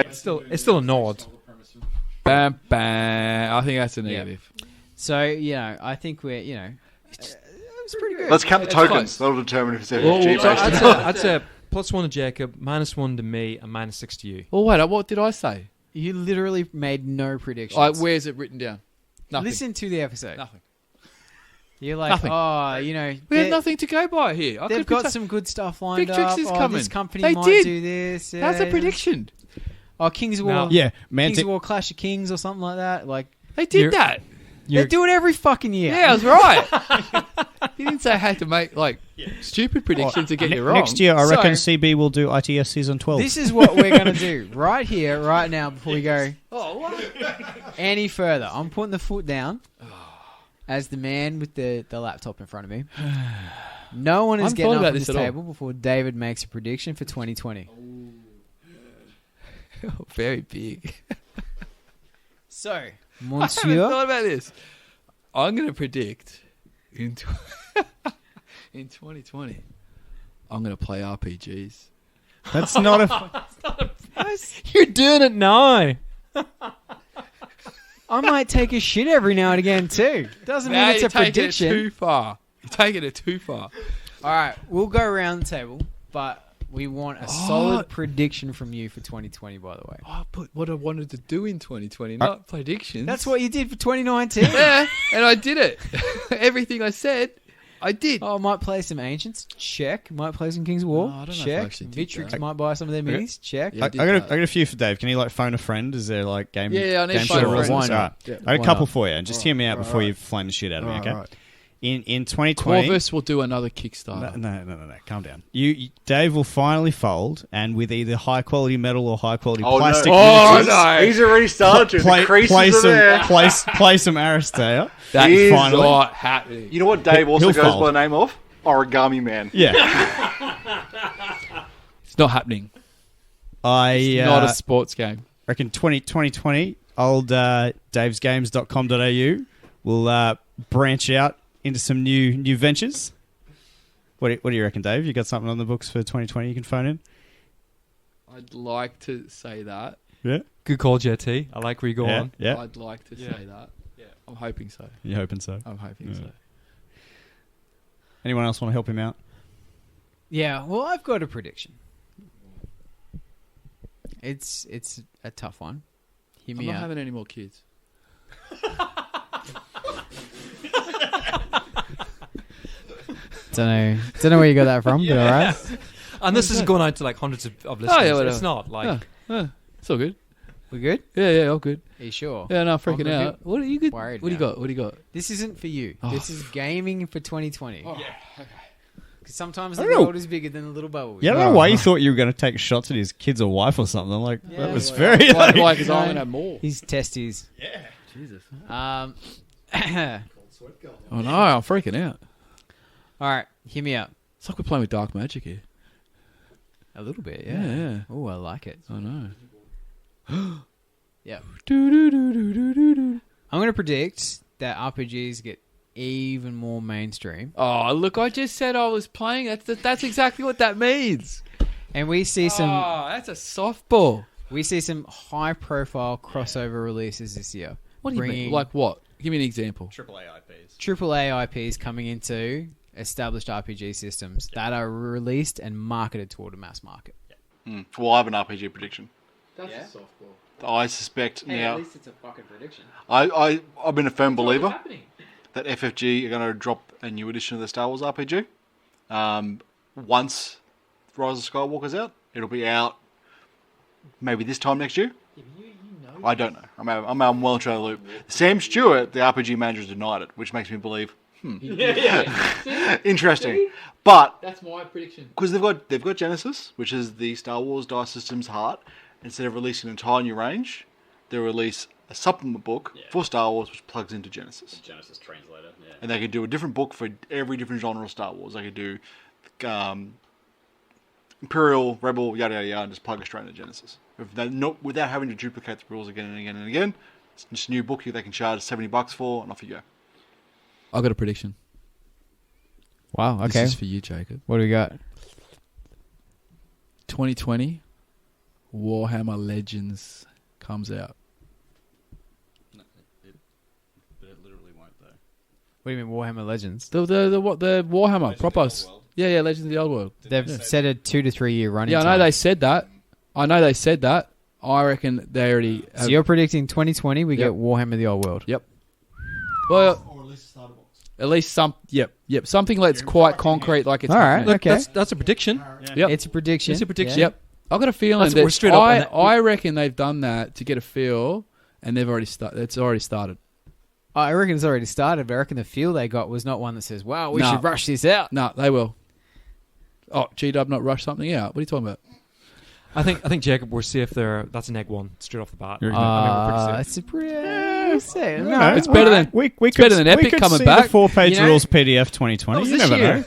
it's still it's still a nod. Bam, bam. I think that's a negative. So, I think we're, it was pretty good. Let's count the It's tokens. close. That'll determine if it's Well, FFG so based. I'd say +1 to Jacob, -1 to me, and -6 to you. Well, wait, what did I say? You literally made no predictions. Like, where's it written down? Nothing. Listen to the episode. Nothing. You're like, Nothing. we We have nothing to go by here. I They've could got predict- some good stuff lined Victrix up. is This coming. company They might did. do this. That's a prediction. Oh, Kings of War. No. Yeah, Kings Mantic. of War Clash of Kings or something like that. Like, They did You're- that. they do it every fucking year. Yeah, I was right. You didn't say I had to make stupid predictions to get you wrong. Next year, I So- reckon CB will do ITS Season 12. This is what we're going to do right here, right now, before we go Oh, what? any further. I'm putting the foot down as the man with the laptop in front of me. No one is I haven't getting thought up about at this this at all. table before David makes a prediction for 2020. Very big. So, I haven't Monsieur, thought about this. I'm going to predict in 2020, I'm going to play RPGs. That's not a. You're doing it now. I might take a shit every now and again too. Doesn't mean it's a you're taking prediction. it too far. You're taking it too far. All right, we'll go around the table, but we want a solid prediction from you for 2020, by the way. I put what I wanted to do in 2020, not predictions. That's what you did for 2019. Yeah, and I did it. Everything I said, I did. Oh, might play some Ancients. Check. Might play some Kings of War. No, I don't know if I Check. actually did Vitrix that. might buy some of their Okay. minis. Check. Yeah. I did got that. a few for Dave. Can you phone a friend? Is there game? Yeah, I need game to phone show a rules? friend. Why not? Alright. Yeah, I got a why couple not? for you, and just hear me out before you flame the shit out of me. Okay. Alright. In 2020, Corvus will do another Kickstarter. no. Calm down. Dave will finally fold, and with either high quality metal or high quality Oh, plastic. no. miniatures, He's already started to. The creases are there. play some Aristeia. That He's is finally. not happening. You know what Dave also He'll goes fold. by the name of? Origami Man. Yeah, It's not happening. I Not a sports game. reckon 2020. Old davesgames.com.au will branch out into some new ventures. What do you reckon, Dave? You got something on the books for 2020 you can phone in? I'd like to say that. Yeah. Good call, JT. I like where you go on. Yeah. I'd like to say that. Yeah. I'm hoping so. You're hoping so. I'm hoping so. Anyone else want to help him out? Yeah, well, I've got a prediction. It's a tough one. Hear I'm me not out. having any more kids. Don't know where you got that from, but all right. And this is going out to like hundreds of listeners. whatever. It's not like It's all good. We good? Yeah, all good. Are you sure? Yeah, no, I'm freaking I'm a out. What are you good? worried What do you now. got? What do you got? This isn't for you. Oh. This is gaming for 2020. Yeah. Okay. Because sometimes I the don't know. world is bigger than the little bubble. Yeah, I don't know why you thought you were going to take shots at his kids or wife or something. Like that was well, very. Why? Like, Because I'm gonna have more. His testes. yeah. Jesus. All Oh no, I'm freaking out. right, hear me out. It's like we're playing with dark magic here. A little bit, Yeah, yeah. yeah. Oh, I like it. I know. Yeah. Do-do-do-do-do-do-do. I'm going to predict that RPGs get even more mainstream. Oh, look! I just said I was playing. That's exactly what that means. And we see some That's a softball. high-profile crossover releases this year. What do you mean? Bringing Like what? Give me an example. AAA IPs coming into established RPG systems that are released and marketed toward a mass market. Well, I have an RPG prediction. That's Yeah? a softball. I suspect now. it's a fucking prediction. I've been a firm believer that FFG are going to drop a new edition of the Star Wars RPG. Once Rise of Skywalker's out, it'll be out maybe this time next year. I don't know. I'm well and truly loop. Sam Stewart, the RPG manager, has denied it, which makes me believe. Yeah. Interesting, but That's my prediction. because they've got Genesis, which is the Star Wars dice system's heart. Instead of releasing an entire new range, they release a supplement book for Star Wars, which plugs into Genesis. Genesis translator. Yeah. And they could do a different book for every different genre of Star Wars. They could do Imperial, Rebel, yada yada yada, and just plug it straight into Genesis. Without having to duplicate the rules again and again and again. It's just a new book they can charge $70 for, and off you go. I got a prediction. Wow, okay. This is for you, Jacob. What do we got? 2020, Warhammer Legends comes out. But it literally won't though. What do you mean Warhammer Legends? The Warhammer Legends proper. of the Old World. Yeah, Legends of the Old World. They've set a 2 to 3 year running Yeah, I time. know they said that. I reckon they already. Have, So you're predicting 2020 we Yep. get Warhammer the Old World? Yep. Well, Or at least starter box. at least some. Yep. Something that's quite concrete, like it's. All right. happening. Okay. That's a prediction. Yep. It's a prediction. It's a prediction. Yep. I've got a feeling That's- we're that straight up on that. I reckon they've done that to get a feel, and they've already started. It's already started. I reckon it's already started, but I reckon the feel they got was not one that says, wow, we No. should rush this out. No, they will. Oh, G-Dub not rush something out. What are you talking about? I think Jacob, we're safe there. That's an egg one straight off the bat. I mean, we're pretty safe. It's a pretty... No, It's better than we it's better than Epic could coming see back. The 4-page You know- rules PDF 2020. You never know.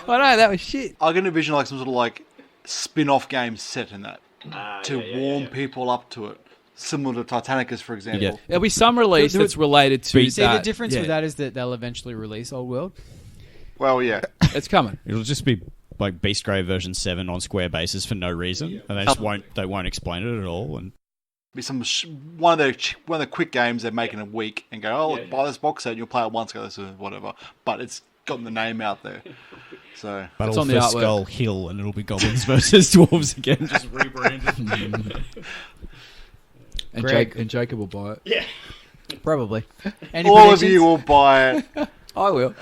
I know that was shit. I can envision like some sort of like spin-off game set in that to warm people up to it, similar to Titanicus, for example. Yeah. There'll be some release that's related to See, that. the difference Yeah. with that is that they'll eventually release Old World. Well, yeah. It's coming. It'll just be like Beast Grave version 7 on Square basis for no reason, and they just won't explain it at all. And Be one of the quick games they make in a week and go, oh, look, buy this box set and you'll play it once, go this or whatever. But it's gotten the name out there. So Battle on for the artwork. Skull Hill, and it'll be goblins versus dwarves again, just rebranded. And, Greg. Jacob will buy it. Probably. Any all of predictions? you will buy it. I will.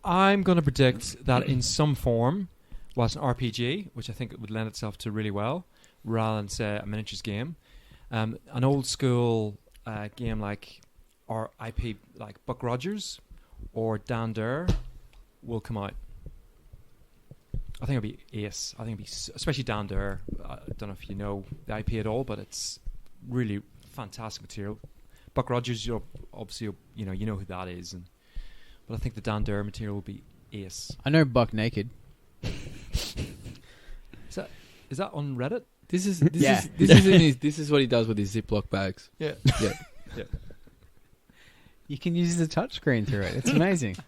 I'm going to predict that in some form, whilst an RPG, which I think would lend itself to really well, rather than say a miniatures game, an old school game like or IP like Buck Rogers or Down There will come out. I think it'll be ace. I think it'll be especially Down There. I don't know if you know the IP at all, but it's really fantastic material. Buck Rogers, obviously you know who that is, but I think the Down There material will be ace. I know Buck Naked. Is that on Reddit? This is what he does with his Ziploc bags. Yeah. Yeah. Yeah. You can use the touchscreen through it. It's amazing. So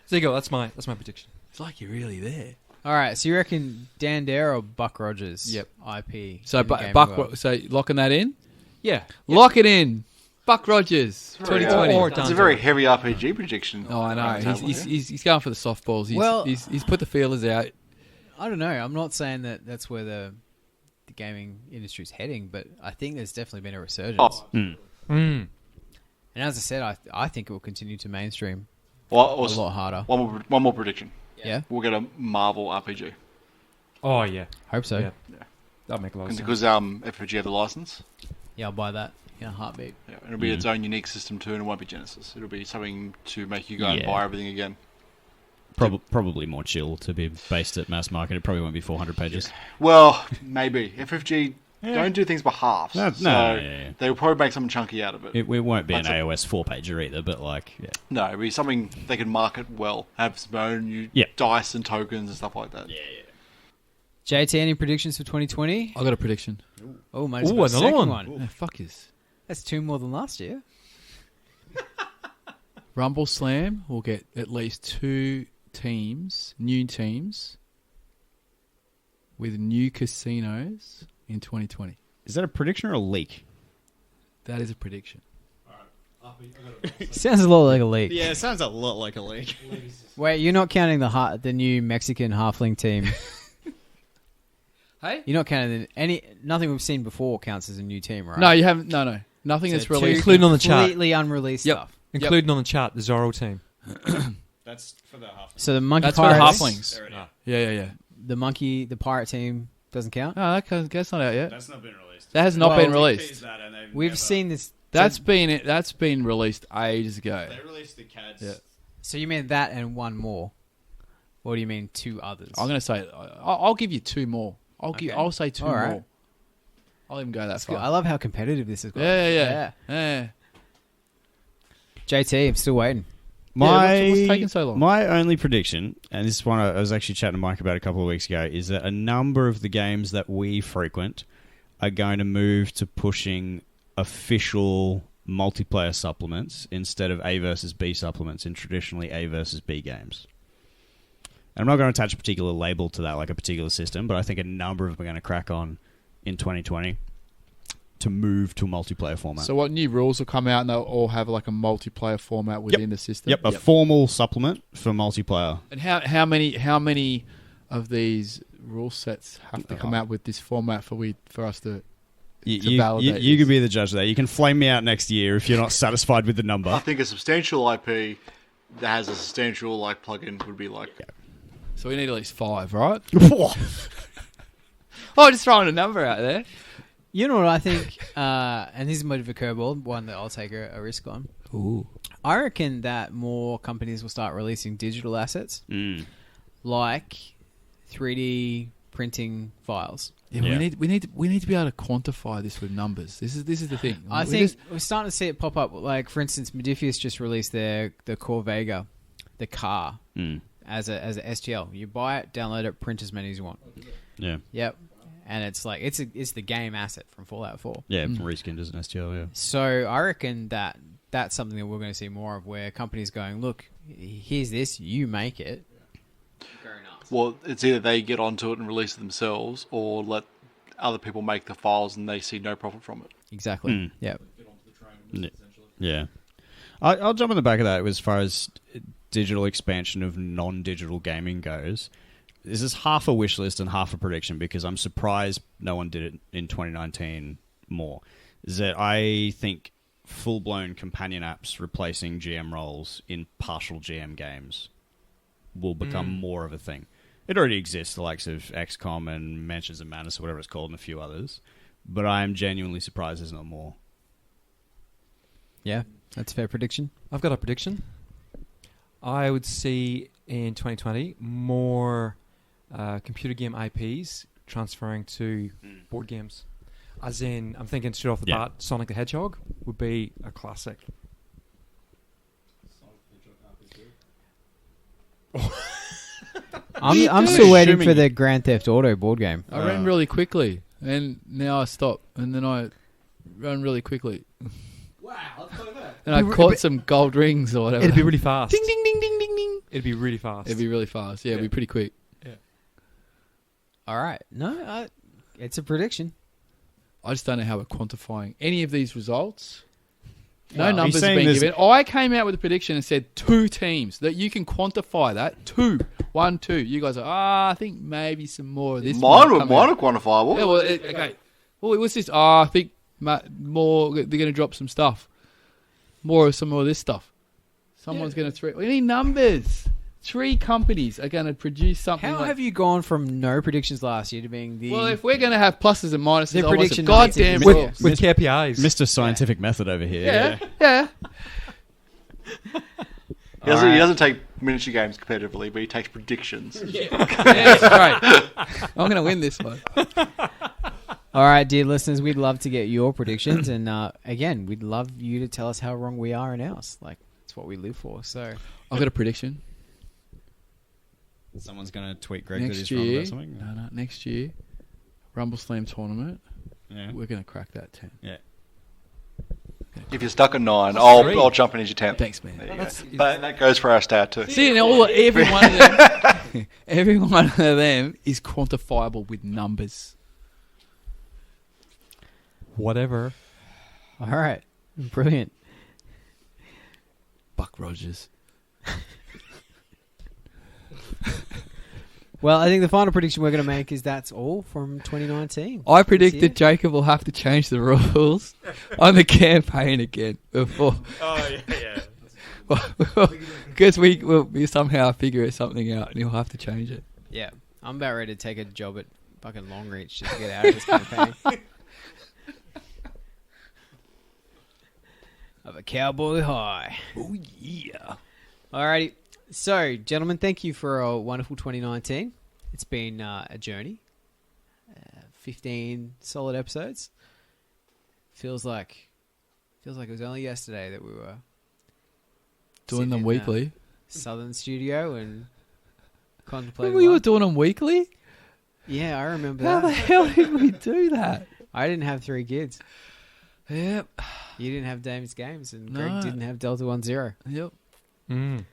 there you go. That's my prediction. It's like you're really there. All right, so you reckon Dan Dare or Buck Rogers? Yep. IP. So in the gaming Buck, world? so locking that in? Yeah. Lock it in. Buck Rogers, 2020. It's a very heavy RPG prediction. Oh, I know. He's going for the softballs. He's put the feelers out. I don't know. I'm not saying that that's where the gaming industry's heading, but I think there's definitely been a resurgence. And as I said, I think it will continue to mainstream a lot harder. One more prediction. Yeah? We'll get a Marvel RPG. Oh yeah. Hope so. Yeah. That'll make a lot of sense. Because FPG have the license. Yeah, I'll buy that in a heartbeat. Yeah, it'll be its own unique system too, and it won't be Genesis. It'll be something to make you go and buy everything again. Probably more chill to be based at mass market. It probably won't be 400 pages. Well, maybe. FFG don't do things by halves. They'll probably make something chunky out of it. It won't be an AOS 4-pager either, but No, it'll be something they can market well. Have some own dice and tokens and stuff like that. JT, any predictions for 2020? I got a prediction. Oh, mate. another one. Oh, fuck is. That's 2 more than last year. Rumble Slam will get at least 2 new teams, with new casinos in 2020. Is that a prediction or a leak? That is a prediction. Sounds a lot like a leak. Yeah, it sounds a lot like a leak. Wait, you're not counting the new Mexican halfling team. Hey? You're not counting nothing we've seen before counts as a new team, right? No, you haven't. No. Nothing that's released. Including on the chat. Completely unreleased stuff. Including on the chat, the Zorro team. That's for the halflings. So the monkey That's for the pirates. halflings. Yeah. The pirate team doesn't count. No, that's not out yet. That's not been released. That has not been released. We've seen this. That's been released ages ago. They released the CADs. Yeah. So you mean that and one more? Or do you mean 2 others? I'm going to say I'll give you 2 more. I'll say 2 All right. more. I'll even go that far. I love how competitive this is. Yeah. JT, I'm still waiting. What's taking so long? My only prediction, and this is one I was actually chatting to Mike about a couple of weeks ago, is that a number of the games that we frequent are going to move to pushing official multiplayer supplements instead of A versus B supplements in traditionally A versus B games. And I'm not going to attach a particular label to that, like a particular system, but I think a number of them are going to crack on in 2020 to move to a multiplayer format. So what new rules will come out and they'll all have like a multiplayer format within the system? Yep, a formal supplement for multiplayer. And how many of these rule sets have to come out with this format for us to validate? You could be the judge of that. You can flame me out next year if you're not satisfied with the number. I think a substantial IP that has a substantial plugin would be like. So we need at least 5, right? Just throwing a number out there. You know what I think, and this is a bit of a curveball, one that I'll take a risk on. Ooh. I reckon that more companies will start releasing digital assets, like 3D printing files. Yeah, we need to be able to quantify this with numbers. This is the thing. I think we're starting to see it pop up. Like, for instance, Modifius just released the Corvega, the car, as a STL. You buy it, download it, print as many as you want. Yeah. Yep. And it's like it's the game asset from Fallout 4. Yeah, reskinned as an STL, yeah. So I reckon that's something that we're going to see more of, where companies going, look, here's this, you make it. Very nice. Well, it's either they get onto it and release it themselves, or let other people make the files and they see no profit from it. Exactly. Yep. Yeah. I'll jump on the back of that as far as digital expansion of non-digital gaming goes. This is half a wish list and half a prediction, because I'm surprised no one did it in 2019 more. Is that I think full-blown companion apps replacing GM roles in partial GM games will become more of a thing. It already exists, the likes of XCOM and Mansions of Madness or whatever it's called, and a few others. But I am genuinely surprised there's not more. Yeah, that's a fair prediction. I've got a prediction. I would see in 2020 more computer game IPs transferring to board games. As in, I'm thinking straight off the bat, Sonic the Hedgehog would be a classic. I'm still waiting for the Grand Theft Auto board game. I ran really quickly, and now I stop, and then I run really quickly. Wow, let's play that. And I caught some gold rings or whatever. It'd be really fast. Ding, ding, ding, ding, ding, ding. It'd be really fast. It'd be really fast. Yeah, it'd be pretty quick. Yeah. All right. No, it's a prediction. I just don't know how we're quantifying any of these results. No Well, numbers he's have saying been there's- given. I came out with a prediction and said 2 teams. That you can quantify that. 2. 1, 2. You guys are, I think maybe some more of this. Mine might come are out. quantifiable. Yeah, well, okay. Well, it was this. I think more. They're going to drop some stuff. Some more of this stuff. Someone's going to throw. We need numbers. 3 companies are going to produce something. How have you gone from no predictions last year to being the... Well, if we're going to have pluses and minuses, The I want prediction some goddamn with- rules. With KPIs. Mr. Scientific Method over here. Yeah. He doesn't take miniature games competitively, but he takes predictions. Yeah, it's great. I'm going to win this one. All right, dear listeners, we'd love to get your predictions. And again, we'd love you to tell us how wrong we are in ours. Like, it's what we live for. So, I've got a prediction. Someone's going to tweet Greg that Next he's wrong year, about something. no, next year, Rumble Slam tournament, Yeah. we're going to crack that 10. Yeah. If you're stuck at 9, That's I'll 3. I'll jump in as your 10th. Thanks, man. There you go. But that goes for our stat too. See, and every one of them, every one of them is quantifiable with numbers. Whatever. all right. Brilliant. Buck Rogers. Well, I think the final prediction we're going to make is that's all from 2019. I predict year. that Jacob will have to change the rules on the campaign again before. Oh, yeah. Because we somehow figure something out and he'll have to change it. Yeah. I'm about ready to take a job at fucking Longreach just to get out of this campaign. Of a cowboy high. Oh, yeah. Alrighty. So, gentlemen, thank you for a wonderful 2019. It's been a journey. 15 solid episodes. Feels like it was only yesterday that we were Doing sitting them in weekly. Southern studio and contemplating. We were life. doing them weekly? Yeah, I remember How the that. hell did we do that? I didn't have 3 kids. Yep. You didn't have Dame's Games, and No. Greg didn't have Delta 10. Yep. Mm.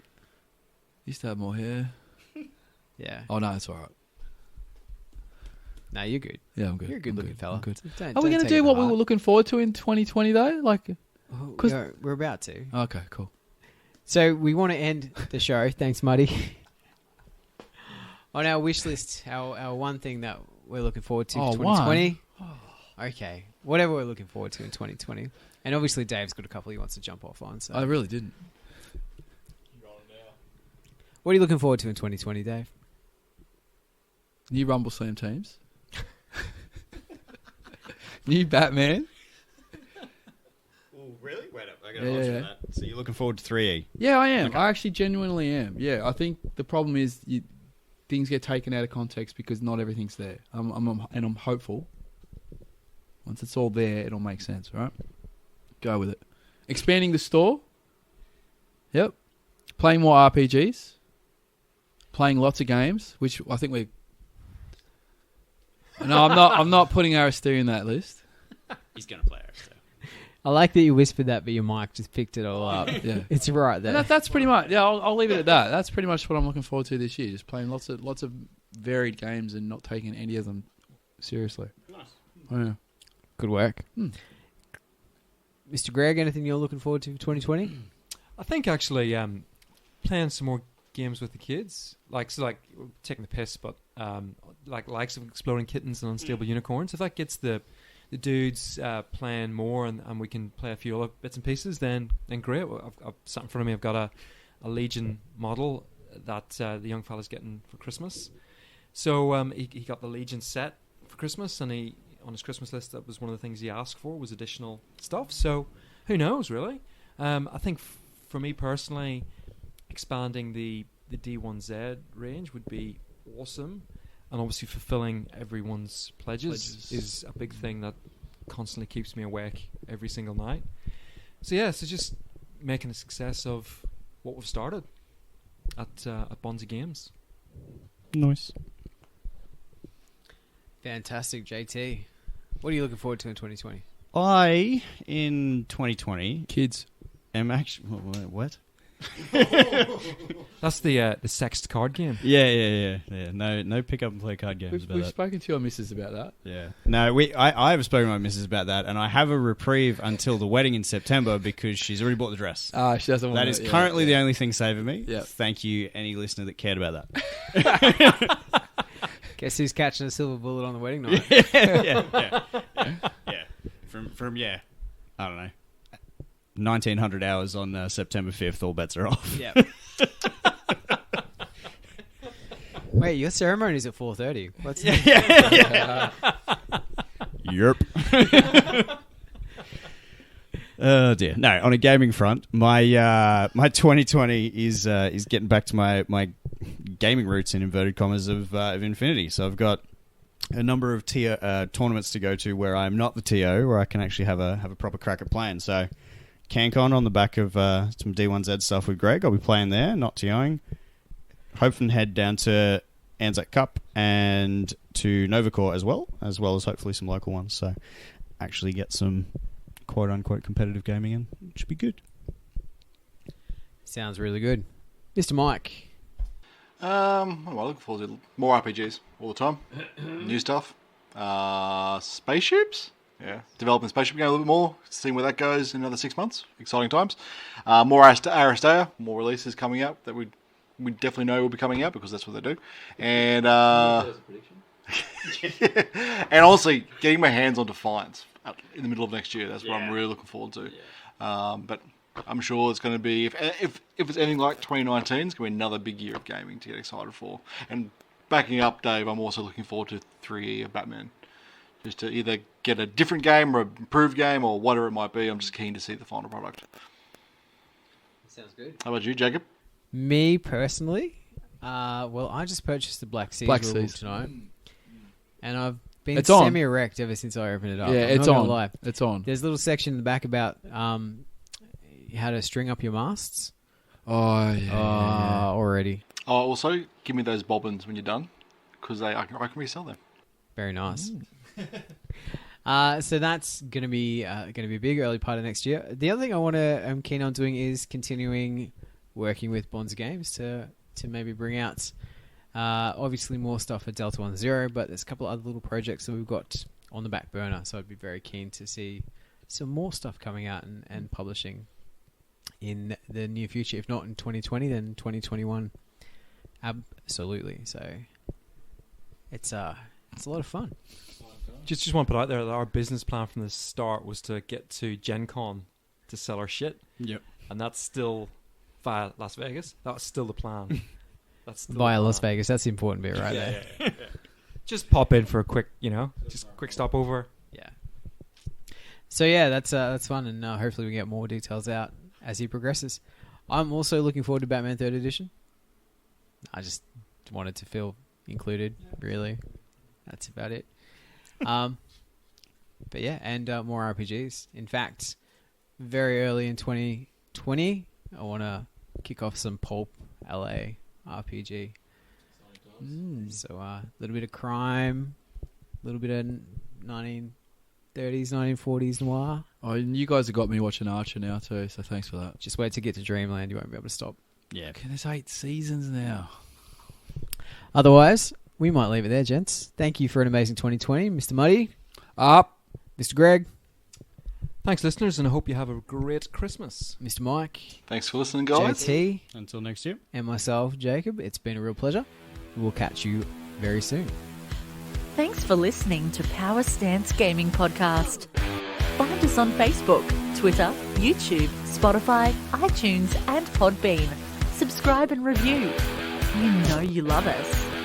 Used to have more hair. Yeah. Oh, no, it's all right. No, you're good. Yeah, I'm good. You're a good I'm looking fella. I'm good. Don't- Are we don't going to take do it what to we were heart. looking forward to in 2020, though? Like, Oh, 'cause- yeah, we're about to. okay, cool. So we want to end the show. Thanks, Muddy. On our wish list, our one thing that we're looking forward to Oh, for 2020. Okay, whatever we're looking forward to in 2020. And obviously, Dave's got a couple he wants to jump off on. So, I really didn't. what are you looking forward to in 2020, Dave? New Rumble Slam teams. New Batman. Oh, really? Wait up. I got to answer that. So you're looking forward to 3E? Yeah, I am. Okay. I actually genuinely am. Yeah, I think the problem is things get taken out of context because not everything's there. I'm hopeful. Once it's all there, it'll make sense, right? Go with it. Expanding the store. Yep. Playing more RPGs. Playing lots of games, which I think we're... No, I'm not putting Aristeer in that list. He's going to play Aristotle. I like that you whispered that, but your mic just picked it all up. Yeah. It's right there. And that's pretty much... Yeah, I'll leave it at that. That's pretty much what I'm looking forward to this year. Just playing lots of varied games and not taking any of them seriously. Nice. Oh, yeah. Good work. Mr. Greg, anything you're looking forward to for 2020? I think actually playing some more games with the kids, like taking the piss, but likes of Exploding Kittens and Unstable Unicorns. If that gets the dudes playing more and we can play a few other bits and pieces, then great. I've sat in front of me. I've got a Legion model that the young fella's getting for Christmas. So he got the Legion set for Christmas, and on his Christmas list, that was one of the things he asked for was additional stuff. So who knows, really? I think for me personally, expanding the D1Z range would be awesome, and obviously fulfilling everyone's pledges is a big thing that constantly keeps me awake every single night. So just making a success of what we've started at Bonzi Games. Nice. Fantastic, JT. What are you looking forward to in 2020? I, in 2020, Kids. am actually... What? That's the sexed card game. Yeah. No pick up and play card games about We've that. spoken to your missus about that. Yeah. No, I have spoken to my missus about that, and I have a reprieve until the wedding in September because she's already bought the dress. She doesn't want That is currently the only thing saving me. Yeah. Thank you, any listener that cared about that. Guess who's catching a silver bullet on the wedding night? yeah. From I don't know, 1900 hours on September 5th, all bets are off. Yeah. Wait, your ceremony's at 4:30. What's Yep. Oh dear. No, on a gaming front, my 2020 is getting back to my gaming roots in inverted commas of Infinity. So I've got a number of tier tournaments to go to where I'm not the TO, where I can actually have a proper crack at playing. So CanCon on the back of some D1Z stuff with Greg. I'll be playing there, not TOing. Hoping to head down to Anzac Cup and to Novacore as well as hopefully some local ones. So actually get some quote-unquote competitive gaming in. It should be good. Sounds really good. Mr. Mike. Well, looking forward to more RPGs all the time. New stuff. Spaceships? Yeah. Developing spaceship game a little bit more. Seeing where that goes in another 6 months. Exciting times. More Aristea. More releases coming out that we definitely know will be coming out because that's what they do. And and honestly, getting my hands on Defiance in the middle of next year. That's what I'm really looking forward to. But I'm sure it's going to be, if it's anything like 2019, it's going to be another big year of gaming to get excited for. And backing up, Dave, I'm also looking forward to 3E of Batman. Just to either get a different game or an improved game or whatever it might be. I'm just keen to see the final product. Sounds good. How about you, Jacob? Me personally, well, I just purchased the Black Seas rulebook tonight, and I've been semi-erect ever since I opened it up. Yeah, it's on. Lie. It's on. There's a little section in the back about how to string up your masts. Oh, yeah. Already. Oh, also, give me those bobbins when you're done, because I can resell them. Very nice. So that's gonna be a big early part of next year. The other thing I'm keen on doing is continuing working with Bonzi Games to maybe bring out obviously more stuff for Delta 10, but there's a couple of other little projects that we've got on the back burner. So I'd be very keen to see some more stuff coming out and publishing in the near future. If not in 2020, then 2021. Absolutely. So it's a lot of fun. Just want to put out there that our business plan from the start was to get to Gen Con to sell our shit. Yep. And that's still via Las Vegas. That's still the plan. That's still via Las Vegas. That's the important bit right there. Yeah. Just pop in for a quick, quick stopover. Yeah. So yeah, that's fun, and hopefully we get more details out as he progresses. I'm also looking forward to Batman 3rd Edition. I just wanted to feel included, really. That's about it. But yeah, and more RPGs. In fact, very early in 2020, I want to kick off some Pulp LA RPG. So a little bit of crime, a little bit of 1930s, 1940s noir. Oh, and you guys have got me watching Archer now too, so thanks for that. Just wait to get to Dreamland, you won't be able to stop. Yeah. Okay, there's 8 seasons now. Otherwise, we might leave it there, gents. Thank you for an amazing 2020. Mr. Muddy. Up. Mr. Greg. Thanks, listeners, and I hope you have a great Christmas. Mr. Mike. Thanks for listening, guys. JT. Until next year. And myself, Jacob. It's been a real pleasure. We'll catch you very soon. Thanks for listening to Power Stance Gaming Podcast. Find us on Facebook, Twitter, YouTube, Spotify, iTunes, and Podbean. Subscribe and review. You know you love us.